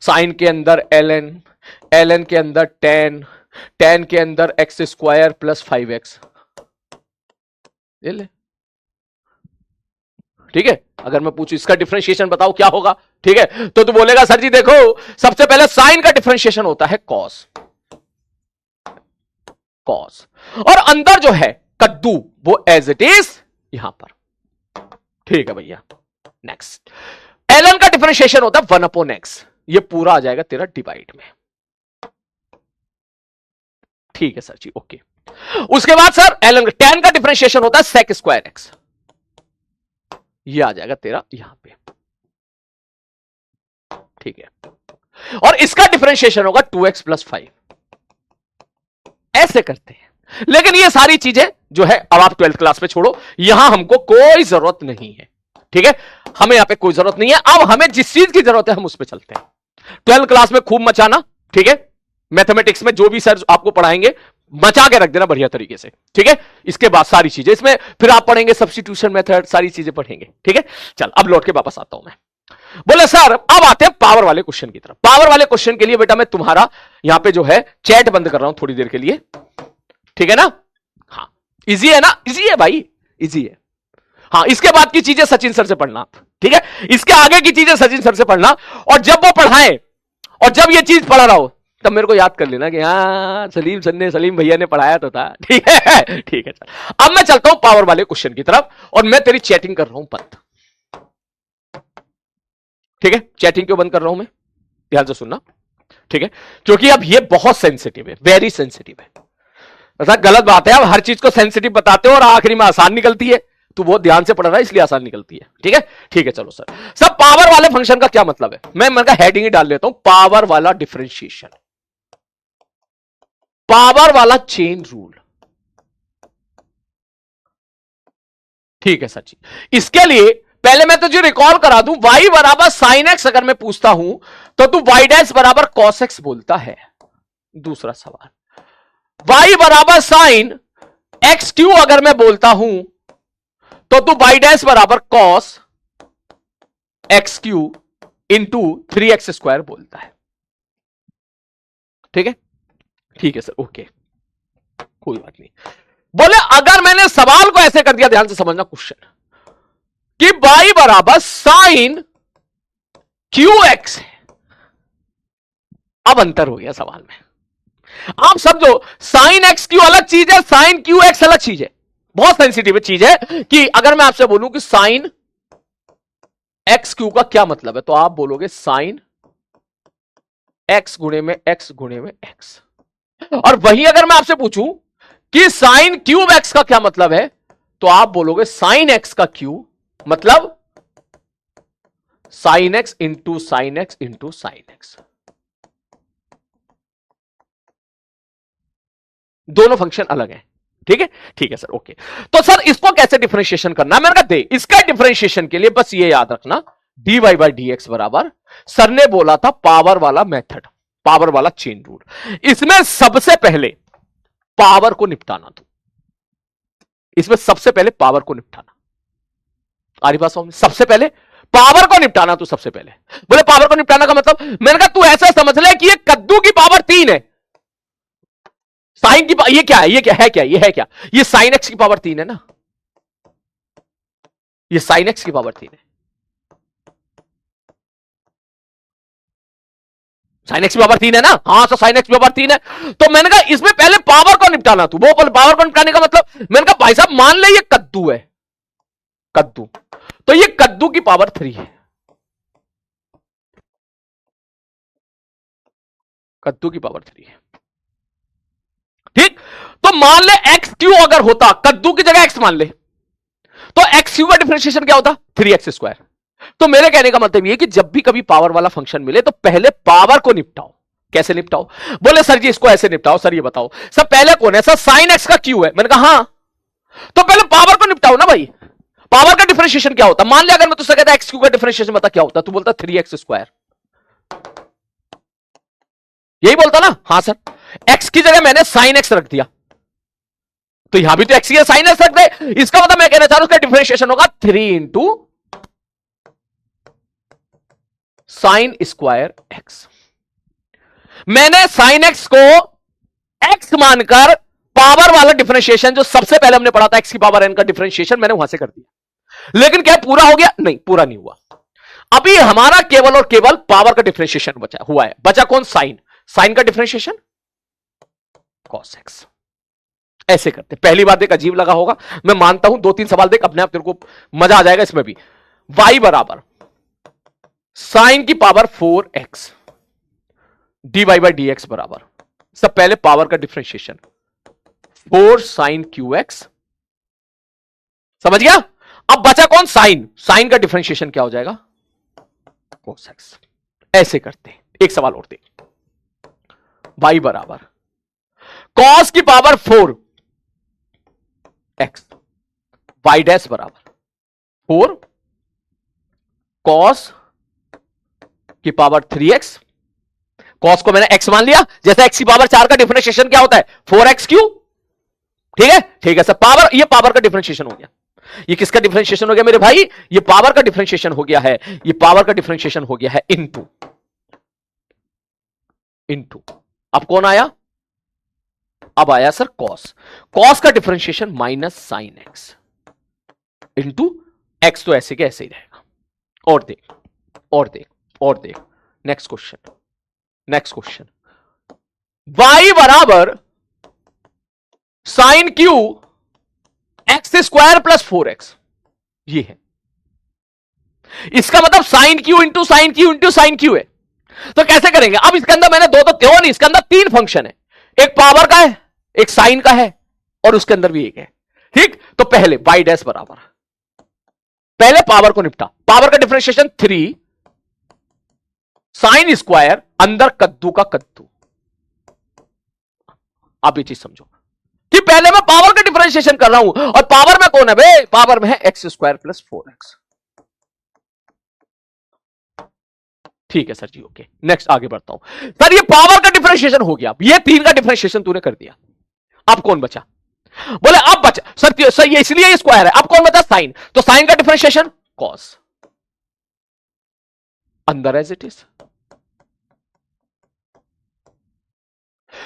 साइन के अंदर ln, ln के अंदर tan, 10 के अंदर एक्स स्क्वायर प्लस 5x, ये ले। ठीक है, अगर मैं पूछूं इसका डिफरेंशिएशन बताओ क्या होगा, ठीक है, तो तू बोलेगा सर जी देखो सबसे पहले साइन का डिफरेंशिएशन होता है कॉस, कॉस, और अंदर जो है कद्दू वो एज इट इज यहां पर। ठीक है भैया, नेक्स्ट ln का डिफरेंशिएशन होता है 1/x, ये पूरा आ जाएगा तेरा डिवाइड में। ठीक है सर जी, ओके। उसके बाद सर ln tan का डिफरेंशिएशन होता है sec स्क्वायर x, ये आ जाएगा तेरा यहां पे। ठीक है, और इसका डिफरेंशिएशन होगा 2x प्लस 5, ऐसे करते हैं। लेकिन ये सारी चीजें जो है अब आप 12th क्लास में छोड़ो, यहां हमको कोई जरूरत नहीं है। ठीक है, हमें यहां पे कोई जरूरत नहीं है। अब हमें जिस चीज की जरूरत है हम उस पर चलते हैं। 12th क्लास में खूब मचाना, ठीक है, मैथमेटिक्स में जो भी सर आपको पढ़ाएंगे मचा के रख देना बढ़िया तरीके से। ठीक है, इसके बाद सारी चीजें इसमें फिर आप पढ़ेंगे, सब्स्टिट्यूशन मेथड, सारी चीजें पढ़ेंगे। ठीक है, चल अब लौट के वापस आता हूं मैं। बोले सर अब आते हैं पावर वाले क्वेश्चन की तरफ। पावर वाले क्वेश्चन के लिए बेटा मैं तुम्हारा यहां पे जो है चैट बंद कर रहा हूं थोड़ी देर के लिए, ठीक है ना। हाँ, इजी है ना, इजी है भाई, इजी है। हाँ, इसके बाद की चीजें सचिन सर से पढ़ना आप, ठीक है, इसके आगे की चीजें सचिन सर से पढ़ना, और जब वो पढ़ाए और जब ये चीज पढ़ा रहा हो तब मेरे को याद कर लेना कि हाँ सलीम सर ने, सलीम भैया ने पढ़ाया तो था। ठीक है, ठीक है। चल अब मैं चलता हूं पावर वाले क्वेश्चन की तरफ, और मैं तेरी चैटिंग कर रहा हूं बंद। ठीक है, चैटिंग क्यों बंद कर रहा हूं मैं, ध्यान से सुनना। ठीक है, क्योंकि अब ये बहुत सेंसिटिव है, वेरी सेंसिटिव है। ऐसा गलत बात है, अब हर चीज को सेंसिटिव बताते हो और आखिरी में आसान निकलती है। तू बहुत ध्यान से पढ़ रहा है इसलिए आसान निकलती है। ठीक है, ठीक है, चलो सर। सब पावर वाले फंक्शन का क्या मतलब है, मैं हेडिंग ही डाल लेता हूं, पावर वाला डिफरेंशिएशन, पावर वाला चेन रूल। ठीक है सर जी, इसके लिए पहले मैं तुझे रिकॉल करा दूं, y बराबर साइन एक्स अगर मैं पूछता हूं तो तू y डैश बराबर कॉस एक्स बोलता है। दूसरा सवाल, y बराबर साइन एक्स क्यू अगर मैं बोलता हूं तो तू y डैश बराबर cos x cube into 3x square बोलता है। ठीक है, ठीक है सर, ओके, कोई बात नहीं। बोले अगर मैंने सवाल को ऐसे कर दिया, ध्यान से समझना क्वेश्चन, कि y बराबर साइन क्यू एक्स है, अब अंतर हो गया सवाल में। आप समझो, साइन एक्स क्यू अलग चीज है, साइन क्यू एक्स अलग चीज है, बहुत सेंसिटिव चीज है। कि अगर मैं आपसे बोलूं कि साइन एक्स क्यू का क्या मतलब है, तो आप बोलोगे साइन एक्स गुणे में एक्स गुणे में एक्स। और वहीं अगर मैं आपसे पूछूं कि साइन क्यूब एक्स का क्या मतलब है, तो आप बोलोगे साइन एक्स का क्यू मतलब sign x into sine x into sine x. दोनों फंक्शन अलग हैं। ठीक है, ठीक है सर, ओके। तो सर इसको कैसे डिफरेंशिएशन करना है, मैंने कहा दे, इसका डिफरेंशिएशन के लिए बस ये याद रखना, dy बाई डी एक्स बराबर, सर ने बोला था पावर वाला मेथड, पावर वाला चेन रूल। इसमें सबसे पहले पावर को निपटाना, तो इसमें सबसे पहले पावर को निपटाना, आ रही बात समझ में, सबसे पहले पावर को निपटाना। तो सबसे पहले बोले पावर को निपटाना का मतलब, मैंने कहा तू ऐसा समझ ले कि ये कद्दू की पावर 3 है, साइन की ये क्या है, ये क्या है, क्या ये है, क्या ये साइन एक्स की पावर 3 है ना, ये साइन एक्स की पावर 3 है, साइन एक्स की पावर 3 है ना, हाँ तो साइन एक्स की पावर 3 है। तो मैंने कहा इसमें पहले पावर को निपटाना, तू वो पावर को निपटाने का मतलब, मैंने कहा भाई साहब मान ले ये कद्दू है, कद्दू, तो ये कद्दू की पावर 3 है, कद्दू की पावर 3 है। ठीक, तो मान ले एक्स क्यू अगर होता, कद्दू की जगह एक्स मान ले, तो एक्स क्यू का डिफरेंशिएशन क्या होता, 3x स्क्वायर। तो मेरे कहने का मतलब यह कि जब भी कभी पावर वाला फंक्शन मिले तो पहले पावर को निपटाओ। कैसे निपटाओ, बोले सर जी इसको ऐसे निपटाओ। सर ये बताओ सर पहले कौन है, सर साइन एक्स का क्यू है। मैंने कहा हां, तो पहले पावर को निपटाओ ना भाई। पावर का डिफरेंशिएशन क्या होता, मान लिया अगर मैं तुझसे कहता एक्स क्यू का डिफरेंशिएशन बता क्या होता, तू बोलता 3x स्क्वायर, यही बोलता ना। हां सर, एक्स की जगह मैंने साइन एक्स रख दिया, तो यहां भी तो एक्स की साइन एक्स रख दे, इसका मतलब मैं कहना चाह रहा हूं उसका डिफरेंशिएशन होगा 3 इंटू साइन स्क्वायर एक्स। मैंने साइन एक्स को एक्स मानकर पावर वाला डिफरेंशिएशन जो सबसे पहले हमने पढ़ा था एक्स की पावर एन का डिफरेंशिएशन मैंने वहां से कर दिया, लेकिन क्या पूरा हो गया? नहीं, पूरा नहीं हुआ। अभी हमारा केवल और केवल पावर का डिफरेंशिएशन बचा हुआ है। बचा कौन? साइन। साइन का डिफरेंशिएशन कॉस एक्स। ऐसे करते। पहली बार देख अजीब लगा होगा, मैं मानता हूं। 2-3 सवाल देख, अपने आप तेरे को मजा आ जाएगा इसमें भी। y बराबर साइन की power 4x dy by D x बराबर, सब पहले पावर का डिफरेंशिएशन 4 साइन क्यू एक्स। समझ गया? अब बचा कौन? साइन। साइन का डिफरेंशिएशन क्या हो जाएगा? cos x। ऐसे करते हैं। एक सवाल और देख, y बराबर cos की पावर 4 x y डैश बराबर 4 cos की पावर 3x। cos को मैंने x मान लिया, जैसे x की पावर 4 का डिफरेंशिएशन क्या होता है? 4x cube. ठीक है, ठीक है सर। पावर, ये पावर का डिफरेंशिएशन हो गया। ये किसका डिफरेंशिएशन हो गया मेरे भाई? ये पावर का डिफरेंशिएशन हो गया है। ये पावर का डिफरेंशिएशन हो गया है इनटू इनटू। अब कौन आया? अब आया सर cos। cos का differentiation minus sine x into x, तो ऐसे के ऐसे ही रहेगा। और देख और देख और देख, next question. Next question, y बराबर sine cube x square plus 4x। ये है, इसका मतलब sine cube into sine cube into sine cube है। तो कैसे करेंगे? अब इसके अंदर मैंने दो तो क्यों नहीं, इसके अंदर 3 फंक्शन है, एक पावर का है, एक साइन का है, और उसके अंदर भी एक है। ठीक, तो पहले y डैश बराबर, पहले पावर को निपटा। पावर का डिफरेंशिएशन 3 साइन स्क्वायर, अंदर कद्दू का कद्दू। आप ये चीज समझो कि पहले मैं पावर का डिफरेंशिएशन कर रहा हूं, और पावर में कौन है बे? पावर में है एक्स स्क्वायर प्लस 4x। ठीक है सर जी, ओके। नेक्स्ट आगे बढ़ता हूं। सर ये पावर का डिफरेंशिएशन हो गया, ये 3 का डिफरेंशिएशन तूने कर दिया। अब कौन बचा? बोले अब बचा सर ये इसलिए स्क्वायर है। अब कौन बचा? साइन। तो साइन का डिफरेंशिएशन कॉस, अंदर एज इट इज।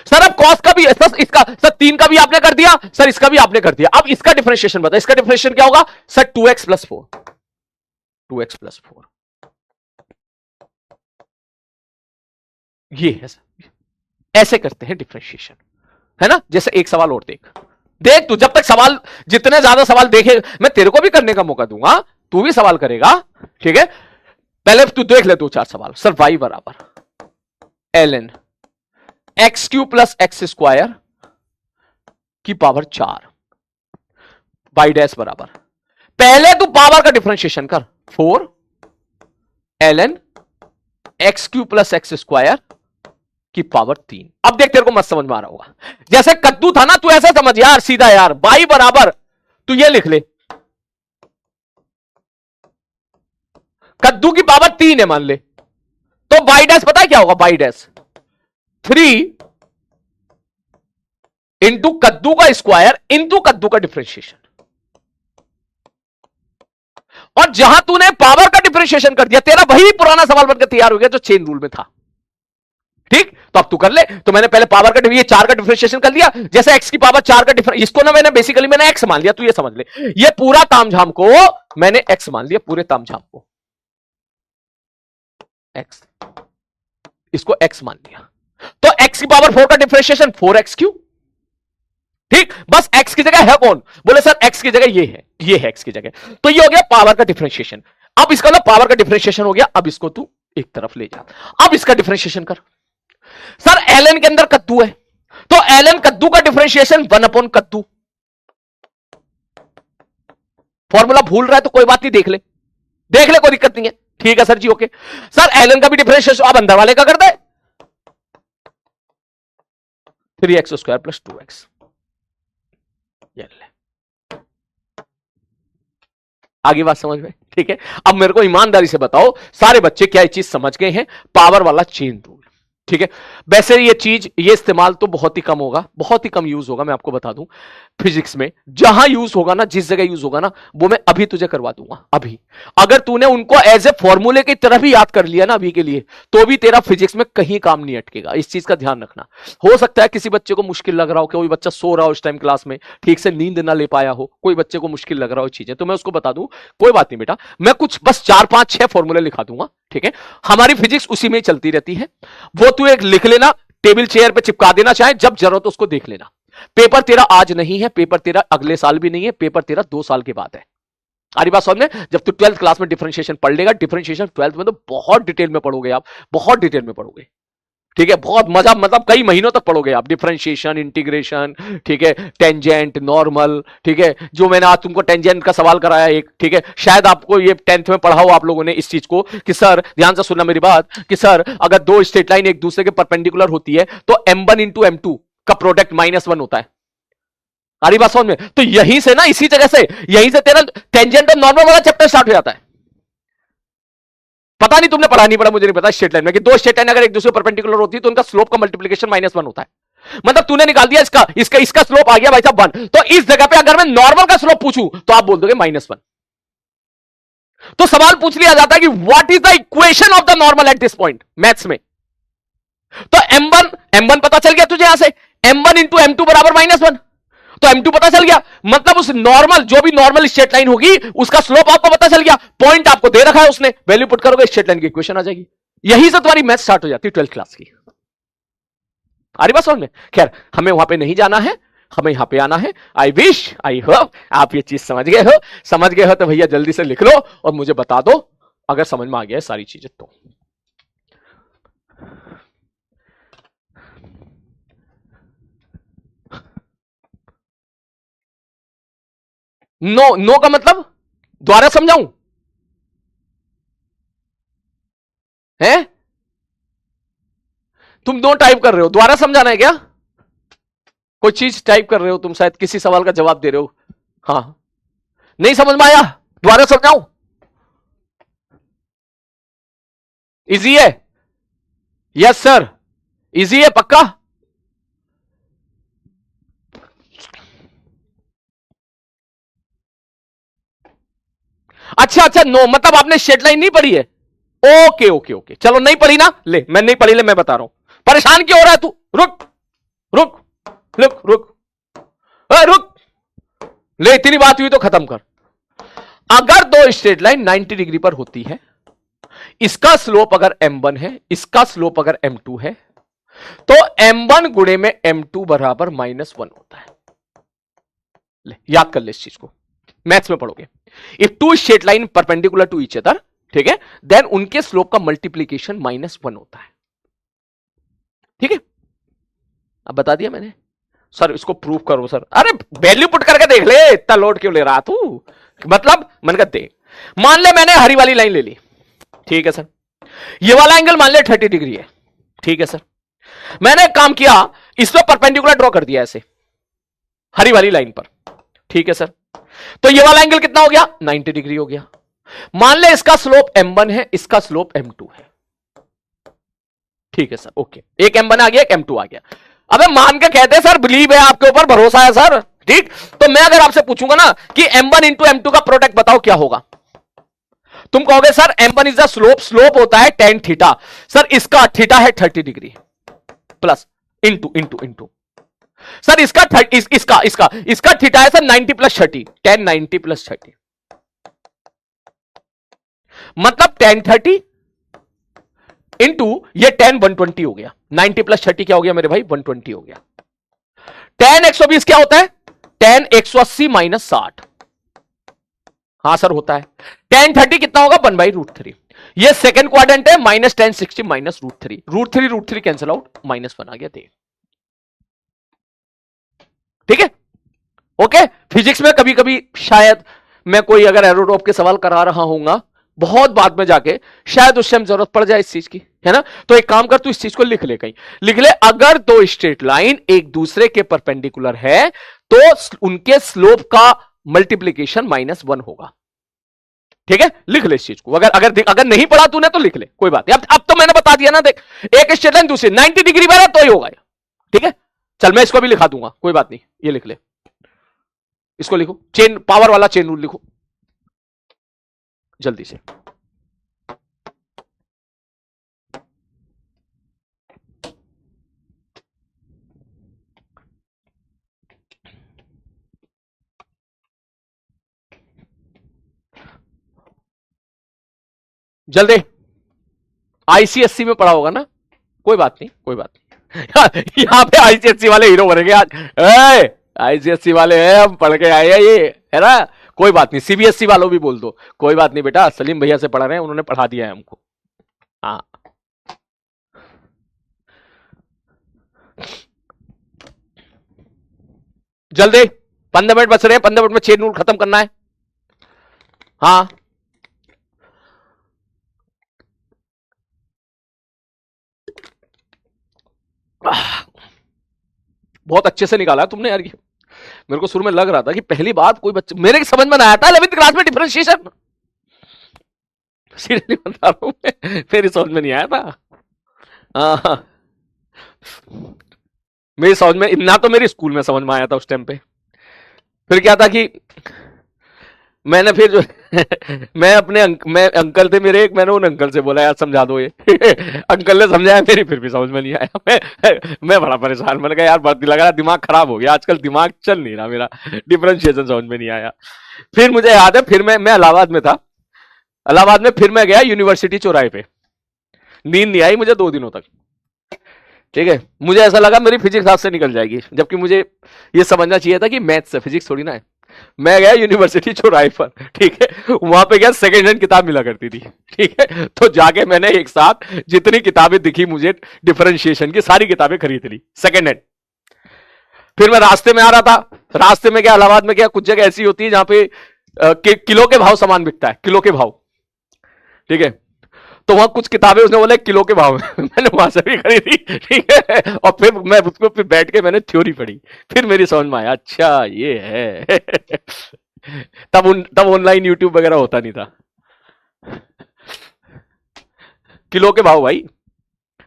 सर अब कॉस का भी सर, इसका सर 3 का भी आपने कर दिया, सर इसका भी आपने कर दिया। अब इसका डिफरेंशिएशन बता। इसका डिफरेंशिएशन क्या होगा? Sir 2x plus 4, 2x plus 4। ये है सर, ऐसे करते हैं डिफरेंशिएशन, है ना? जैसे एक सवाल और देख। देख तू, जब तक सवाल, जितने ज्यादा सवाल देखे, मैं तेरे को भी करने का मौका दूंगा, तू भी सवाल करेगा। ठीक है, पहले तू देख ले 2-4 सवाल। सर y बराबर ln x Q plus x square की पावर 4 y डैश बराबर, पहले तू पावर का डिफरेंशिएशन कर 4 ln x Q plus x square की पावर 3। अब देख तेरे को मत समझ में आ रहा होगा। जैसे कद्दू था ना, तू ऐसे समझ यार, सीधा यार। y बराबर तू ये लिख ले, कद्दू की पावर 3 है मान ले, तो y डैश पता है क्या होगा? y डैश 3 इंटू कद्दू का स्क्वायर इंटू कद्दू का डिफरेंशिएशन। और जहां तूने पावर का डिफरेंशिएशन कर दिया, तेरा वही पुराना सवाल बनकर तैयार हो गया जो चेन रूल में था। ठीक, तो अब तू कर ले। तो मैंने पहले पावर का, ये 4 का डिफरेंशिएशन कर लिया। जैसे x की पावर 4 का डिफरेंस, इसको ना मैंने बेसिकली मैंने x मान लिया, तू ये समझ ले। ये पूरा तामझाम को मैंने x मान लिया, पूरे तामझाम को x, इसको x मान लिया। तो x की पावर 4 का डिफरेंशिएशन 4x क्यूब। ठीक, बस x की जगह है कौन? बोले सर x की जगह ये है, ये है x की जगह। तो ये हो गया पावर का डिफरेंशिएशन। अब इसका मतलब पावर का डिफरेंशिएशन हो गया। अब इसको तू एक तरफ ले जा। अब इसका डिफरेंशिएशन कर। सर ln के अंदर कद्दू है, तो ln कद्दू का डिफरेंशिएशन 1 अपॉन कद्दू। फॉर्मूला भूल रहा है तो कोई बात नहीं, देख ले, देख ले, कोई दिक्कत नहीं है। ठीक है सर जी, ओके। सर ln का भी डिफरेंशिएशन अब अंदर वाले का कर दे, 3x स्क्वायर प्लस 2x। आगे बात समझ में? ठीक है, अब मेरे को ईमानदारी से बताओ, सारे बच्चे क्या ये चीज समझ गए हैं? पावर वाला चेन रूल ठीक है। वैसे ये चीज, ये इस्तेमाल तो बहुत ही कम होगा, बहुत ही कम यूज होगा, मैं आपको बता दूं। फिजिक्स में जहां यूज होगा ना, जिस जगह यूज होगा ना, वो मैं अभी तुझे करवा दूंगा अभी। अगर तूने उनको एज ए फॉर्मूले की तरह भी याद कर लिया ना अभी के लिए, तो भी तेरा फिजिक्स में कहीं काम नहीं अटकेगा। इस चीज का ध्यान रखना। हो सकता है किसी बच्चे को मुश्किल लग रहा हो, कोई बच्चा सो रहा हो उस टाइम क्लास में, ठीक से नींद ना ले पाया हो, कोई बच्चे को मुश्किल लग रहा हो चीजें, तो मैं उसको बता दूं कोई बात नहीं बेटा, मैं कुछ बस 4 5 6 फॉर्मूले लिखा दूंगा, ठीक है। हमारी फिजिक्स उसी में चलती रहती है, वो तू एक लिख लेना, टेबल चेयर पे चिपका देना, चाहे जब जरूरत उसको देख लेना। पेपर तेरा आज नहीं है, पेपर तेरा अगले साल भी नहीं है, पेपर तेरा 2 साल के बाद है। आरी बात समझ में? जब तू 12th क्लास में डिफरेंशिएशन पढ़ लेगा, डिफरेंशिएशन 12th में तो बहुत डिटेल में पढ़ोगे आप, बहुत डिटेल में पढ़ोगे, ठीक है। बहुत मजा, मतलब कई महीनों तक पढ़ोगे आप डिफरेंशिएशन, इंटीग्रेशन, ठीक है, टेंजेंट, नॉर्मल, ठीक है। जो मैंने आज तुमको टेंजेंट का सवाल कराया एक, ठीक है, शायद आपको ये 10th में पढ़ा हो आप लोगों ने इस चीज को, कि सर ध्यान से सुनना मेरी बात, कि सर अगर दो स्ट्रेट लाइन एक दूसरे के परपेंडिकुलर होती है तो m1 इंटू m2 का प्रोडक्ट -1 होता है। आरी बात समझ में? तो यहीं से ना, इसी जगह से, यहीं से तेरा टेंजेंट और नॉर्मल वाला चैप्टर स्टार्ट हो जाता है। पता नहीं तुमने पढ़ा नहीं पढ़ा, मुझे नहीं पता, स्ट्रेट लाइन में कि दो स्ट्रेट लाइन अगर एक दूसरे परपेंडिकुलर होती है तो उनका स्लोप का मल्टीप्लिकेशन -1 होता है। मतलब तूने निकाल दिया इसका इसका इसका स्लोप आ गया भाई साहब 1, तो इस जगह पे अगर मैं नॉर्मल का स्लोप पूछूं तो आप बोल दोगे -1। तो सवाल पूछ लिया जाता है कि what is the equation of the normal at this point maths में। तो m1 पता चल गया तुझे, यहां से m1 इंटू m2 बराबर -1, तो m2 पता चल गया। मतलब उस नॉर्मल, जो भी नॉर्मल स्ट्रेट लाइन होगी उसका स्लोप आपको पता चल गया, पॉइंट आपको दे रखा है उसने, वैल्यू पुट करोगे स्ट्रेट लाइन की इक्वेशन आ जाएगी। यहीं से तुम्हारी मैथ स्टार्ट हो जाती है 12th क्लास की। आ रही बात समझ में? खैर हमें वहां पे नहीं जाना है, हमें यहां पे आना है। आई विश, आई होप आप ये चीज समझ गए हो। समझ गए हो तो भैया जल्दी से लिख लो और मुझे बता दो अगर समझ में आ गया है सारी चीजें तो। नो, नो का मतलब दोबारा समझाऊं है? तुम नो टाइप कर रहे हो, दोबारा समझाना है क्या? कोई चीज टाइप कर रहे हो तुम, शायद किसी सवाल का जवाब दे रहे हो। हाँ, नहीं समझ में आया? दोबारा समझाऊं? इजी है? यस सर, इजी है पक्का? अच्छा अच्छा, नो मतलब आपने स्ट्रेट लाइन नहीं पढ़ी है। ओके ओके ओके, चलो नहीं पढ़ी ना, ले मैं नहीं पढ़ी, ले मैं बता रहा हूं। परेशान क्यों हो रहा है तू? रुक रुक रुक रुक रुक, ले इतनी बात हुई तो खत्म कर। अगर दो स्ट्रेट लाइन 90 डिग्री पर होती है, इसका स्लोप अगर m1 है, इसका स्लोप अगर m2 है, तो m1 गुणे में m2 बराबर -1 होता है। ले याद कर ले इस चीज को, मैथ्स में पढ़ोगे। If two straight line perpendicular to each other, ठीक है, देन उनके स्लोप का मल्टीप्लीकेशन -1 होता है। ठीक है, अब बता दिया मैंने। सर इसको प्रूव करो सर। अरे वैल्यू पुट करके देख ले, इतना लोड क्यों ले रहा तू? मतलब मन कर देख, मान ले मैंने हरी वाली लाइन ले ली, ठीक है सर, ये वाला एंगल मान ले 30 डिग्री है, ठीक है सर। मैंने एक काम किया, इस पर परपेंडिकुलर ड्रॉ कर दिया ऐसे हरी वाली लाइन पर, ठीक है सर। तो ये वाला एंगल कितना हो गया? 90 डिग्री हो गया। मान ले इसका स्लोप m1 है, इसका स्लोप m2 है, ठीक है सर। ओके, एक m1 आ गया, एक m2 आ गया। अबे मान के कहते हैं सर, बिलीव है आपके ऊपर, भरोसा है सर, ठीक। तो मैं अगर आपसे पूछूंगा ना कि m1 इंटू m2 का प्रोडक्ट बताओ क्या होगा, तुम कहोगे sir m1 is the slope, slope होता है tan थीटा। सर इसका थीटा है 30 degree plus into into into, sir इसका इसका थीटा है सर 90 प्लस 30, tan 90 प्लस 30, मतलब tan 30 इंटू ये tan 120 हो गया। 90 प्लस 30 क्या हो गया मेरे भाई? 120 हो गया। tan 120 क्या होता है? tan 180 माइनस 60, हाँ सर होता है। tan 30 कितना होगा? 1/√3। ये सेकंड क्वाड्रेंट है, -tan 60 माइनस √3, √3 कैंसिल आउट, -1 आ गया। देख, ठीक है, ओके। फिजिक्स में कभी कभी शायद मैं कोई अगर एरोटॉप के सवाल करा रहा हूंगा बहुत बाद में जाके, शायद उस टाइम जरूरत पड़ जाए इस चीज की, है ना। तो एक काम कर, तू इस चीज को लिख ले, कहीं लिख ले। अगर दो स्ट्रेट लाइन एक दूसरे के परपेंडिकुलर है तो उनके स्लोप का मल्टीप्लीकेशन -1 होगा। ठीक है, लिख ले इस चीज को, अगर अगर अगर नहीं पढ़ा तूने तो लिख ले, कोई बात नहीं। अब तो मैंने बता दिया ना, देख एक स्ट्रेट लाइन दूसरी 90 डिग्री वाला तो ही होगा, ठीक है। चल मैं इसको भी लिखा दूंगा, कोई बात नहीं, ये लिख ले, इसको लिखो, चेन पावर वाला चेन रूल लिखो जल्दी से। जल्दी, आईसीएससी में पढ़ा होगा ना, कोई बात नहीं, कोई बात नहीं। यहां पे आईसीएससी वाले हीरो बनेंगे आज, आईसीएससी वाले हैं, हम पढ़ के आए हैं ये, है ना, कोई बात नहीं। सीबीएसई वालों भी बोल दो, कोई बात नहीं बेटा, सलीम भैया से पढ़ा रहे हैं, उन्होंने पढ़ा दिया है हमको। हाँ जल्दी, 15 मिनट बच रहे हैं, 15 मिनट में 6 रूल खत्म करना है। हाँ बहुत अच्छे से निकाला तुमने यार ये, मेरे को शुरू में लग रहा था कि पहली बात कोई बच्चे मेरे समझ में आया था 11वीं क्लास में डिफरेंशिएशन, सीरियसली बता रहा हूं मैं, मेरी समझ में नहीं आया था। हाँ मेरी समझ में ना, तो मेरी स्कूल में समझ में आया था उस टाइम पे। फिर क्या था कि मैंने फिर जो मैं अपने मैं अंकल थे मेरे एक, मैंने उन अंकल से बोला यार समझा दो ये। अंकल ने समझाया, मेरी फिर भी समझ में नहीं आया। मैं बड़ा परेशान, मैंने कहा यार बढ़ती लग रहा, दिमाग खराब हो गया आजकल, दिमाग चल नहीं रहा मेरा, डिफरेंशिएशन समझ में नहीं आया। फिर मुझे याद है, फिर मैं इलाहाबाद में था, इलाहाबाद में फिर मैं गया यूनिवर्सिटी चौराहे पे, नींद नहीं आई मुझे 2 दिनों तक, ठीक है। मुझे ऐसा लगा मेरी फिजिक्स हाथ से निकल जाएगी, जबकि मुझे ये समझना चाहिए था कि मैथ्स है, फिजिक्स थोड़ी ना है। मैं गया यूनिवर्सिटी चौराहे पर, ठीक है, वहां पे गया, सेकंड हैंड किताब मिला करती थी, ठीक है, तो जाके मैंने एक साथ जितनी किताबें दिखी मुझे डिफरेंशिएशन की, सारी किताबें खरीद ली सेकंड हैंड। फिर मैं रास्ते में आ रहा था, रास्ते में गया इलाहाबाद में, गया कुछ जगह ऐसी होती है जहां पे किलो के भाव सामान बिकता है, किलो के भाव, ठीक है, तो वहां कुछ किताबें उसने बोला किलो के भाव में। मैंने वहां से भी खरीदी, ठीक है, और फिर मैं उसको फिर बैठ के मैंने थ्योरी पढ़ी, फिर मेरी समझ में आया अच्छा ये है। तब ऑनलाइन यूट्यूब वगैरह होता नहीं था। किलो के भाव भाई,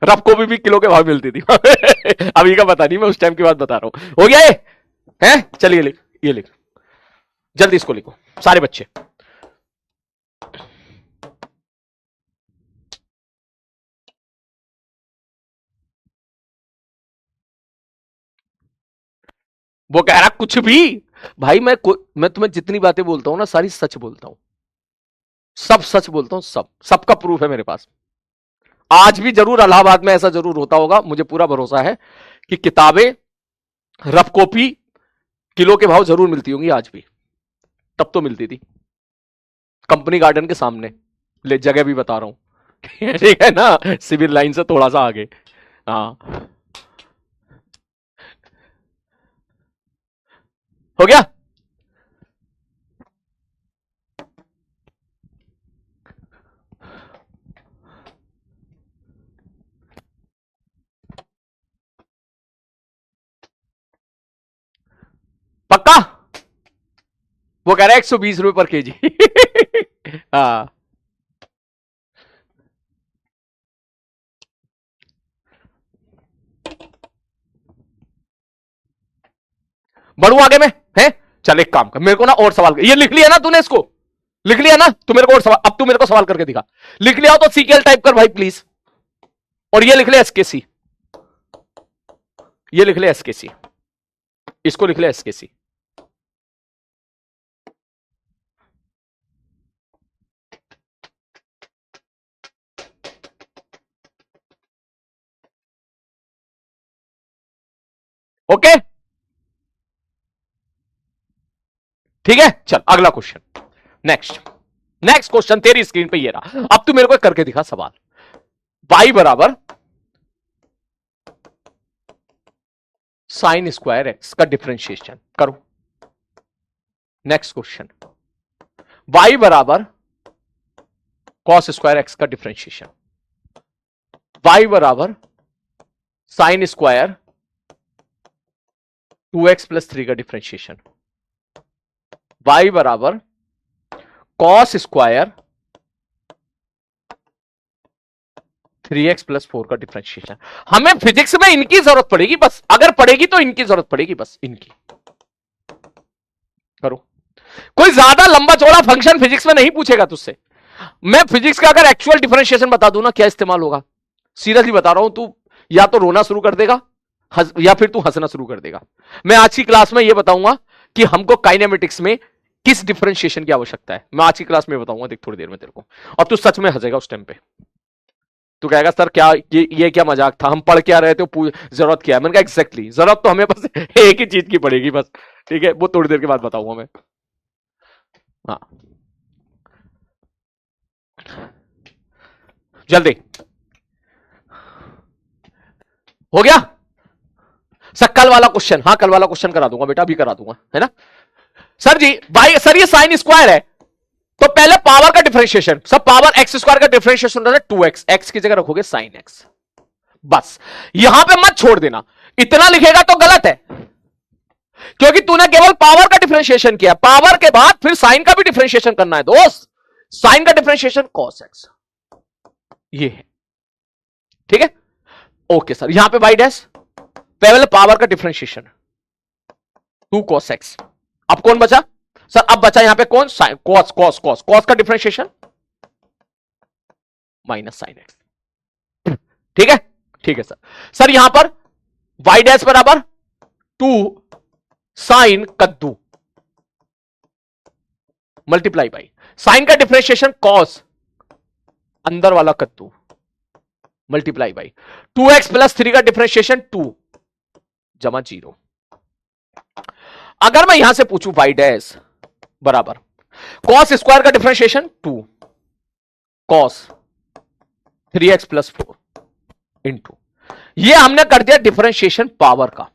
रफ को भी किलो के भाव मिलती थी। अभी का पता नहीं, मैं उस टाइम की बात बता रहा हूं। हो गया ये है, चलिए लिख, ये लिख जल्दी, इसको लिखो सारे बच्चे। वो कह रहा कुछ भी, भाई मैं तुम्हें जितनी बातें बोलता हूं ना, सारी सच बोलता हूं, सब सच बोलता हूं, सब सबका प्रूफ है मेरे पास। आज भी जरूर इलाहाबाद में ऐसा जरूर होता होगा, मुझे पूरा भरोसा है कि किताबें रफ कॉपी किलो के भाव जरूर मिलती होंगी आज भी, तब तो मिलती थी कंपनी गार्डन के सामने, ले जगह भी बता रहा हूं। ठीक है ना, सिविल लाइन से थोड़ा सा आगे। हाँ हो गया, पक्का। वो कह रहा है 120 रुपए पर केजी। हाँ बढ़ू आगे में है। चल एक काम कर, मेरे को ना और सवाल कर, ये लिख लिया ना तूने, इसको लिख लिया ना, तू मेरे को और सवाल, अब तू मेरे को सवाल करके दिखा। लिख लिया हो तो सीकेएल टाइप कर भाई प्लीज, और ये लिख ले एसकेसी, ये लिख ले एसकेसी, इसको लिख ले एसकेसी। ओके ठीक है, चल अगला क्वेश्चन, नेक्स्ट नेक्स्ट क्वेश्चन तेरी स्क्रीन पे ये रहा, अब तू मेरे को करके दिखा सवाल। y बराबर साइन स्क्वायर एक्स का डिफरेंशिएशन करो। नेक्स्ट क्वेश्चन, y बराबर कॉस स्क्वायर एक्स का डिफरेंशिएशन, y बराबर साइन स्क्वायर 2x प्लस 3 का डिफरेंशिएशन, y बराबर कॉस स्क्वायर 3x+4 का डिफरेंशिएशन। हमें फिजिक्स में इनकी जरूरत पड़ेगी बस, अगर पड़ेगी तो इनकी जरूरत पड़ेगी बस, इनकी करो। कोई ज्यादा लंबा चौड़ा फंक्शन फिजिक्स में नहीं पूछेगा तुझसे। मैं फिजिक्स का अगर एक्चुअल डिफरेंशिएशन बता दूं ना क्या इस्तेमाल होगा, सीरियसली बता रहा हूं, तू या तो रोना शुरू कर देगा या फिर तू हंसना शुरू कर देगा। मैं आज की क्लास में यह बताऊंगा कि हमको काइनेमेटिक्स में किस डिफरेंशिएशन की आवश्यकता है। मैं आज की क्लास में बताऊंगा, देख थोड़ी देर में तेरे को, और तू सच में हंसेगा उस टाइम पे। तू कहेगा सर क्या ये क्या मजाक था, हम पढ़ क्या रहे थे, जरूरत क्या है। मैंने कहा एग्जैक्टली, जरूरत तो हमें बस एक ही चीज की पड़ेगी बस, ठीक है, वो थोड़ी देर के बाद बताऊंगा मैं। हाँ जल्दी हो गया सर। कल वाला क्वेश्चन, हाँ कल वाला क्वेश्चन करा दूंगा बेटा, अभी करा दूंगा, है ना सर जी। भाई सर ये साइन स्क्वायर है, तो पहले पावर का डिफरेंशिएशन, सब पावर एक्स स्क्वायर का डिफरेंशिएशन होता है 2x, एक्स की जगह रखोगे साइन एक्स, बस। यहां पे मत छोड़ देना, इतना लिखेगा तो गलत है, क्योंकि तूने केवल पावर का डिफरेंशिएशन किया, पावर के बाद फिर साइन का भी डिफरेंशिएशन करना है दोस्त। साइन का डिफरेंशिएशन cos x, ये है, ठीक है। ओके सर, यहां पे y डैश, पहले पावर का डिफरेंशिएशन 2 cos x। अब कौन बचा सर, अब बचा यहां पे कौन, sine, cos cos cos cos का डिफरेंशिएशन माइनस साइन x, ठीक है, ठीक है सर। सर यहां पर y डैश बराबर 2 साइन कद्दू मल्टीप्लाई बाई साइन का डिफरेंशिएशन cos अंदर वाला कद्दू मल्टीप्लाई बाई 2x+3 का डिफरेंशिएशन 2 जमा 0। अगर मैं यहां से पूछूं y डैश बराबर cos स्क्वायर का डिफरेंशिएशन 2 cos 3x+4 इंटू, ये हमने कर दिया डिफरेंशिएशन पावर का,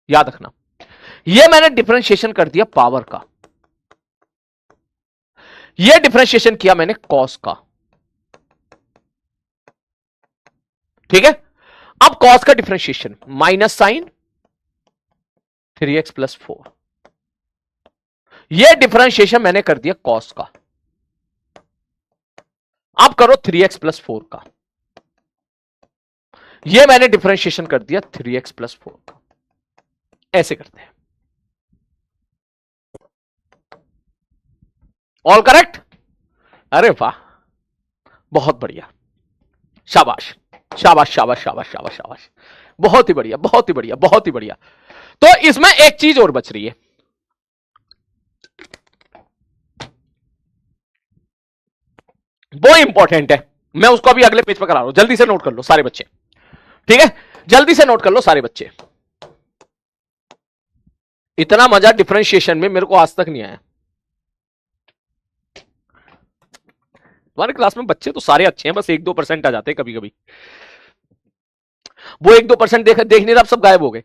याद रखना, ये मैंने डिफरेंशिएशन कर दिया पावर का, ये डिफरेंशिएशन किया मैंने cos का, ठीक है। अब cos का डिफरेंशिएशन माइनस साइन 3x+4, यह डिफरेंशिएशन मैंने कर दिया cos का। अब करो 3x+4 का, यह मैंने डिफरेंशिएशन कर दिया 3x+4 का। ऐसे करते हैं, ऑल करेक्ट, अरे वाह बहुत बढ़िया, शाबाश शाबाश शाबाश शाबाश शाबाश शाबाश, बहुत ही बढ़िया बहुत ही बढ़िया बहुत ही बढ़िया। तो इसमें एक चीज और बच रही है, वो इंपॉर्टेंट है, मैं उसको अभी अगले पेज पर करा रहा हूं, जल्दी से नोट कर लो सारे बच्चे, ठीक है, जल्दी से नोट कर लो सारे बच्चे। इतना मजा डिफरेंशिएशन में मेरे को आज तक नहीं आया। हमारे क्लास में बच्चे तो सारे अच्छे हैं, बस 1-2% आ जाते हैं कभी कभी, वो 1-2% देख नहीं रहा, अब सब गायब हो गए।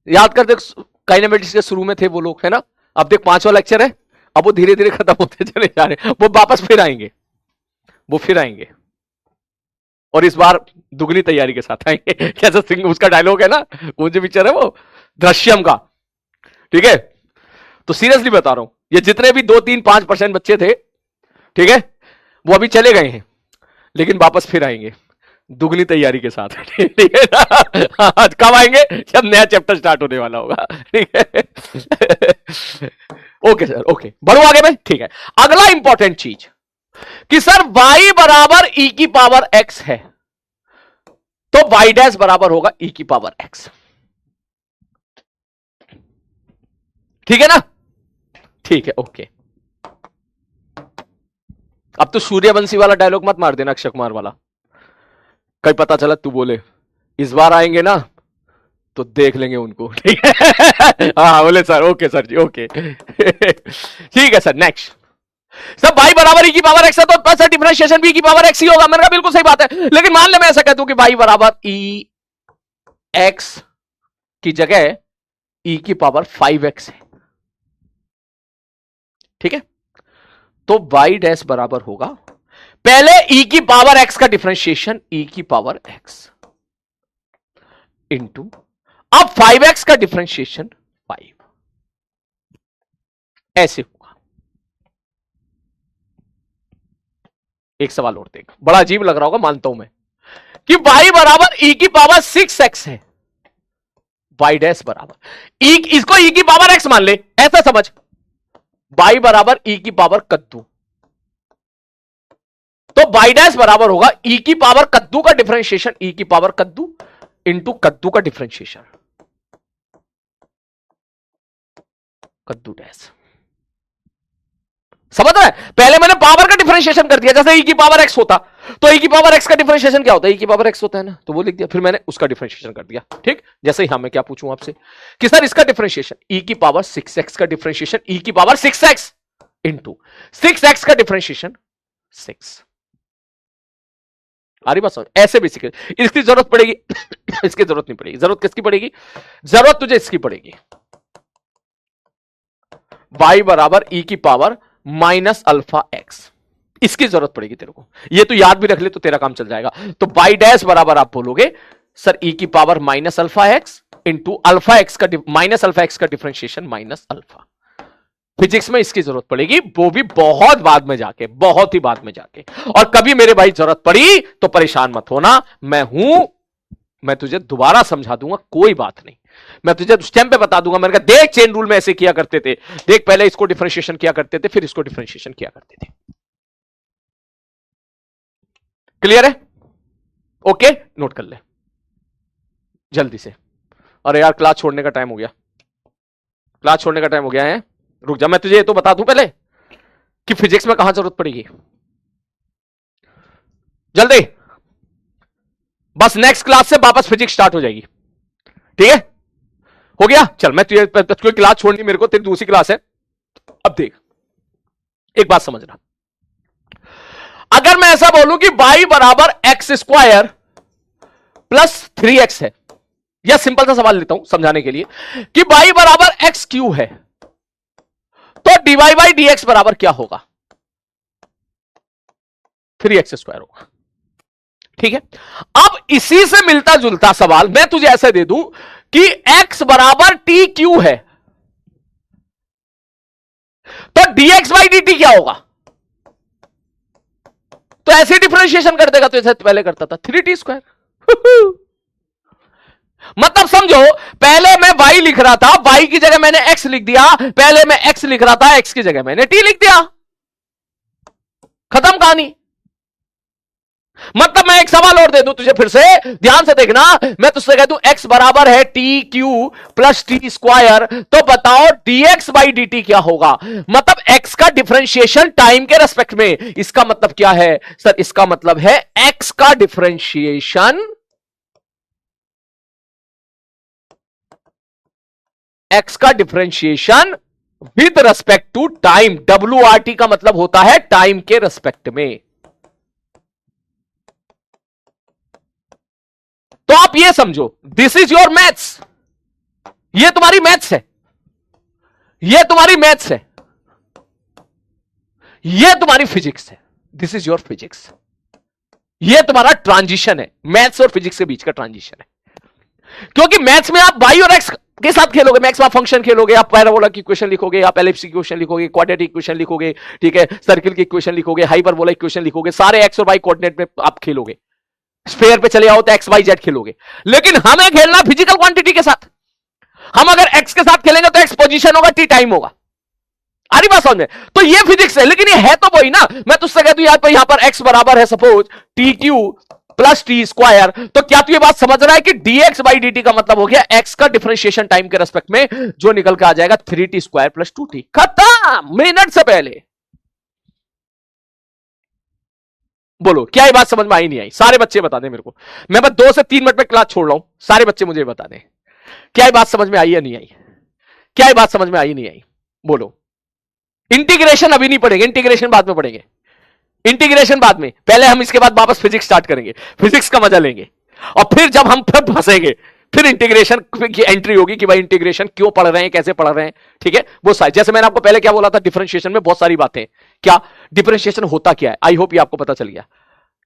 याद कर, देख काइनेमेटिक्स के शुरू में थे वो लोग, है ना, अब देख 5वां लेक्चर है, अब वो धीरे धीरे खत्म होते चले जा रहे हैं, वो वापस फिर आएंगे, वो फिर आएंगे, और इस बार दुगनी तैयारी के साथ आएंगे। कैसा सिंह उसका डायलॉग है ना, कौन सी पिक्चर है वो, दृश्यम का, ठीक है। तो सीरियसली बता रहा हूं, ये जितने भी 2-3-5% बच्चे थे, ठीक है, वो अभी चले गए हैं, लेकिन वापस फिर आएंगे दुगनी तैयारी के साथ, ठीक है ना। आज कब आएंगे, जब नया चैप्टर स्टार्ट होने वाला होगा, ठीक है। ओके सर, ओके, बढ़ो आगे में, ठीक है। अगला इंपॉर्टेंट चीज कि सर y बराबर e की पावर x है, तो y डैश बराबर होगा e की पावर x, ठीक है ना, ठीक है, ओके। अब तो सूर्यवंशी वाला डायलॉग मत मार देना, अक्षय कुमार वाला, कहीं पता चला तू बोले इस बार आएंगे ना तो देख लेंगे उनको, ठीक है। हाँ बोले सर, ओके सर जी, ओके। ठीक है सर, नेक्स्ट। सब y बराबर e की पावर x है, तो प्लस डिफरेंशिएशन b की पावर x ही होगा। मैंने कहा बिल्कुल सही बात है, लेकिन मान ले मैं ऐसा कहता हूं कि y बराबर e x की जगह e की पावर 5x है, ठीक है, तो y डैश बराबर होगा पहले e की पावर x का डिफरेंशिएशन e की पावर x इंटू, अब 5x का डिफरेंशिएशन 5, ऐसे होगा, एक सवाल और देख, बड़ा अजीब लग रहा होगा मानता हूं मैं, कि y बराबर e की पावर 6x है, y डैश बराबर e, इसको e की पावर x मान ले, ऐसा समझ, y बराबर e की पावर कद्दू, तो y डैश बराबर होगा e की पावर कद्दू का डिफरेंशिएशन, e की पावर कद्दू इंटू कद्दू का डिफरेंशिएशन, कद्दू डैश। समझ रहे हैं? पहले मैंने पावर का डिफरेंशिएशन कर दिया, जैसे e की पावर x होता तो e की पावर x का डिफरेंशिएशन क्या होता है, e की पावर x होता है ना, तो वो लिख दिया, फिर मैंने उसका डिफरेंशिएशन कर दिया। ठीक, जैसे यहां मैं क्या पूछूं आपसे कि सर इसका डिफरेंशिएशन e की पावर 6x का डिफरेंशिएशन, e की पावर 6x इंटू 6x का डिफरेंशिएशन 6। आ रही बात समझ? ऐसे बेसिकली इसकी जरूरत पड़ेगी इसकी जरूरत नहीं पड़ेगी। जरूरत किसकी पड़ेगी? जरूरत तुझे इसकी पड़ेगी, y बराबर e की पावर माइनस अल्फा एक्स, इसकी जरूरत पड़ेगी तेरे को। ये तो याद भी रख ले तो तेरा काम चल जाएगा। तो y डैश बराबर आप बोलोगे सर e की power minus alpha x into alpha x का माइनस अल्फा एक्स का डिफरेंशिएशन माइनस अल्फा। फिजिक्स में इसकी जरूरत पड़ेगी, वो भी बहुत बाद में जाके, बहुत ही बाद में जाके। और कभी मेरे भाई जरूरत पड़ी तो परेशान मत होना, मैं हूं, मैं तुझे दोबारा समझा दूंगा, कोई बात नहीं। मैं तुझे उस टाइम पे बता दूंगा, मैंने कहा देख चेन रूल में ऐसे किया करते थे, देख पहले इसको डिफरेंशिएशन किया करते थे, फिर इसको डिफरेंशिएशन किया करते थे। क्लियर है? ओके, नोट कर ले जल्दी से। अरे यार क्लास छोड़ने का टाइम हो गया, क्लास छोड़ने का टाइम हो गया है, रुक जा। मैं तुझे ये तो बता दूं पहले कि फिजिक्स में कहां जरूरत पड़ेगी, जल्दी। बस नेक्स्ट क्लास से वापस फिजिक्स स्टार्ट हो जाएगी, ठीक है? हो गया? चल मैं तुझे क्लास छोड़नी मेरे को, तेरी दूसरी क्लास है। अब देख एक बात समझना, अगर मैं ऐसा बोलूं कि y बराबर एक्स स्क्वायर प्लस 3x है, या सिंपल सा सवाल लेता हूं समझाने के लिए कि y बराबर एक्स क्यू है, तो dy बाई dx बराबर क्या होगा? 3x स्क्वायर होगा। ठीक है, अब इसी से मिलता जुलता सवाल मैं तुझे ऐसे दे दूं कि x बराबर टी क्यू है, तो dx बाई dt क्या होगा? तो ऐसे डिफरेंशिएशन कर देगा, तो ऐसे पहले करता था 3t स्क्वायर। मतलब समझो, पहले मैं y लिख रहा था, y की जगह मैंने x लिख दिया, पहले मैं x लिख रहा था, x की जगह मैंने t लिख दिया, खत्म कहानी। मतलब मैं एक सवाल और दे दूं तुझे, फिर से ध्यान से देखना, मैं तुझसे कह दूं x बराबर है T Q plus T square, तो बताओ dx बाई dt क्या होगा? मतलब x का डिफरेंशिएशन टाइम के रेस्पेक्ट में। इसका मतलब क्या है सर? इसका मतलब है x का डिफरेंशिएशन, x का differentiation with respect to time. WRT का मतलब होता है टाइम के रेस्पेक्ट में। तो आप ये समझो, दिस इज योर मैथ्स, ये तुम्हारी मैथ्स है, ये तुम्हारी मैथ्स है, ये तुम्हारी फिजिक्स है, दिस इज योर फिजिक्स। ये तुम्हारा ट्रांजिशन है, मैथ्स और फिजिक्स के बीच का ट्रांजिशन है। क्योंकि मैथ्स में आप y और x के साथ खेलोगे, मैथ्स में आप फंक्शन खेलोगे, आप पैराबोला की इक्वेशन लिखोगे, आप एलिप्स की इक्वेशन लिखोगे, क्वाड्रेटिक इक्वेशन लिखोगे, ठीक है, सर्किल की इक्वेशन लिखोगे, हाइपरबोला इक्वेशन लिखोगे, सारे x और y कोऑर्डिनेट में आप खेलोगे। स्फीयर पे चले आओ तो एक्स वाई जेड खेलोगे। लेकिन हमें खेलना फिजिकल क्वांटिटी के साथ। हम अगर एक्स के साथ खेलेंगे तो एक्स पोजीशन होगा, टी टाइम होगा। आ रही बात समझ में? तो ये फिजिक्स है, लेकिन ये है तो वही ना। मैं तुझसे कहता हूं यहां पर एक्स बराबर है suppose T Q plus T square, तो क्या तू ये बात समझ रहा है कि dx बाई dt का मतलब हो गया x का डिफरेंशिएशन टाइम के रेस्पेक्ट में, जो निकल के आ जाएगा 3t स्क्वायर प्लस 2t। खत्म, मिनट से पहले। बोलो क्या ये बात समझ में आई नहीं आई? सारे बच्चे बता दें मेरे को, मैं बस 2 से 3 मिनट में क्लास छोड़ रहा हूं, सारे बच्चे मुझे बता दें क्या ये बात समझ में आई या नहीं आई? क्या ये बात समझ में आई नहीं आई? बोलो। इंटीग्रेशन अभी नहीं पढ़ेंगे, इंटीग्रेशन बाद में पढ़ेंगे, इंटीग्रेशन बाद में। पहले हम इसके बाद वापस फिजिक्स स्टार्ट करेंगे, फिजिक्स का मजा लेंगे, और फिर जब हम फिर फंसेंगे फिर इंटीग्रेशन की एंट्री होगी कि भाई इंटीग्रेशन क्यों पढ़ रहे हैं, कैसे पढ़ रहे हैं, ठीक है। वो सारी, जैसे मैंने आपको पहले क्या बोला था, डिफरेंशिएशन में बहुत सारी बातें, क्या डिफरेंशिएशन होता क्या है, आई होप ये आपको पता चल गया।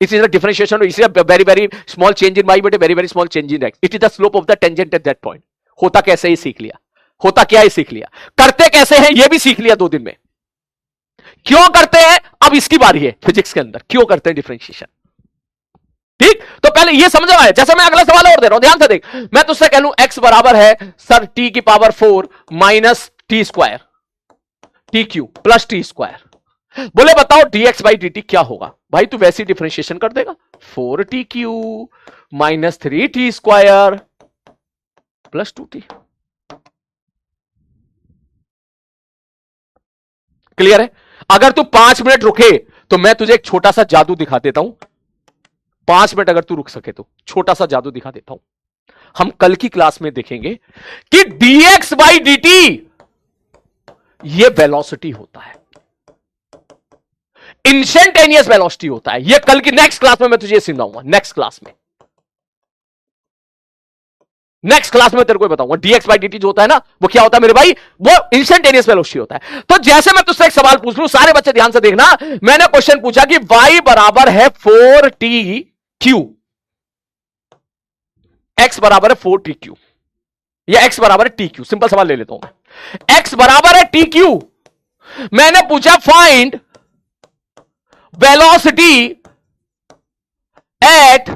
It is differentiation, it is very very small change in y but very very small change in x. It is the slope of the tangent at that point. होता कैसे ही सीख लिया, होता क्या ही सीख लिया, करते कैसे हैं ये भी सीख लिया 2 दिन में। क्यों करते हैं? अब इसकी बारी है फिजिक्स के अंदर, क्यों करते हैं डिफरेंशिएशन। ठीक, तो पहले ये समझ आया। जैसे मैं अगला सवाल और दे रहा हूं, ध्यान से देख। मैं तुझसे कह लूं x बराबर है सर t की power 4 minus T square T Q plus T square. बोले बताओ dx बाई dt क्या होगा? भाई तू वैसी डिफरेंशिएशन कर देगा, 4t Q minus 3t square plus 2t। Clear है? अगर तू 5 मिनट रुके तो मैं तुझे एक छोटा सा जादू दिखा देता हूं। 5 मिनट अगर तू रुक सके तो छोटा सा जादू दिखा देता हूं। हम कल की क्लास में देखेंगे कि dx बाई dt यह वेलोसिटी होता है, इंस्टेंटेनियस वेलोसिटी होता है। यह कल की नेक्स्ट क्लास में मैं तुझे समझाऊंगा। नेक्स्ट क्लास में तेरे को बताऊंगा dx बाई dt जो होता है ना, वो क्या होता है मेरे भाई? वो इंस्टेंटेनियस वेलोसिटी होता है। तो जैसे मैं तुझसे एक सवाल पूछ लूं, सारे बच्चे ध्यान से देखना। मैंने क्वेश्चन पूछा कि y बराबर है 4t क्यू, x बराबर है 4t क्यू या x बराबर है t क्यू। सिंपल सवाल ले लेता हूं मैं। x बराबर है t क्यू, मैंने पूछा फाइंड वेलोसिटी एट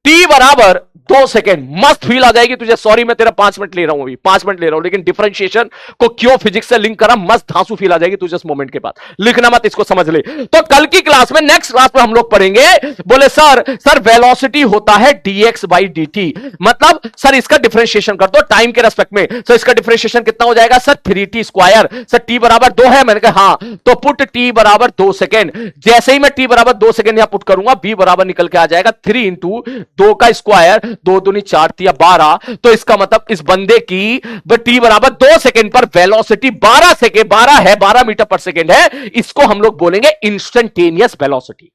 t बराबर 2 सेकेंड। मस्त फील आ जाएगी तुझे। सॉरी मैं तेरा 5 मिनट ले रहा हूं, अभी 5 मिनट ले रहा हूं, लेकिन डिफरेंशिएशन को क्यों फिजिक्स से लिंक करा, मस्त धांसू फील आ जाएगी तुझे इस मोमेंट के बाद। लिखना मत, इसको समझ ले। तो कल की क्लास में, नेक्स्ट क्लास में हम लोग पढ़ेंगे। बोले सर वेलोसिटी होता है dx बाई dt, मतलब सर इसका डिफरेंशिएशन कर दो टाइम के रेस्पेक्ट में। सर इसका डिफरेंशिएशन कितना हो जाएगा? Sir 3t square. Sir t बराबर 2 है। मैंने कहा हां, तो पुट t बराबर 2 सेकेंड। जैसे ही मैं t बराबर 2 सेकेंड यहां पुट करूंगा, b बराबर निकल के आ जाएगा 3 इंटू 2 का स्क्वायर, 2 दूनी 4 या 12। तो इसका मतलब इस बंदे की t बराबर 2 सेकेंड पर वेलोसिटी 12 मीटर पर सेकेंड है। इसको हम लोग बोलेंगे इंस्टेंटेनियस वेलोसिटी।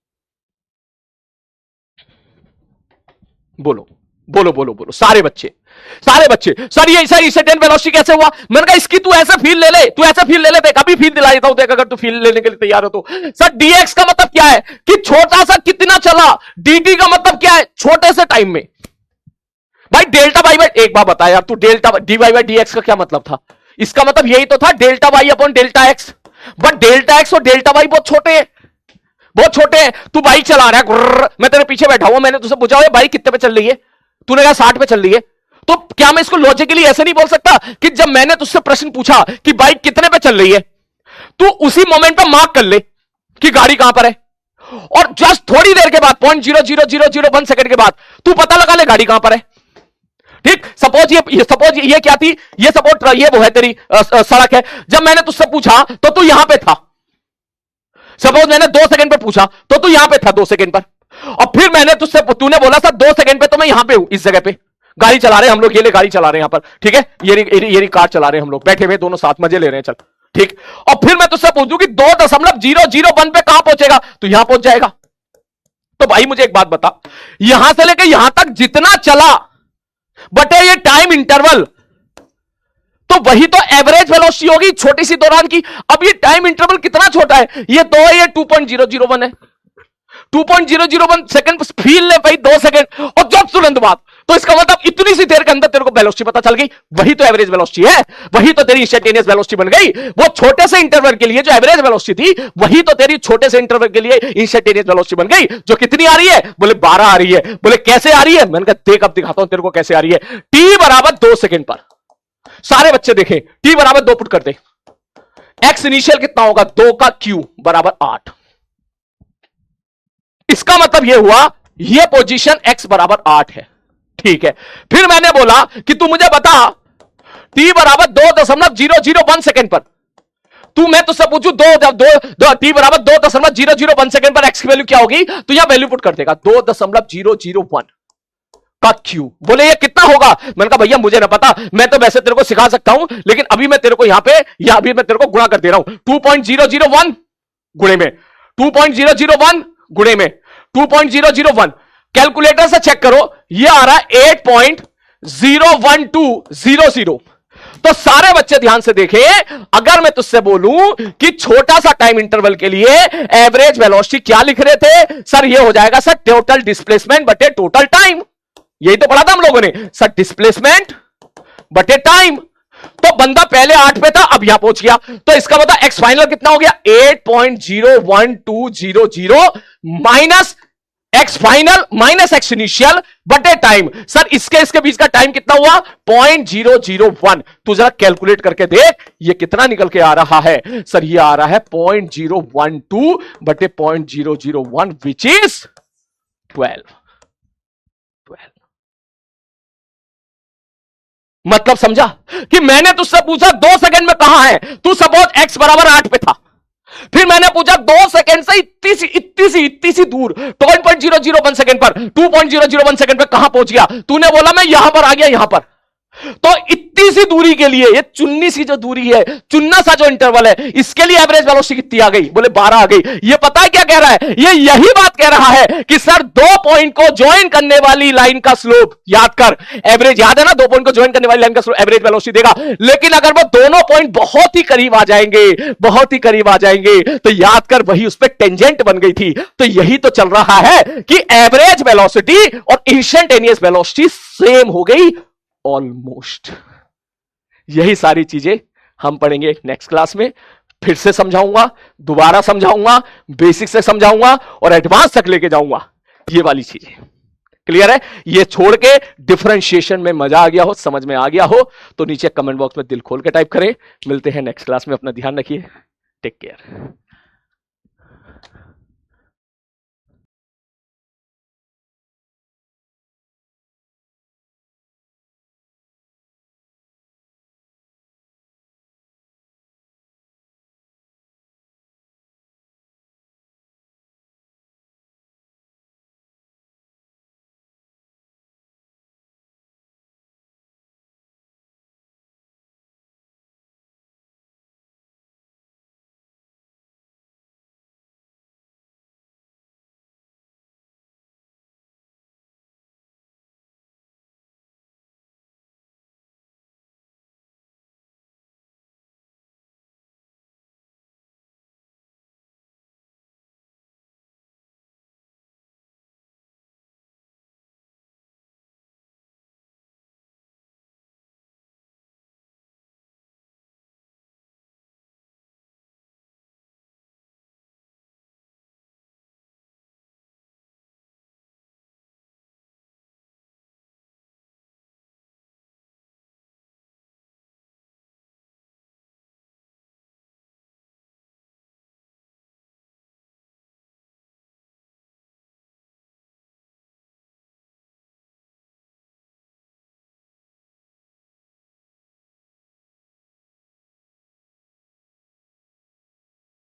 बोलो बोलो बोलो बोलो सारे बच्चे सर ये इंस्टेंटेनियस वेलोसिटी कैसे हुआ? मैंने कहा इसकी तू ऐसे फील ले ले, देख अभी फील दिला देता हूं, देख अगर तू फील लेने के लिए तैयार हो तो। सर dx का मतलब क्या है कि छोटा सा कितना चला, dt का मतलब क्या है? छोटे से टाइम में। भाई डेल्टा वाई बाई, एक बार बता यार तू, delta d Y by D x का क्या मतलब था? इसका मतलब यही तो था, delta y upon delta x. But delta x और डेल्टा वाई बहुत छोटे हैं, बहुत छोटे हैं। तू बाइक चला रहा है, मैं तेरे पीछे बैठा हुआ, मैंने तुझसे पूछा बाइक कितने पे चल रही है? तूने कहा 60 पे चल रही है। तो क्या मैं इसको लॉजिकली ऐसे नहीं बोल सकता कि जब मैंने तुझसे प्रश्न पूछा कि बाइक कितने पे चल रही है, तू उसी मोमेंट पे मार्क कर ले कि गाड़ी कहां पर है, और जस्ट थोड़ी देर के बाद 0.00001 सेकंड के बाद तू पता लगा ले गाड़ी कहां पर है। ठीक, सपोज ये क्या थी? ये सपोज ये वो है तेरी सड़क है। जब मैंने तुझसे पूछा तो तू यहां पे था। सपोज मैंने 2 सेकंड पे पूछा तो तू यहां पे था 2 सेकंड पर, और फिर मैंने तुझसे, तूने बोला सर 2 सेकंड पे तो मैं यहां पे हूं, इस जगह पे गाड़ी चला रहे हैं हम लोग, ये ले गाड़ी चला रहे हैं यहां पर। ठीक है, ये कार चला रहे हैं हम लोग, बैठे हुए दोनों साथ मजे ले रहे हैं, चल ठीक। और फिर मैं तुझसे पूछूं कि 2.001 पे कहां पहुंचेगा, तो यहां पहुंच जाएगा। तो भाई मुझे एक बात बता, यहां से लेकर यहां तक जितना चला बटे ये टाइम इंटरवल, तो वही तो एवरेज वेलोसिटी होगी छोटी सी दौरान की। अब ये टाइम इंटरवल कितना छोटा है, ये 2 है, ये 2.001 है। 2.001 सेकंड फील ले भाई, 2 सेकंड, और जब तुरंत बात, तो इसका मतलब इतनी सी देर के अंदर तेरे को वेलोसिटी पता चल गई। वही तो एवरेज वेलोसिटी है, वही तो तेरी इंस्टेंटेनियस वेलोसिटी बन गई। वो छोटे से इंटरवल के लिए जो एवरेज वेलोसिटी थी, वही तो तेरी छोटे से इंटरवल के लिए इंस्टेंटेनियस वेलोसिटी बन गई, जो कितनी आ रही है? बोले 12 आ रही है। बोले कैसे आ रही है? मैंने कहा देख अब दिखाता हूं तेरे को कैसे आ रही है। टी बराबर 2 सेकंड पर, सारे बच्चे देखें, टी बराबर 2 पुट कर दे। एक्स इनिशियल कितना होगा? 2 का क्यू बराबर 8। इसका मतलब यह हुआ यह पोजीशन x बराबर 8 है। ठीक है, फिर मैंने बोला कि तू मुझे बता t बराबर 2.001 सेकंड पर, तू, मैं तुझसे पूछूं t बराबर 2.001 सेकंड पर x की वैल्यू क्या होगी, तो यहां वैल्यू पुट कर देगा 2.001 का क्यू। बोले ये कितना होगा? मैंने कहा भैया मुझे ना पता, मैं तो वैसे तेरे को सिखा सकता हूं, लेकिन अभी मैं तेरे को यहां पे या अभी मैं तेरे को गुणा कर दे रहा हूं। 2.001 गुणे में 2.001 गुणे में 2.001, कैलकुलेटर से चेक करो, ये आ रहा है 8.01200। तो सारे बच्चे ध्यान से देखें, अगर मैं तुझसे बोलूं कि छोटा सा टाइम इंटरवल के लिए एवरेज वेलोसिटी क्या लिख रहे थे? सर ये हो जाएगा सर टोटल डिस्प्लेसमेंट बटे टोटल टाइम। यही तो पढ़ा था हम लोगों ने सर, डिस्प्लेसमेंट बटे टाइम। तो बंदा पहले 8 पे था, अब यहां पहुंच गया, तो इसका मतलब एक्स फाइनल कितना हो गया 8.01200 minus x final minus x initial बटे टाइम। सर इसके बीच का टाइम कितना हुआ 0.001। तू जरा कैलकुलेट करके देख ये कितना निकल के आ रहा है। सर ये आ रहा है 0.012 बटे 0.001 विच इज 12। मतलब समझा कि मैंने तुझसे पूछा 2 सेकंड में कहां है, तू सपोज एक्स बराबर 8 पे था, फिर मैंने पूछा 2 सेकंड से इतनी सी दूर 2.001 सेकंड पर 2.001 सेकंड पे कहां पहुंच गया, तूने बोला मैं यहां पर आ गया यहां पर। तो इतनी सी दूरी के लिए ये चुन्नी सी जो दूरी है, चुन्ना सा जो इंटरवल है, इसके लिए एवरेज वेलोसिटी कितनी आ गई, बोले 12 आ गई। ये पता है क्या कह रहा है, ये यही बात कह रहा है कि सर 2 पॉइंट को ज्वाइन करने वाली लाइन का स्लोप याद कर, एवरेज याद है ना, 2 पॉइंट को ज्वाइन करने वाली लाइन का स्लोप एवरेज वेलोसिटी देगा। लेकिन अगर वो दोनों पॉइंट बहुत ही करीब आ जाएंगे, बहुत ही करीब आ जाएंगे, तो याद कर वही उस पर टेंजेंट बन गई थी। तो यही तो चल रहा है कि एवरेज वेलोसिटी और इंस्टेंटेनियस वेलोसिटी सेम हो गई ऑलमोस्ट। यही सारी चीजें हम पढ़ेंगे नेक्स्ट क्लास में। फिर से समझाऊंगा, दोबारा समझाऊंगा, बेसिक से समझाऊंगा और एडवांस तक लेके जाऊंगा। ये वाली चीजें क्लियर है। ये छोड़ के डिफरेंशिएशन में मजा आ गया हो, समझ में आ गया हो तो नीचे कमेंट बॉक्स में दिल खोल के टाइप करें। मिलते हैं नेक्स्ट क्लास में, अपना ध्यान रखिए, टेक केयर।